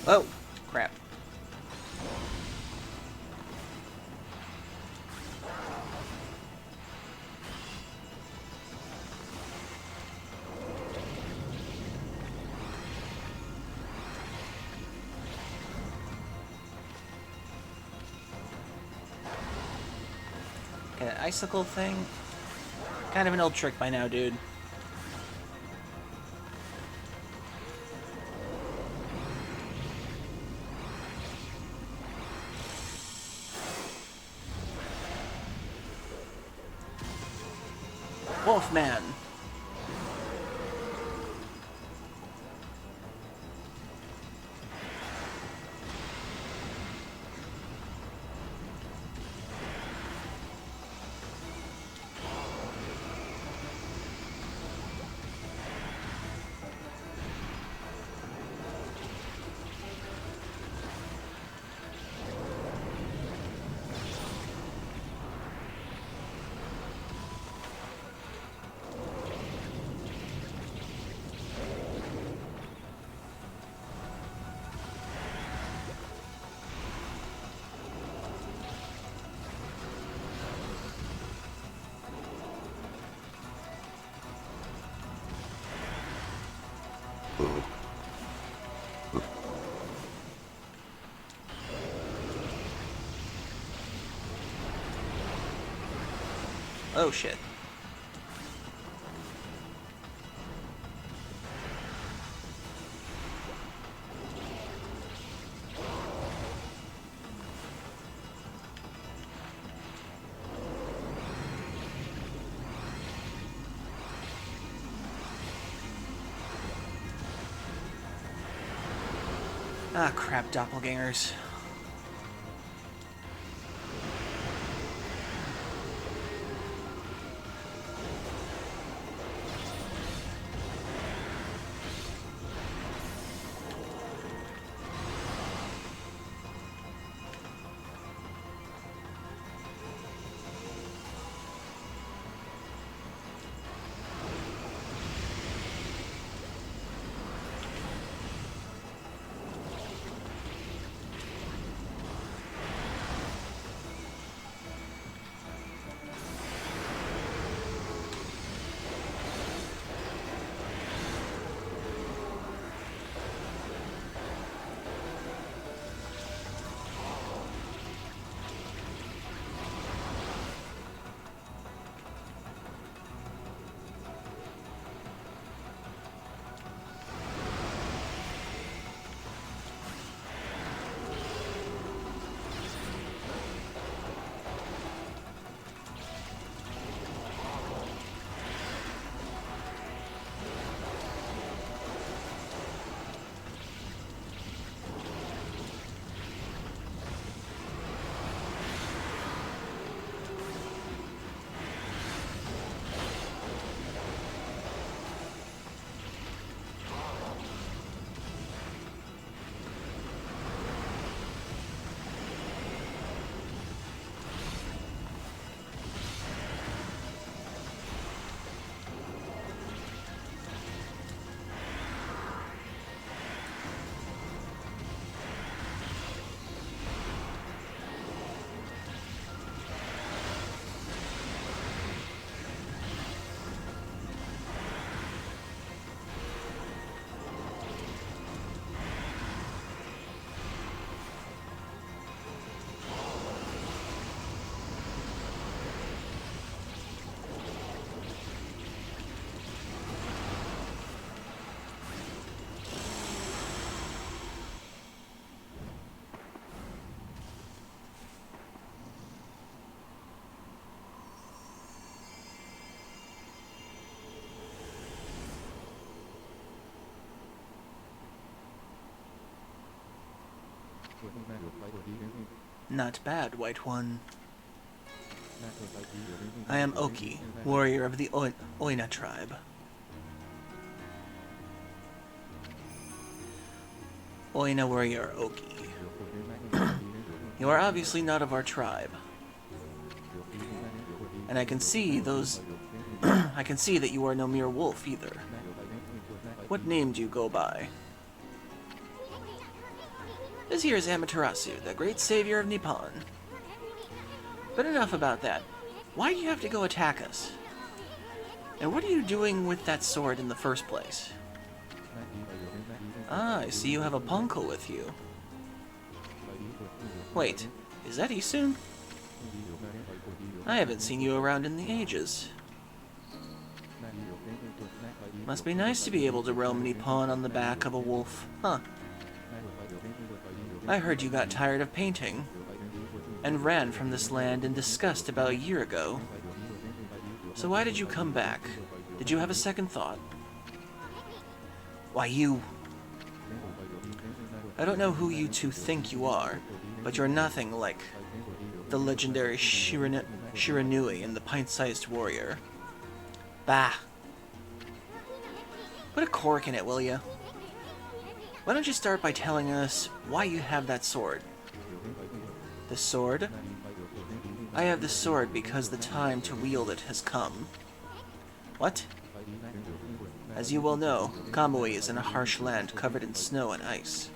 Oh, crap. Okay, that icicle thing. Kind of an old trick by now, dude. Wolfman. Oh shit. Ah, crap, doppelgangers. Not bad, White One. I am Oki, warrior of the Oina tribe. Oina warrior Oki. You are obviously not of our tribe. And I can see those... I can see that you are no mere wolf, either. What name do you go by? This here is Amaterasu, the great savior of Nippon. But enough about that. Why do you have to go attack us? And what are you doing with that sword in the first place? Ah, I see you have a punko with you. Wait, is that Isun? I haven't seen you around in the ages. Must be nice to be able to roam Nippon on the back of a wolf, huh? I heard you got tired of painting, and ran from this land in disgust about a year ago. So why did you come back? Did you have a second thought? Why, you... I don't know who you two think you are, but you're nothing like the legendary Shiranui and the pint-sized warrior. Bah! Put a cork in it, will ya? Why don't you start by telling us why you have that sword? The sword? I have the sword because the time to wield it has come. What? As you well know, Kamui is in a harsh land covered in snow and ice.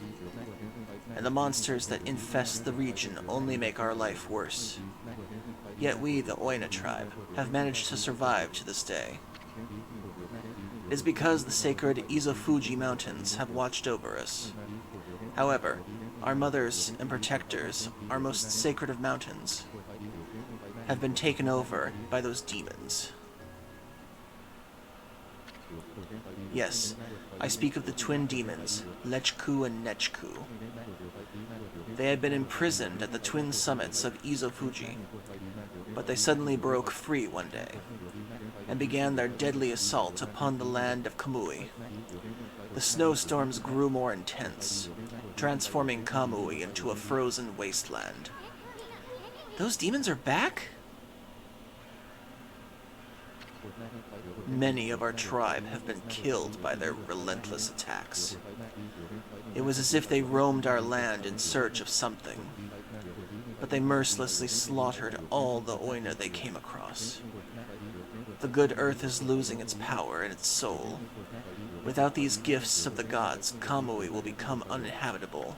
And the monsters that infest the region only make our life worse. Yet we, the Oina tribe, have managed to survive to this day. It is because the sacred Izofuji mountains have watched over us. However, our mothers and protectors, our most sacred of mountains, have been taken over by those demons. Yes, I speak of the twin demons, Lechku and Nechku. They had been imprisoned at the twin summits of Izofuji, but they suddenly broke free one day, and began their deadly assault upon the land of Kamui. The snowstorms grew more intense, transforming Kamui into a frozen wasteland. Those demons are back? Many of our tribe have been killed by their relentless attacks. It was as if they roamed our land in search of something, but they mercilessly slaughtered all the Oina they came across. The good earth is losing its power and its soul. Without these gifts of the gods, Kamui will become uninhabitable.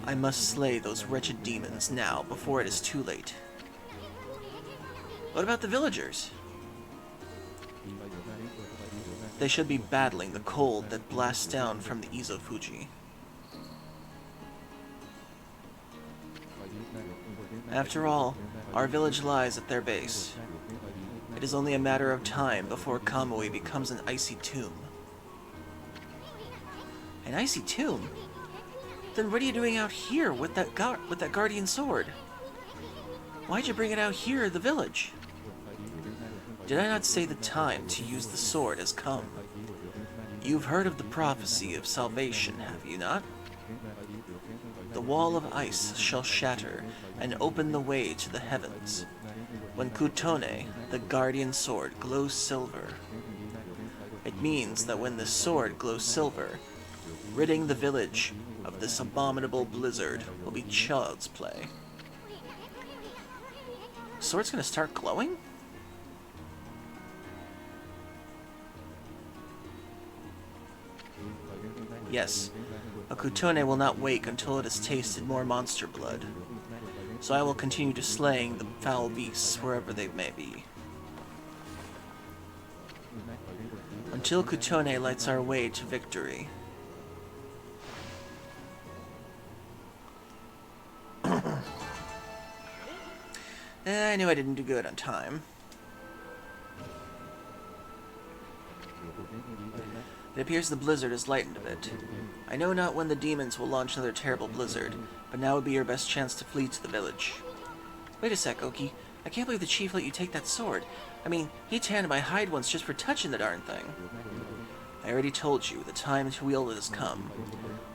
I must slay those wretched demons now, before it is too late. What about the villagers? They should be battling the cold that blasts down from the Izo-Fuji. After all, our village lies at their base. It is only a matter of time before Kamui becomes an icy tomb. An icy tomb? Then what are you doing out here with that guardian sword? Why'd you bring it out here in the village? Did I not say the time to use the sword has come? You've heard of the prophecy of salvation, have you not? The wall of ice shall shatter and open the way to the heavens. When Kutone, the guardian sword, glows silver. It means that when this sword glows silver, ridding the village of this abominable blizzard will be child's play. The sword's gonna start glowing? Yes, a Kutone will not wake until it has tasted more monster blood. So I will continue to slaying the foul beasts wherever they may be. Until Kutone lights our way to victory. I knew I didn't do good on time. It appears the blizzard has lightened a bit. I know not when the demons will launch another terrible blizzard, but now would be your best chance to flee to the village. Wait a sec, Oki. I can't believe the chief let you take that sword. I mean, he tanned my hide once just for touching the darn thing. I already told you, the time to wield it has come.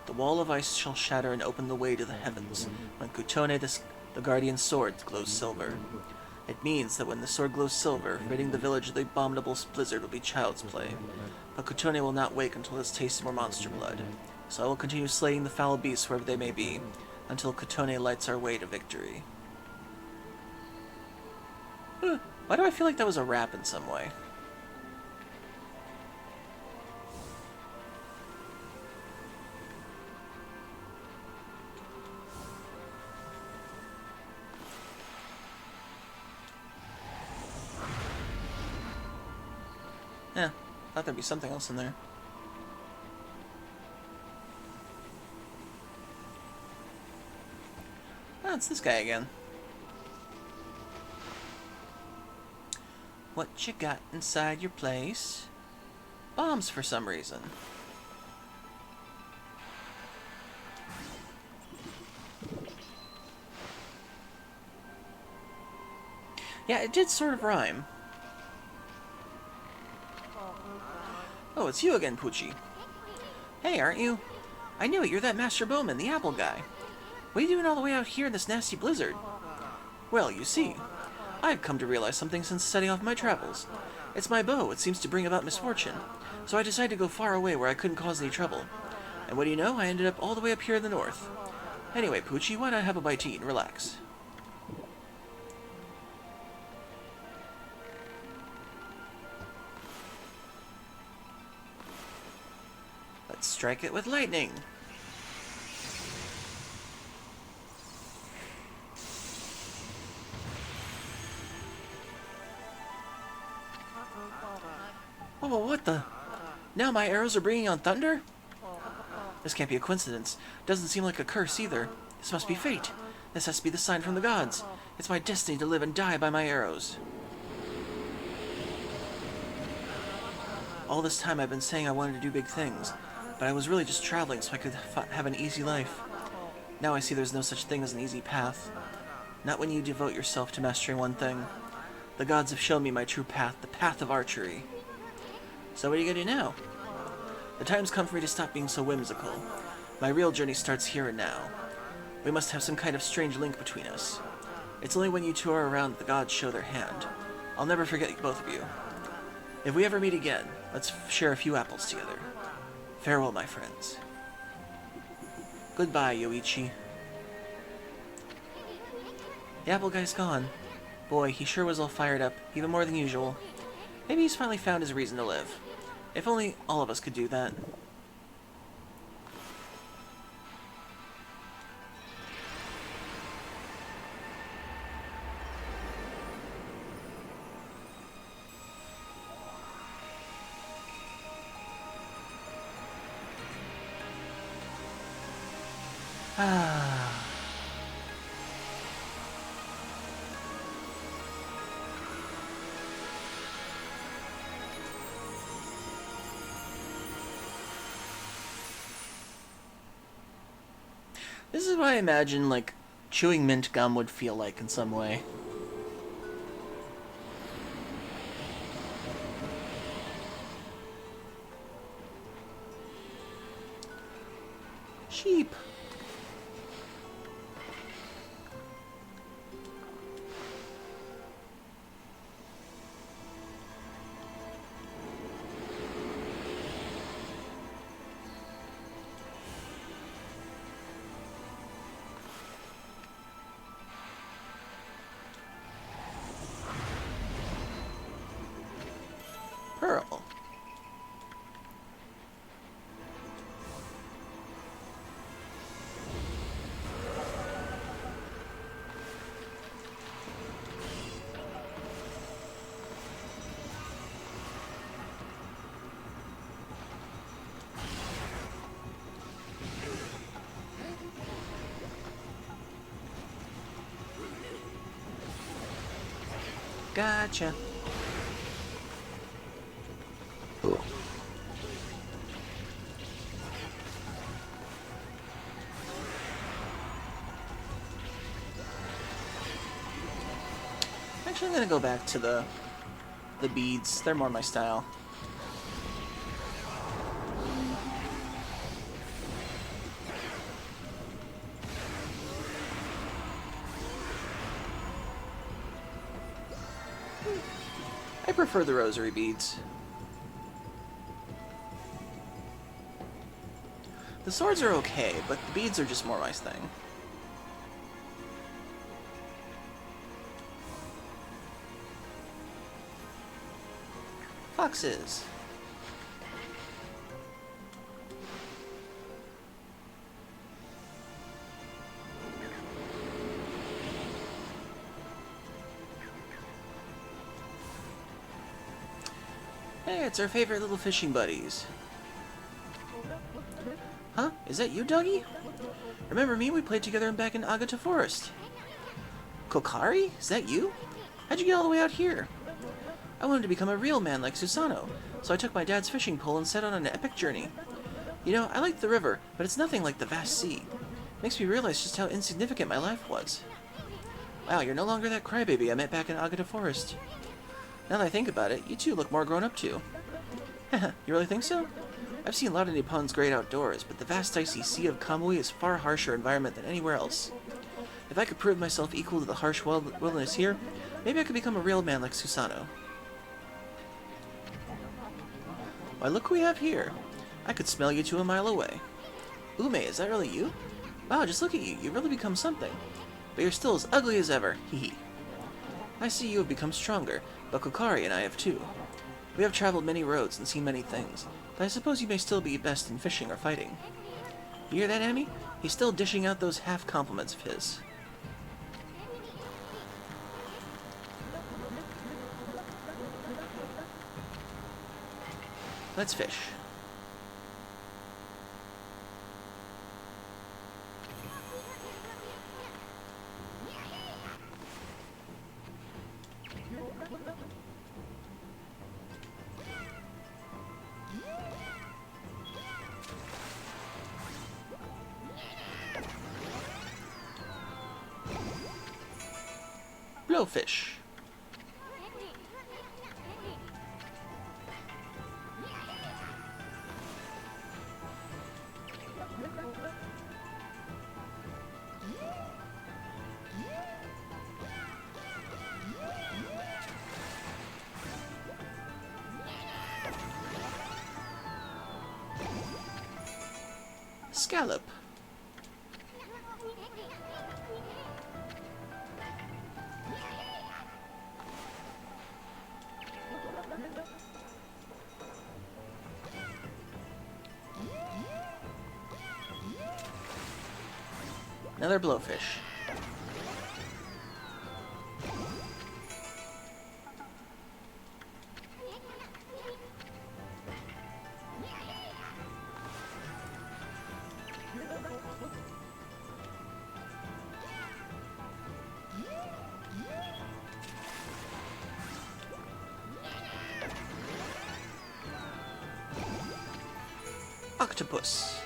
The wall of ice shall shatter and open the way to the heavens, when Kutone, the guardian sword, glows silver. It means that when the sword glows silver, ridding the village of the abominable blizzard will be child's play. But Kutone will not wake until it has tasted more monster blood. So I will continue slaying the foul beasts wherever they may be, until Kutone lights our way to victory. Why do I feel like that was a rap in some way? Yeah, thought there'd be something else in there. Oh, it's this guy again. What you got inside your place? Bombs for some reason. Yeah, it did sort of rhyme. Oh, it's you again, Pucci. Hey, aren't you? I knew it, you're that Master Bowman, the apple guy. What are you doing all the way out here in this nasty blizzard? Well, you see, I've come to realize something since setting off my travels. It's my bow, it seems to bring about misfortune. So I decided to go far away where I couldn't cause any trouble. And what do you know, I ended up all the way up here in the north. Anyway, Pucci, why not have a bite to eat and relax? Let's strike it with lightning. Oh, what the? Now my arrows are bringing on thunder? This can't be a coincidence. Doesn't seem like a curse either. This must be fate. This has to be the sign from the gods. It's my destiny to live and die by my arrows. All this time I've been saying I wanted to do big things, but I was really just traveling so I could have an easy life. Now I see there's no such thing as an easy path. Not when you devote yourself to mastering one thing. The gods have shown me my true path, the path of archery. So what are you gonna do now? The time's come for me to stop being so whimsical. My real journey starts here and now. We must have some kind of strange link between us. It's only when you two are around that the gods show their hand. I'll never forget both of you. If we ever meet again, let's share a few apples together. Farewell, my friends. Goodbye, Yoichi. The apple guy's gone. Boy, he sure was all fired up, even more than usual. Maybe he's finally found his reason to live. If only all of us could do that. Ah. This is what I imagine, like, chewing mint gum would feel like in some way. Sheep. Pearl. Gotcha. Actually, I'm gonna go back to the beads. They're more my style. I prefer the rosary beads. The swords are okay, but the beads are just more my thing. Foxes. Hey, it's our favorite little fishing buddies. Huh? Is that you, Dougie? Remember me? We played together back in Agata Forest. Kokari? Is that you? How'd you get all the way out here? I wanted to become a real man like Susano, so I took my dad's fishing pole and set out on an epic journey. You know, I like the river, but it's nothing like the vast sea. Makes me realize just how insignificant my life was. Wow, you're no longer that crybaby I met back in Agata Forest. Now that I think about it, you two look more grown up too. Haha, you really think so? I've seen a lot of Nippon's great outdoors, but the vast icy sea of Kamui is a far harsher environment than anywhere else. If I could prove myself equal to the harsh wilderness here, maybe I could become a real man like Susano. Why, look who we have here. I could smell you two a mile away. Ume, is that really you? Wow, just look at you. You've really become something. But you're still as ugly as ever. Hee. I see you have become stronger, but Kokari and I have too. We have traveled many roads and seen many things, but I suppose you may still be best in fishing or fighting. You hear that, Amy? He's still dishing out those half compliments of his. Let's fish. Blowfish. scallop. Another blowfish. Octopus.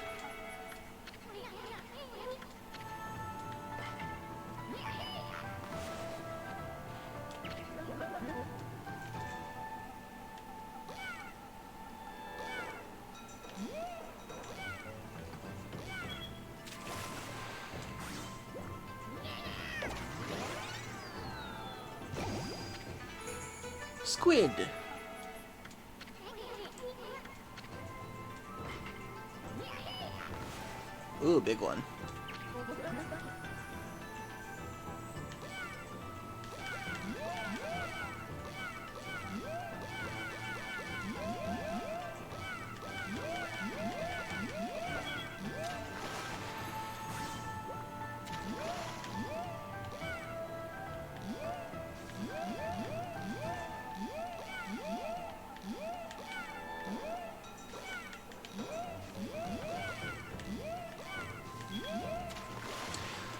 Squid. Ooh, big one.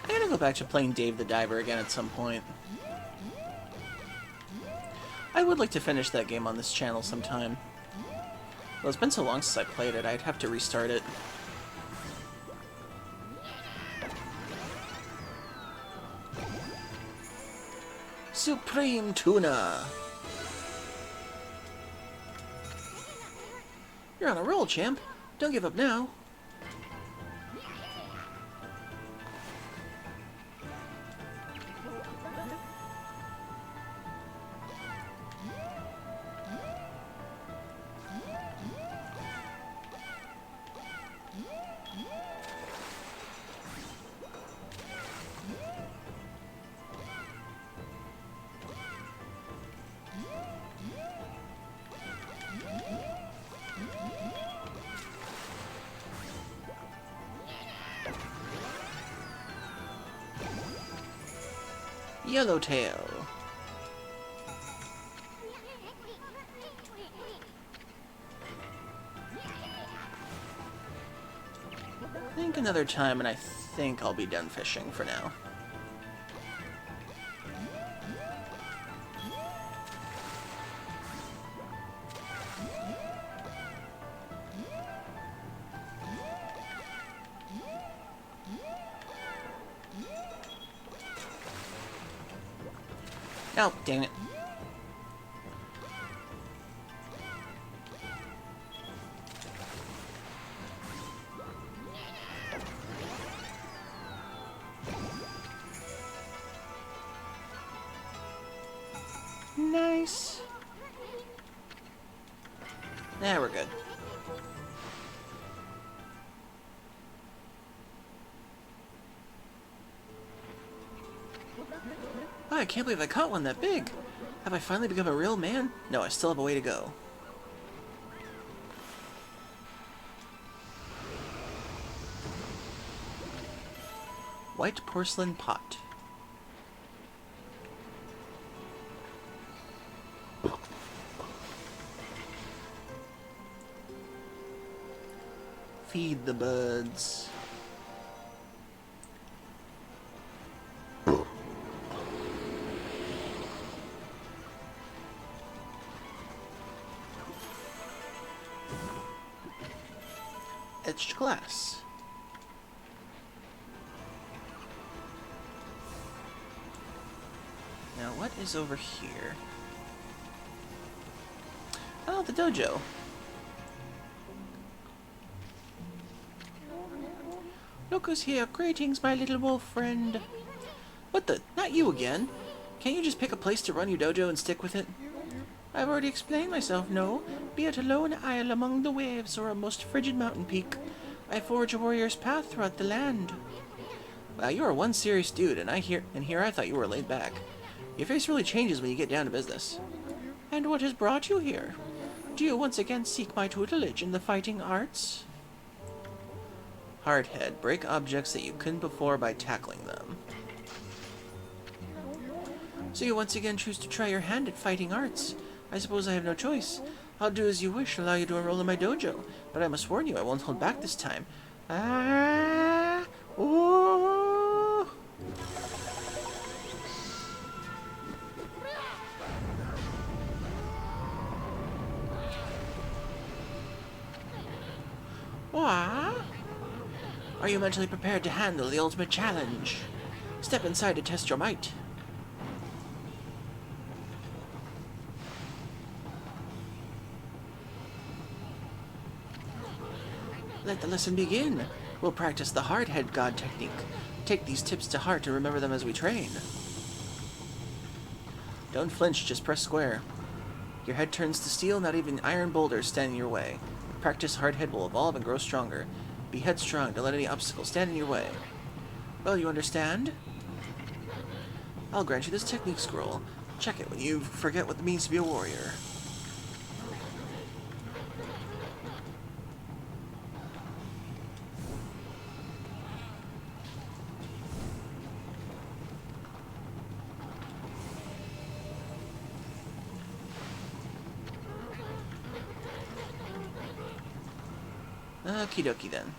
I'm gonna go back to playing Dave the Diver again at some point. I would like to finish that game on this channel sometime. Well, it's been so long since I played it, I'd have to restart it. Supreme Tuna! You're on a roll, champ. Don't give up now. Yellowtail. Think another time, and I think I'll be done fishing for now. Oh, dang it. Nice. There, we're good. Oh, I can't believe I caught one that big. Have I finally become a real man? No, I still have a way to go. White porcelain pot. Feed the birds. Etched glass. Now, what is over here? Oh, the dojo. Look who's here. Greetings, my little wolf friend. What the? Not you again. Can't you just pick a place to run your dojo and stick with it? I've already explained myself, no. Be it a lone isle among the waves or a most frigid mountain peak, I forge a warrior's path throughout the land. Wow, you are one serious dude, and here I thought you were laid back. Your face really changes when you get down to business. And what has brought you here? Do you once again seek my tutelage in the fighting arts? Hardhead. Break objects that you couldn't before by tackling them. So you once again choose to try your hand at fighting arts. I suppose I have no choice. I'll do as you wish, allow you to enroll in my dojo. But I must warn you, I won't hold back this time. Ah! Ooh! What? Are you mentally prepared to handle the ultimate challenge? Step inside to test your might. Let the lesson begin. We'll practice the hard-head god technique. Take these tips to heart and remember them as we train. Don't flinch, just press square. Your head turns to steel, not even iron boulders stand in your way. Practice hard-head will evolve and grow stronger. Be headstrong, don't let any obstacles stand in your way. Well, you understand? I'll grant you this technique scroll. Check it when you forget what it means to be a warrior. Okie dokie then.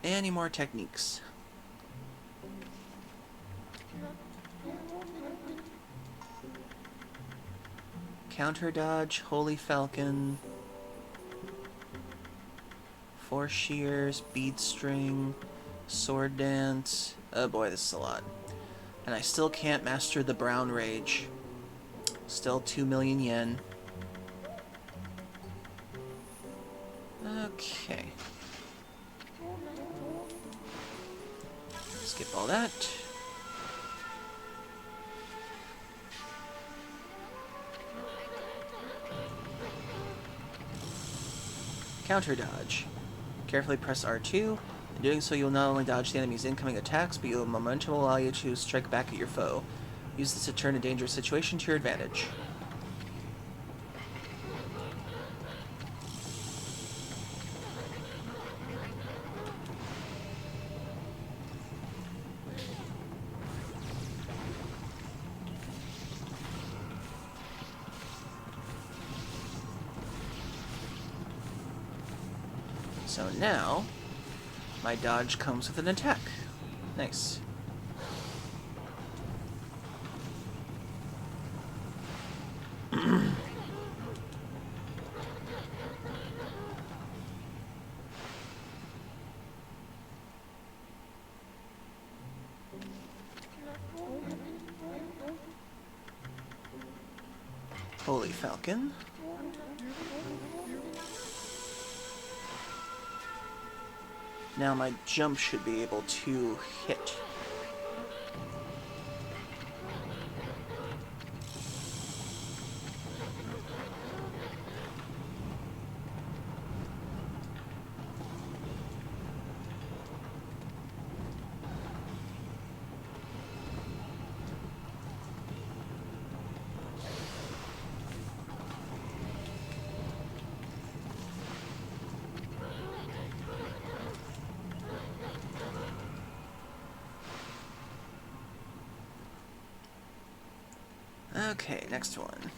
Any more techniques? Counter dodge, holy falcon, force shears, bead string, sword dance. Oh boy, this is a lot. And I still can't master the brown rage. Still 2 million yen. Okay. Skip all that. Counter dodge. Carefully press R2. In doing so, you'll not only dodge the enemy's incoming attacks, but your momentum will allow you to strike back at your foe. Use this to turn a dangerous situation to your advantage. So now, my dodge comes with an attack. Nice. Holy Falcon. Now my jump should be able to hit. Okay, next one.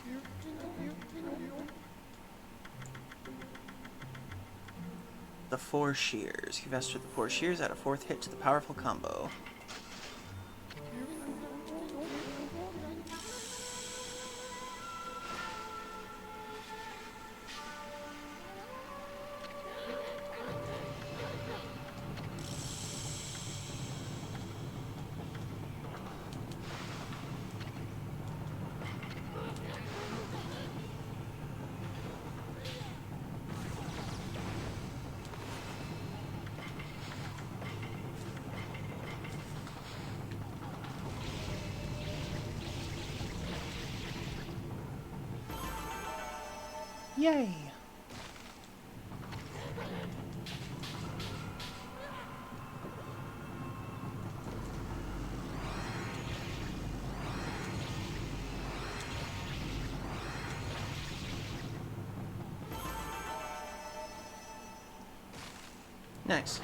The Four Shears. You mastered the Four Shears, add a fourth hit to the powerful combo. Yay! Nice.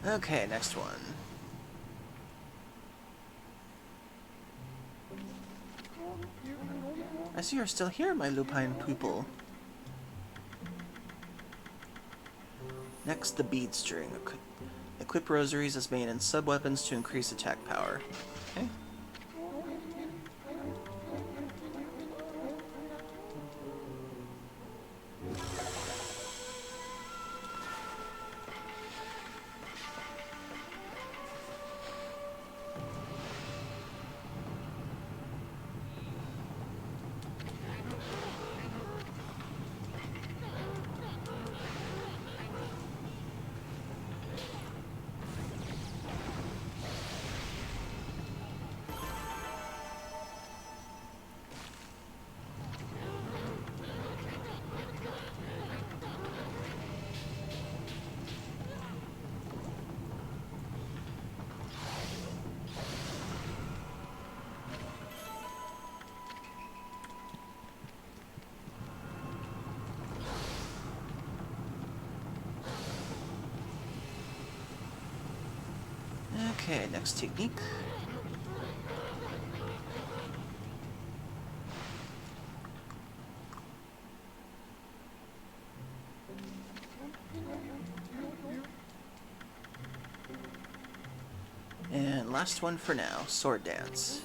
Okay, next one. I see you're still here, my lupine pupil. Next, the bead string. Equip rosaries as main and sub-weapons to increase attack power. Okay. Okay, next technique. And last one for now, sword dance.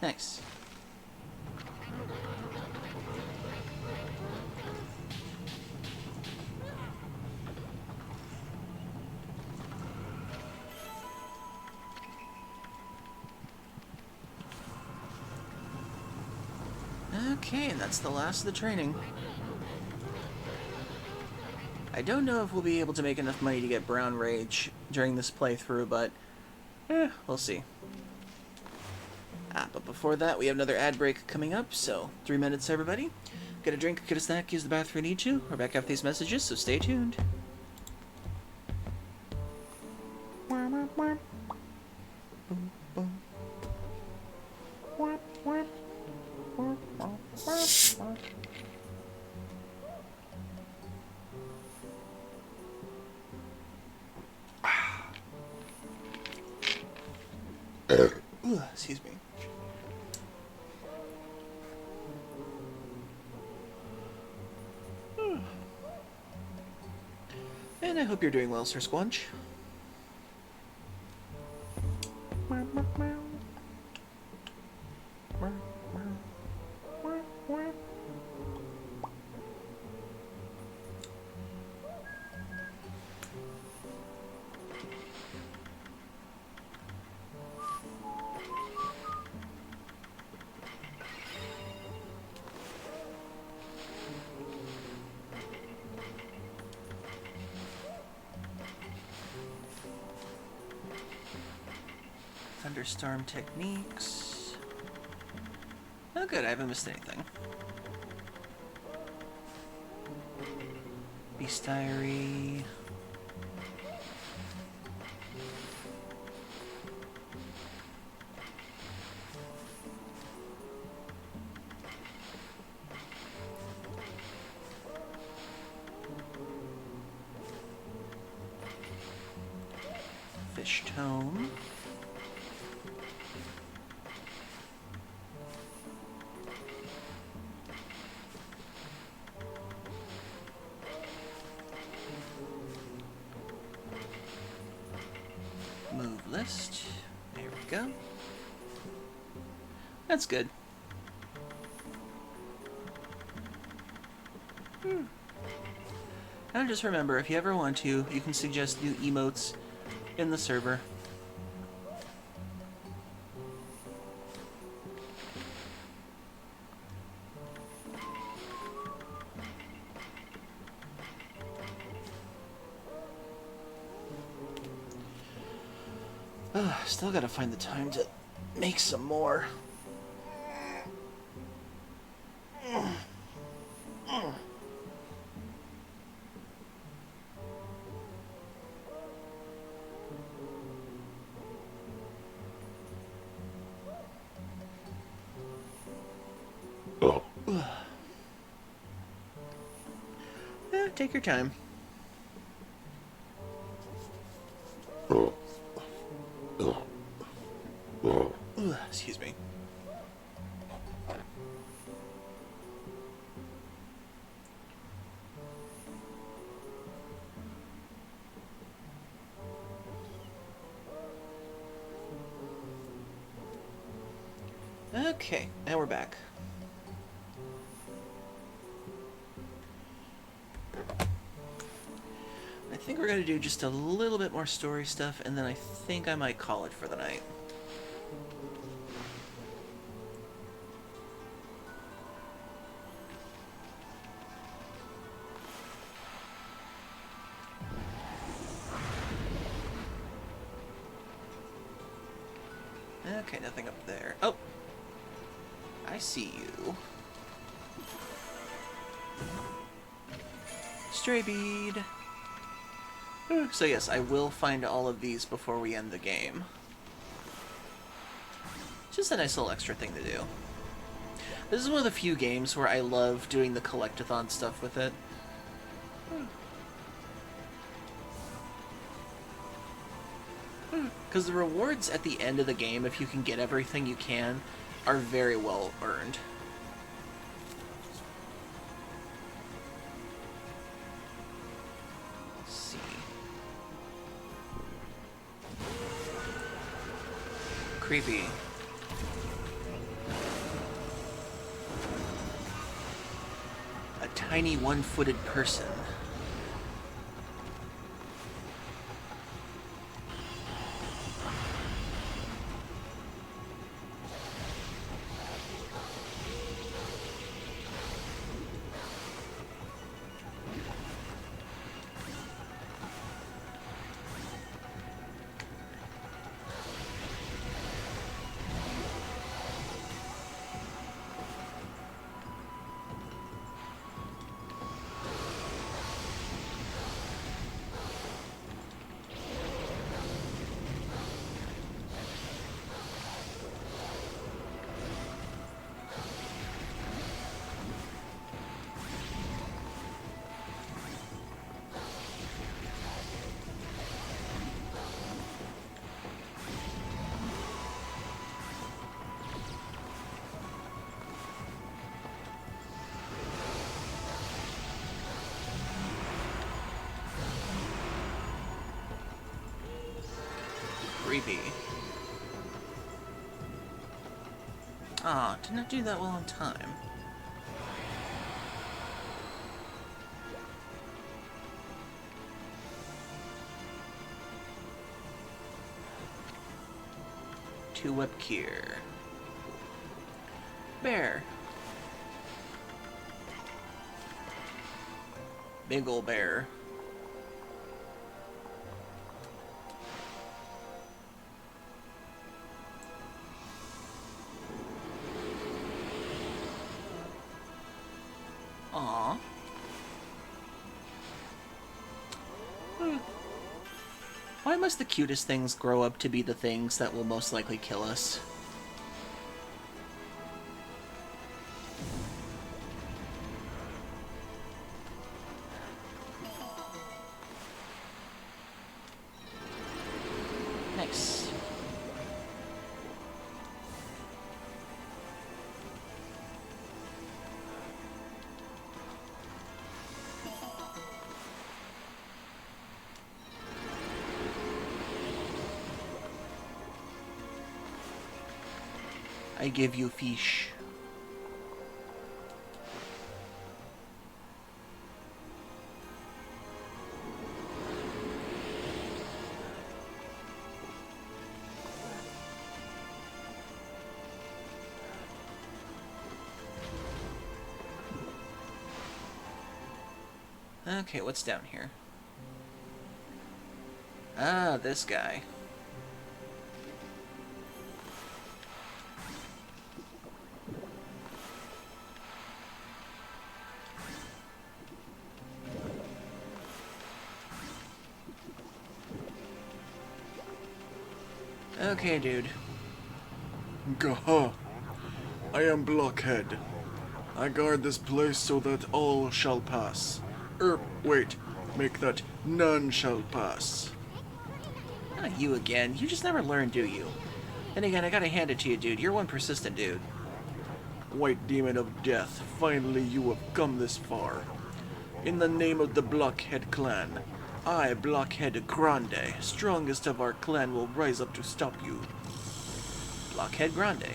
Nice. Okay, and that's the last of the training. I don't know if we'll be able to make enough money to get Brown Rage during this playthrough, but we'll see. But before that, we have another ad break coming up, so 3 minutes, everybody. Get a drink, get a snack, use the bathroom if you need to. We're back after these messages, so stay tuned. Excuse me. And I hope you're doing well, Sir Squanch. Thunderstorm techniques. Oh good, I haven't missed anything. Beast Diary. Fish Tome. Move list. There we go. That's good. And just remember, if you ever want to, you can suggest new emotes in the server. Still gotta find the time to make some more. Take your time. Excuse me. Okay, now we're back. I think we're going to do just a little bit more story stuff, and then I think I might call it for the night. Okay, nothing up there. Oh! I see you. Stray bead. So yes, I will find all of these before we end the game. Just a nice little extra thing to do. This is one of the few games where I love doing the collectathon stuff with it. Because the rewards at the end of the game, if you can get everything you can, are very well earned. Let's see. Creepy. A tiny one-footed person. Creepy. Aw, did not do that well on time. Two whip cure. Bear. Big ol' bear. Aww. Why must the cutest things grow up to be the things that will most likely kill us? Nice. I give you fish. Okay, what's down here? Ah, this guy. Okay, dude. Gaha! I am Blockhead. I guard this place so that all shall pass. Wait. Make that none shall pass. Ah, you again. You just never learn, do you? Then again, I gotta hand it to you, dude. You're one persistent dude. White demon of death, finally you have come this far. In the name of the Blockhead clan, I, Blockhead Grande, strongest of our clan, will rise up to stop you. Blockhead Grande.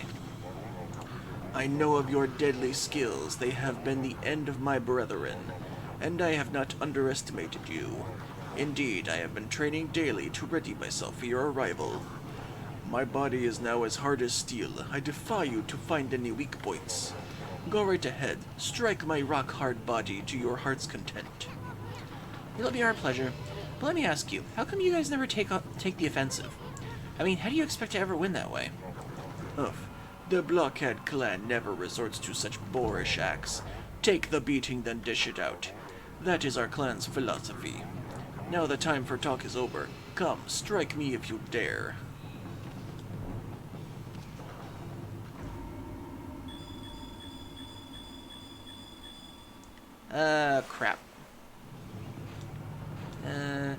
I know of your deadly skills. They have been the end of my brethren, and I have not underestimated you. Indeed, I have been training daily to ready myself for your arrival. My body is now as hard as steel. I defy you to find any weak points. Go right ahead. Strike my rock-hard body to your heart's content. It'll be our pleasure. But let me ask you, how come you guys never take the offensive? I mean, how do you expect to ever win that way? Uff. The Blockhead clan never resorts to such boorish acts. Take the beating, then dish it out. That is our clan's philosophy. Now the time for talk is over. Come, strike me if you dare. Crap. Da.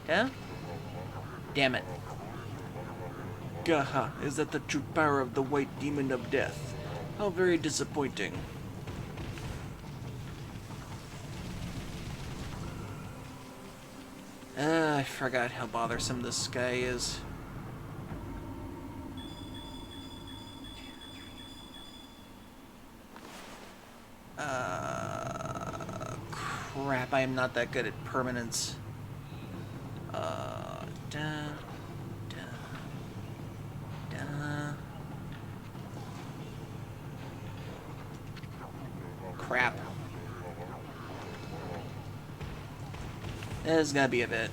Da? Damn it. Gaha, is that the true power of the White Demon of Death? How very disappointing. I forgot how bothersome this guy is. Crap, I am not that good at permanence. Da. Crap. This is gonna be a bit.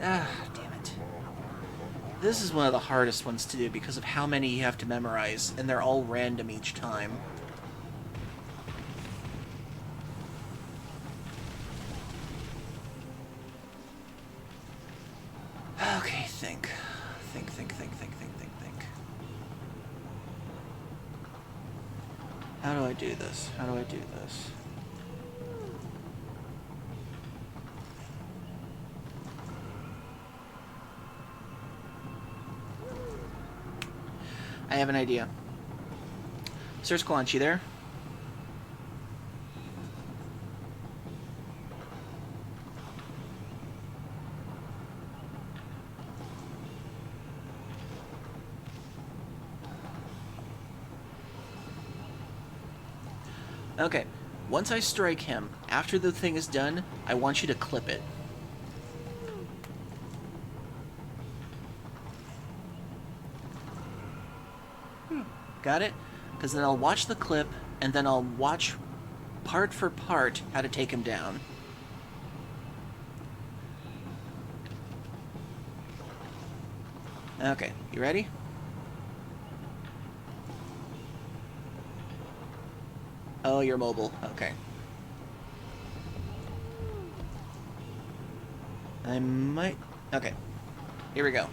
Ah, damn it. This is one of the hardest ones to do because of how many you have to memorize, and they're all random each time. Okay, think. Think. How do I do this? I have an idea. Sir Squanch, you there? Okay, once I strike him, after the thing is done, I want you to clip it. Got it? Because then I'll watch the clip, and then I'll watch part for part how to take him down. Okay, you ready? Oh, you're mobile. Okay. I might... Okay. Here we go.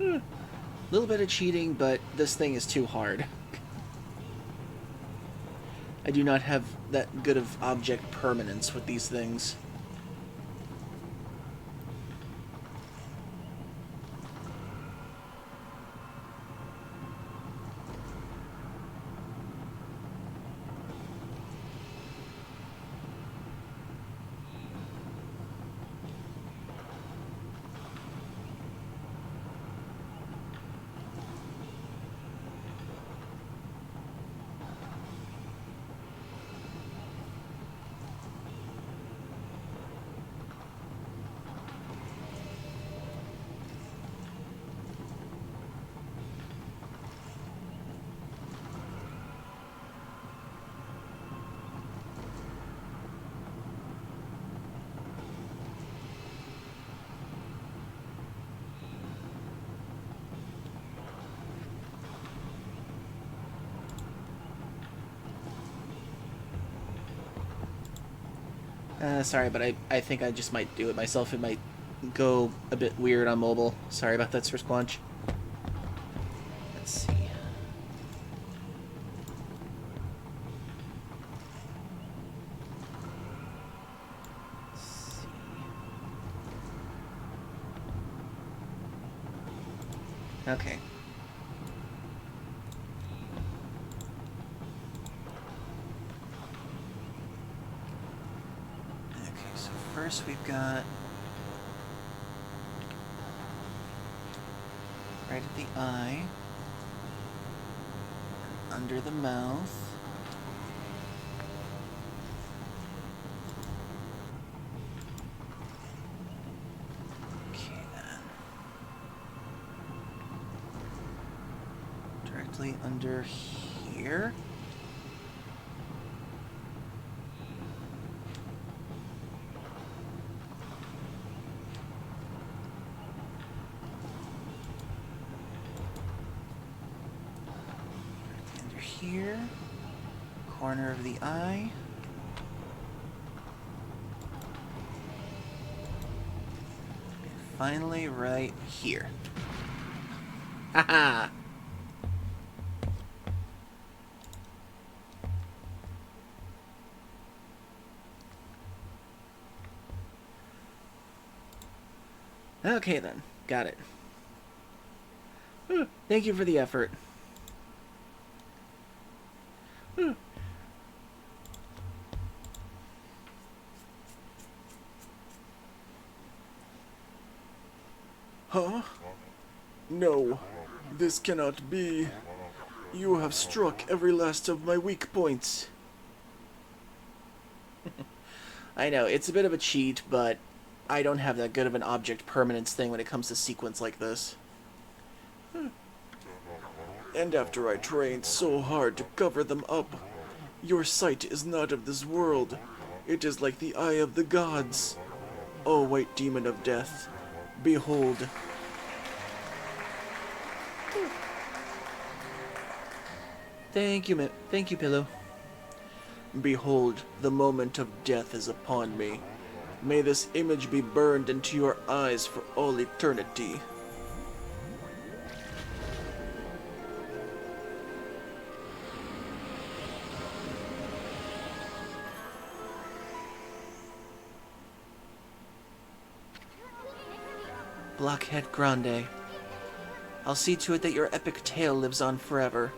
A little bit of cheating, but this thing is too hard. I do not have that good of object permanence with these things. Sorry, but I think I just might do it myself. It might go a bit weird on mobile. Sorry about that, Sir Squanch. Let's see. Okay. Okay, so first we've got right at the eye, under the mouth. Okay, then. Directly under here. Here, corner of the eye, and finally right here. Haha! Okay then, got it. Thank you for the effort. Huh? No, this cannot be. You have struck every last of my weak points. I know, it's a bit of a cheat, but I don't have that good of an object permanence thing when it comes to sequence like this. And after I trained so hard to cover them up, your sight is not of this world. It is like the eye of the gods. O white demon of death, behold. Thank you, Pillow. Behold, the moment of death is upon me. May this image be burned into your eyes for all eternity. Blockhead Grande. I'll see to it that your epic tale lives on forever.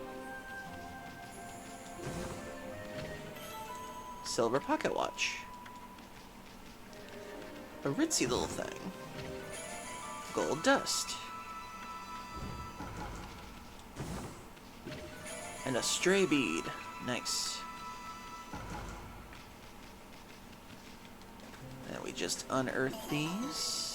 Silver pocket watch. A ritzy little thing. Gold dust. And a stray bead. Nice. Then we just unearth these.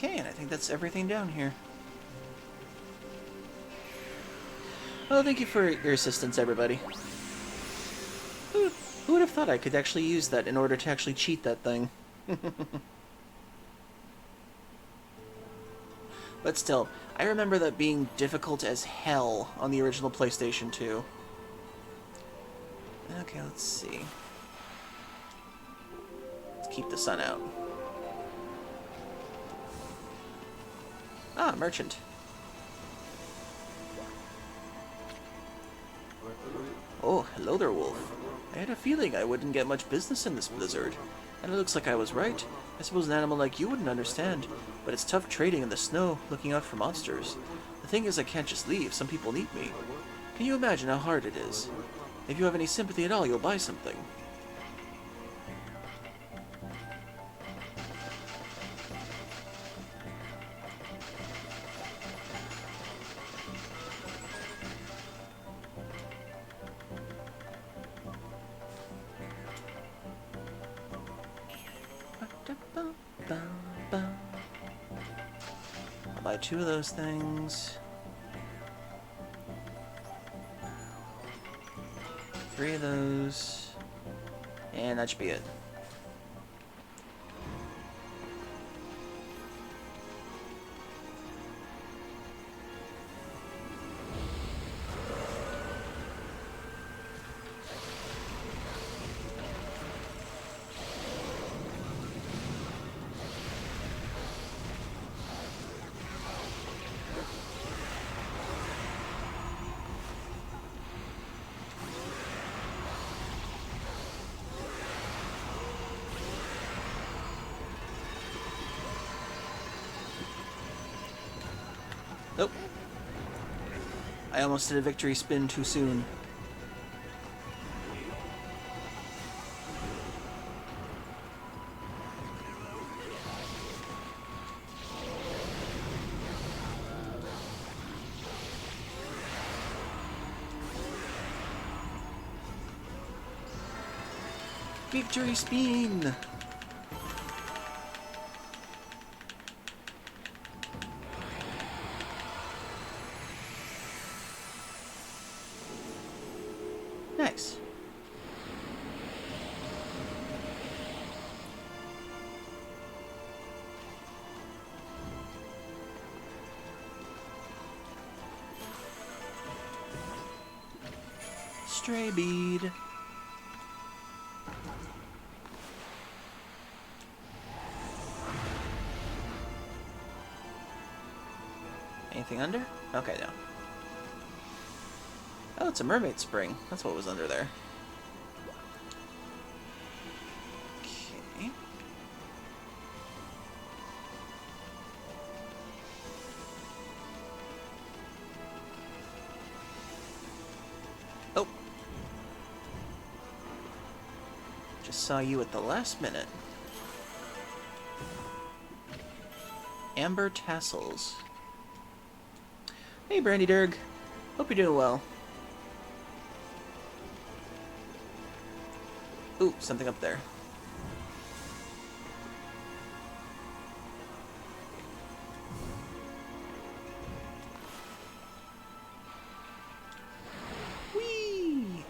Okay, and I think that's everything down here. Well, thank you for your assistance, everybody. Who would have thought I could actually use that in order to actually cheat that thing? But still, I remember that being difficult as hell on the original PlayStation 2. Okay, let's see. Let's keep the sun out. Ah, merchant. Oh, hello there, Wolf. I had a feeling I wouldn't get much business in this blizzard. And it looks like I was right. I suppose an animal like you wouldn't understand, but it's tough trading in the snow, looking out for monsters. The thing is, I can't just leave. Some people need me. Can you imagine how hard it is? If you have any sympathy at all, you'll buy something. I'll buy 2 of those things. 3 of those. And that should be it. Nope. I almost did a victory spin too soon. Victory spin! Nice. Stray bead. Anything under? Okay, no. Oh, it's a mermaid spring. That's what was under there. Okay. Oh. Just saw you at the last minute. Amber tassels. Hey, Brandy Durg. Hope you're doing well. Ooh, something up there. Whee!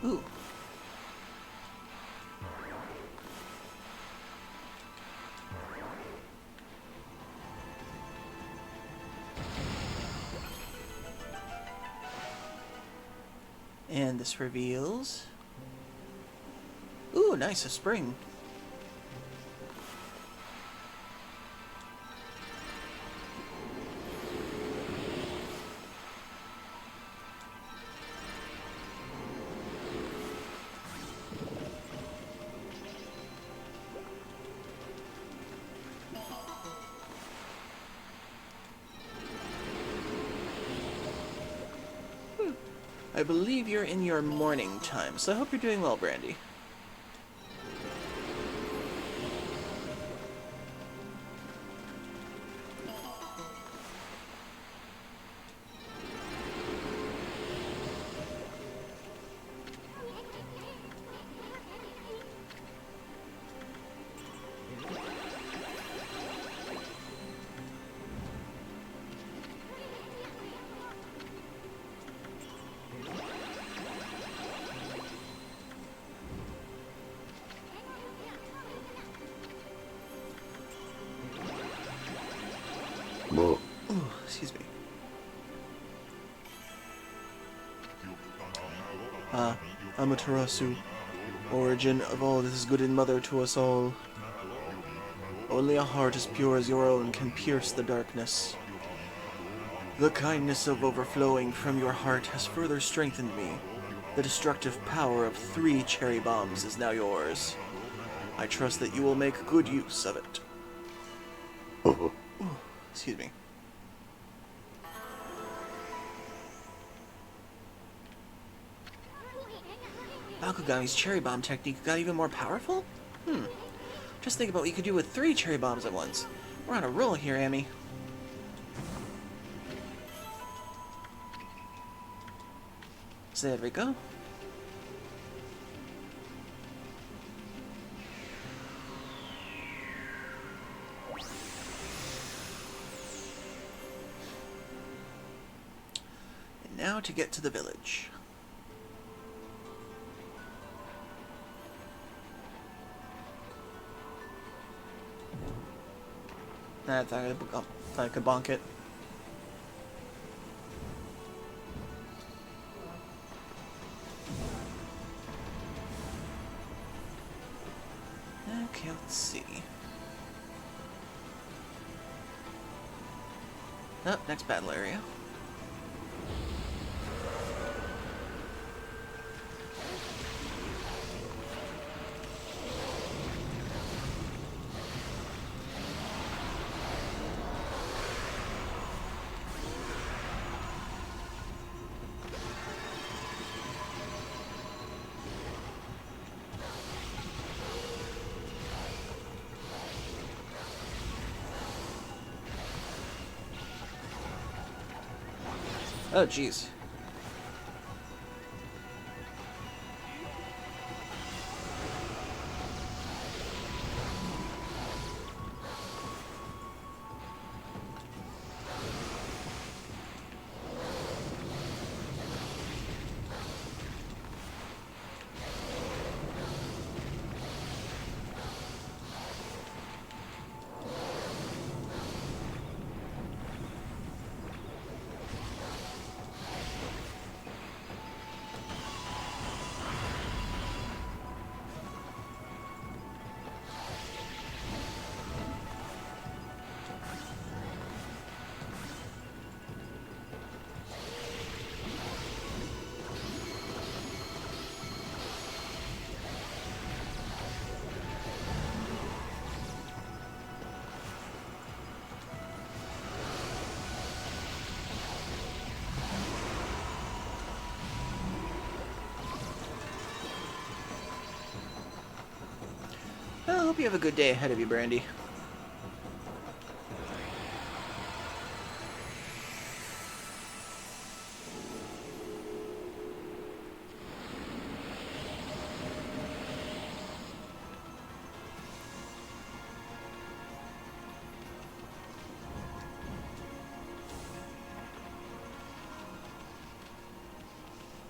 Ooh. And this reveals... Ooh, nice, a spring. I believe you're in your morning time, so I hope you're doing well, Brandy. Well, Ooh, excuse me. Amaterasu, origin of all that is good and mother to us all. Only a heart as pure as your own can pierce the darkness. The kindness of overflowing from your heart has further strengthened me. The destructive power of 3 cherry bombs is now yours. I trust that you will make good use of it. Ooh, excuse me. Bakugami's cherry bomb technique got even more powerful? Just think about what you could do with 3 cherry bombs at once. We're on a roll here, Amy. So there we go. And now to get to the village. I thought I could bonk it. Okay, let's see. Oh, next battle area. Oh, jeez. Well, I hope you have a good day ahead of you, Brandy.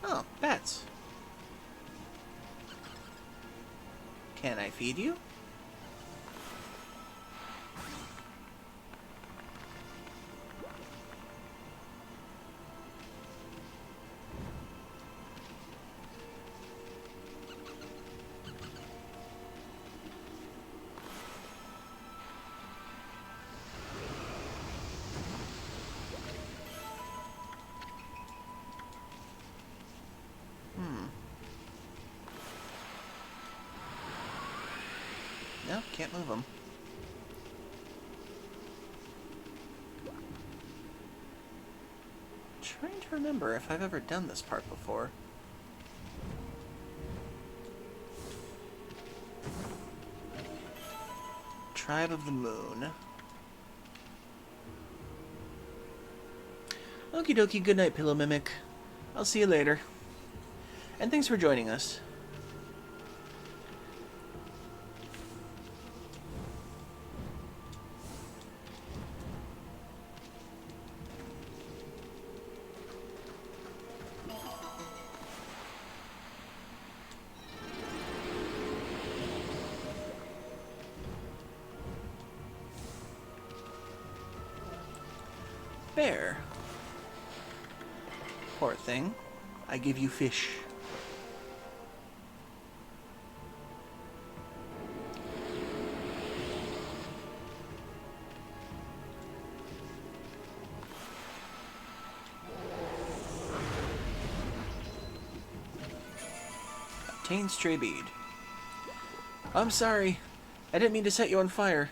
Oh, bats. Can I feed you? No, can't move them. Trying to to remember if I've ever done this part before. Tribe of the Moon. Okie dokie, good night, Pillow Mimic. I'll see you later. And thanks for joining us. Bear. Poor thing. I give you fish. Obtain stray bead. I'm sorry. I didn't mean to set you on fire.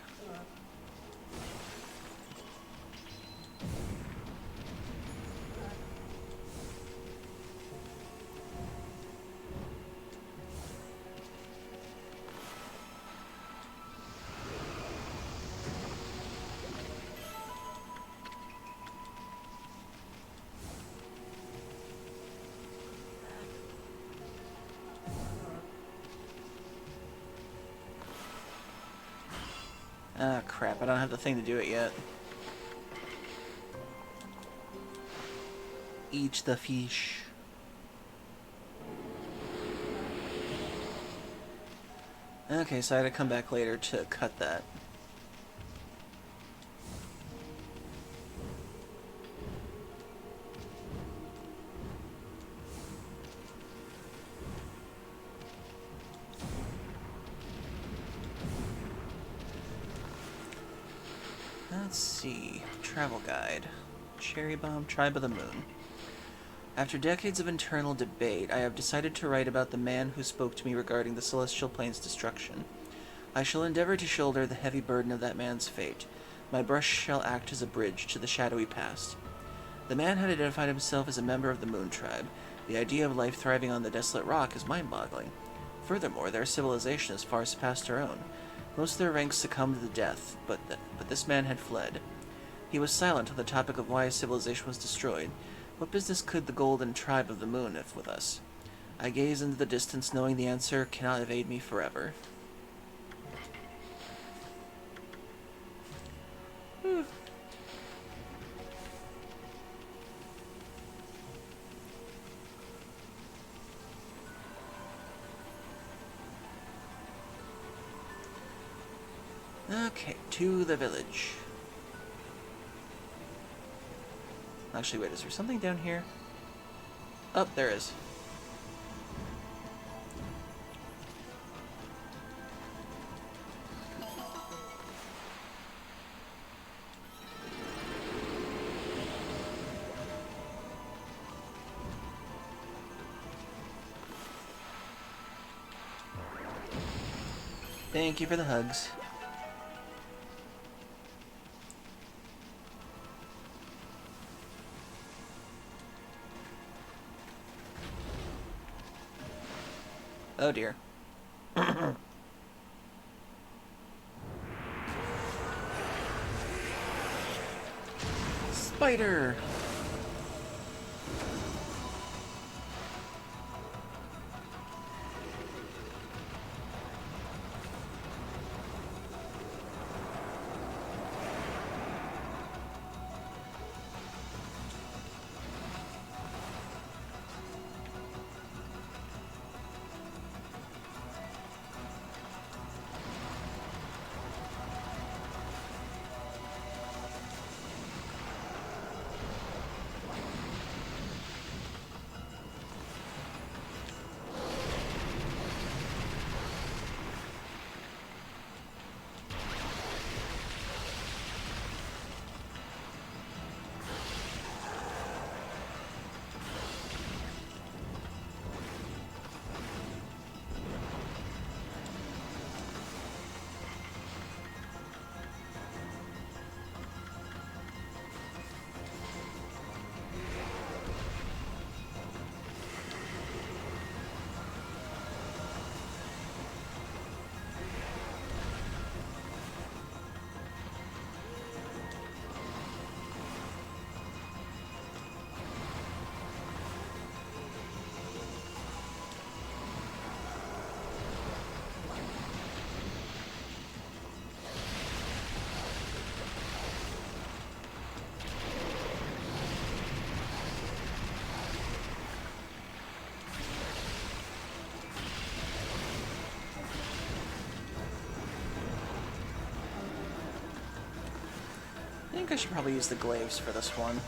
Ah, crap. I don't have the thing to do it yet. Eat the fish. Okay, so I had to come back later to cut that. Let's see. Travel guide. Cherry Bomb, Tribe of the Moon. After decades of internal debate, I have decided to write about the man who spoke to me regarding the Celestial Plane's destruction. I shall endeavor to shoulder the heavy burden of that man's fate. My brush shall act as a bridge to the shadowy past. The man had identified himself as a member of the Moon Tribe. The idea of life thriving on the desolate rock is mind-boggling. Furthermore, their civilization has far surpassed our own. Most of their ranks succumbed to death, but this man had fled. He was silent on the topic of why his civilization was destroyed. What business could the golden tribe of the moon have with us? I gaze into the distance, knowing the answer cannot evade me forever. Okay, to the village. Actually, wait, is there something down here? Oh, there is. Thank you for the hugs. Oh dear. Spider! think I should probably use the glaives for this one.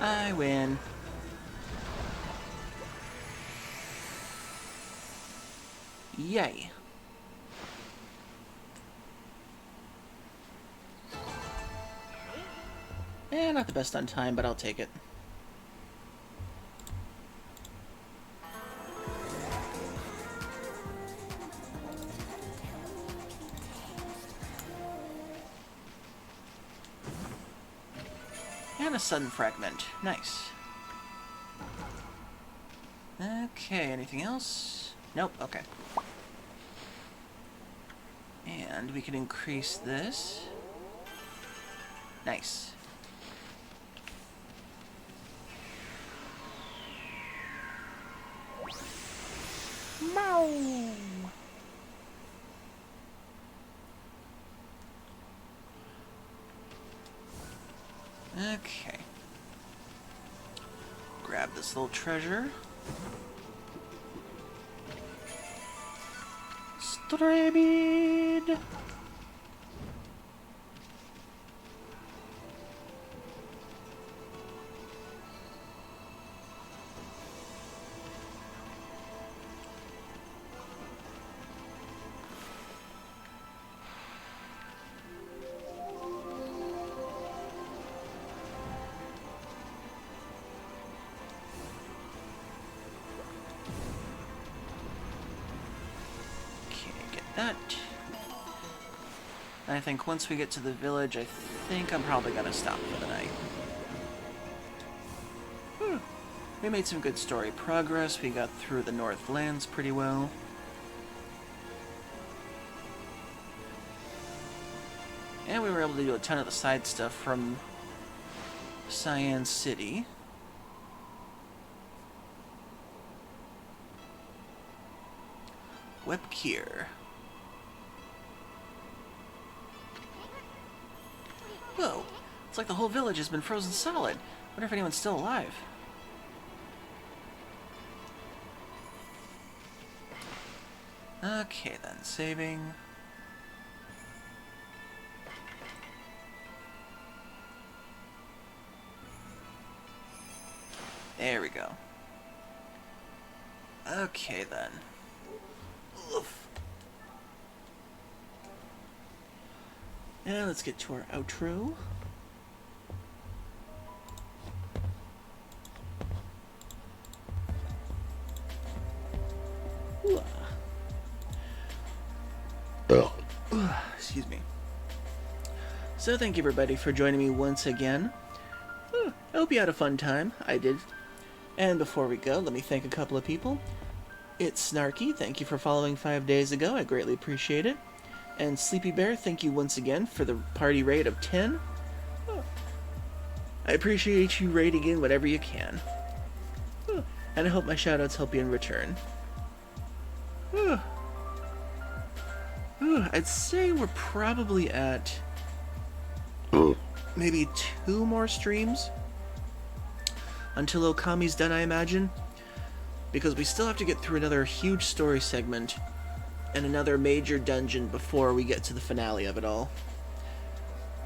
I win. Yay. Not the best on time, but I'll take it. And a sudden fragment. Nice. Okay, anything else? Nope, okay. And we can increase this. Nice. Mow! Okay. Grab this little treasure. Stray bead! That. And I think once we get to the village, I think I'm probably gonna stop for the night. We made some good story progress. We got through the Northlands pretty well. And we were able to do a ton of the side stuff from Cyan City. Webkier. Whoa, it's like the whole village has been frozen solid. Wonder if anyone's still alive. Okay then, saving. There we go. Okay then. Oof. And let's get to our outro. Excuse me. So thank you everybody for joining me once again. I hope you had a fun time. I did. And before we go, let me thank a couple of people. It's Snarky, thank you for following 5 days ago. I greatly appreciate it. And Sleepy Bear, thank you once again for the party rate of 10. I appreciate you rating in whatever you can. And I hope my shoutouts help you in return. I'd say we're probably at maybe 2 more streams until Okami's done, I imagine. Because we still have to get through another huge story segment and another major dungeon before we get to the finale of it all.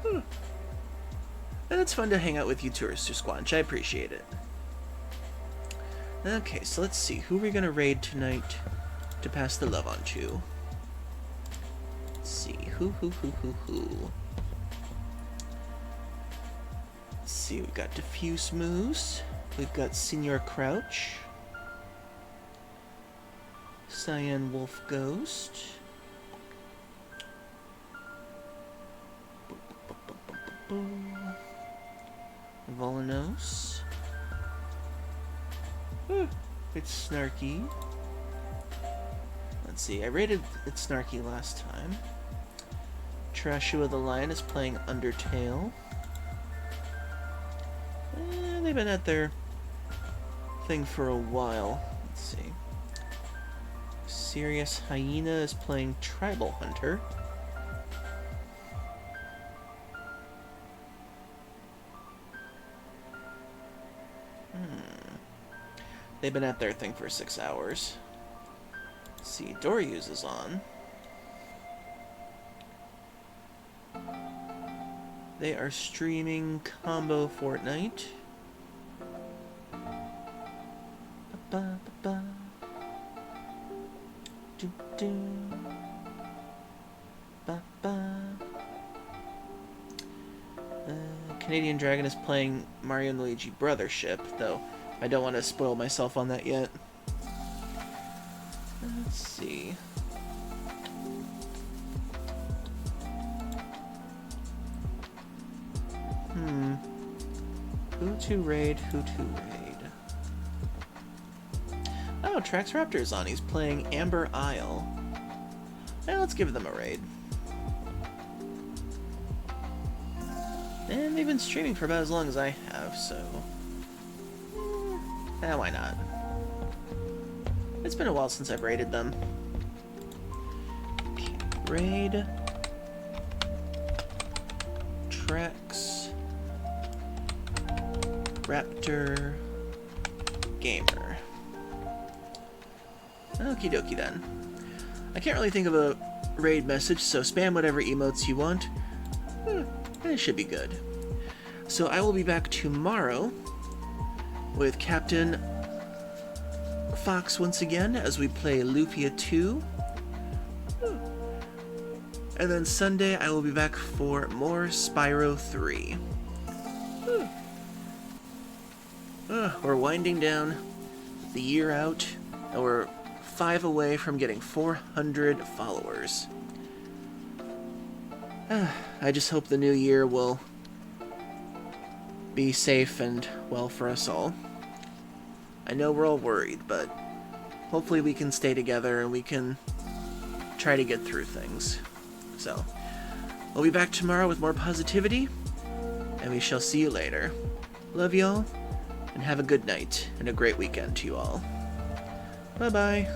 And it's fun to hang out with you tourists, Squanch. I appreciate it. Okay, so let's see. Who are we going to raid tonight to pass the love on to? Let's see. Who? Let's see. We've got Diffuse Moose. We've got Senior Crouch. Cyan Wolf Ghost. Volanos. It's Snarky. Let's see, I rated it Snarky last time. Trashua the Lion is playing Undertale. They've been at their thing for a while. Let's see. Serious Hyena is playing Tribal Hunter. They've been at their thing for 6 hours. Let's see, Doryus is on. They are streaming Combo Fortnite. Ba-ba-ba-ba. Do-do. Ba-ba. Canadian Dragon is playing Mario and Luigi Brothership, though I don't want to spoil myself on that yet. Let's see. Who to raid? Oh, Trax Raptor is on. He's playing Amber Isle. Well, let's give them a raid. And they've been streaming for about as long as I have, so... why not? It's been a while since I've raided them. Okay, raid... Trax... Raptor... Gamer. Okie dokie then. I can't really think of a raid message, so spam whatever emotes you want. It should be good. So I will be back tomorrow with Captain Fox once again as we play Lufia 2. And then Sunday I will be back for more Spyro 3. We're winding down the year out, and we're 5 away from getting 400 followers. I just hope the new year will be safe and well for us all. I know we're all worried, but hopefully we can stay together and we can try to get through things. So, we'll be back tomorrow with more positivity, and we shall see you later. Love y'all, and have a good night and a great weekend to you all. Bye-bye.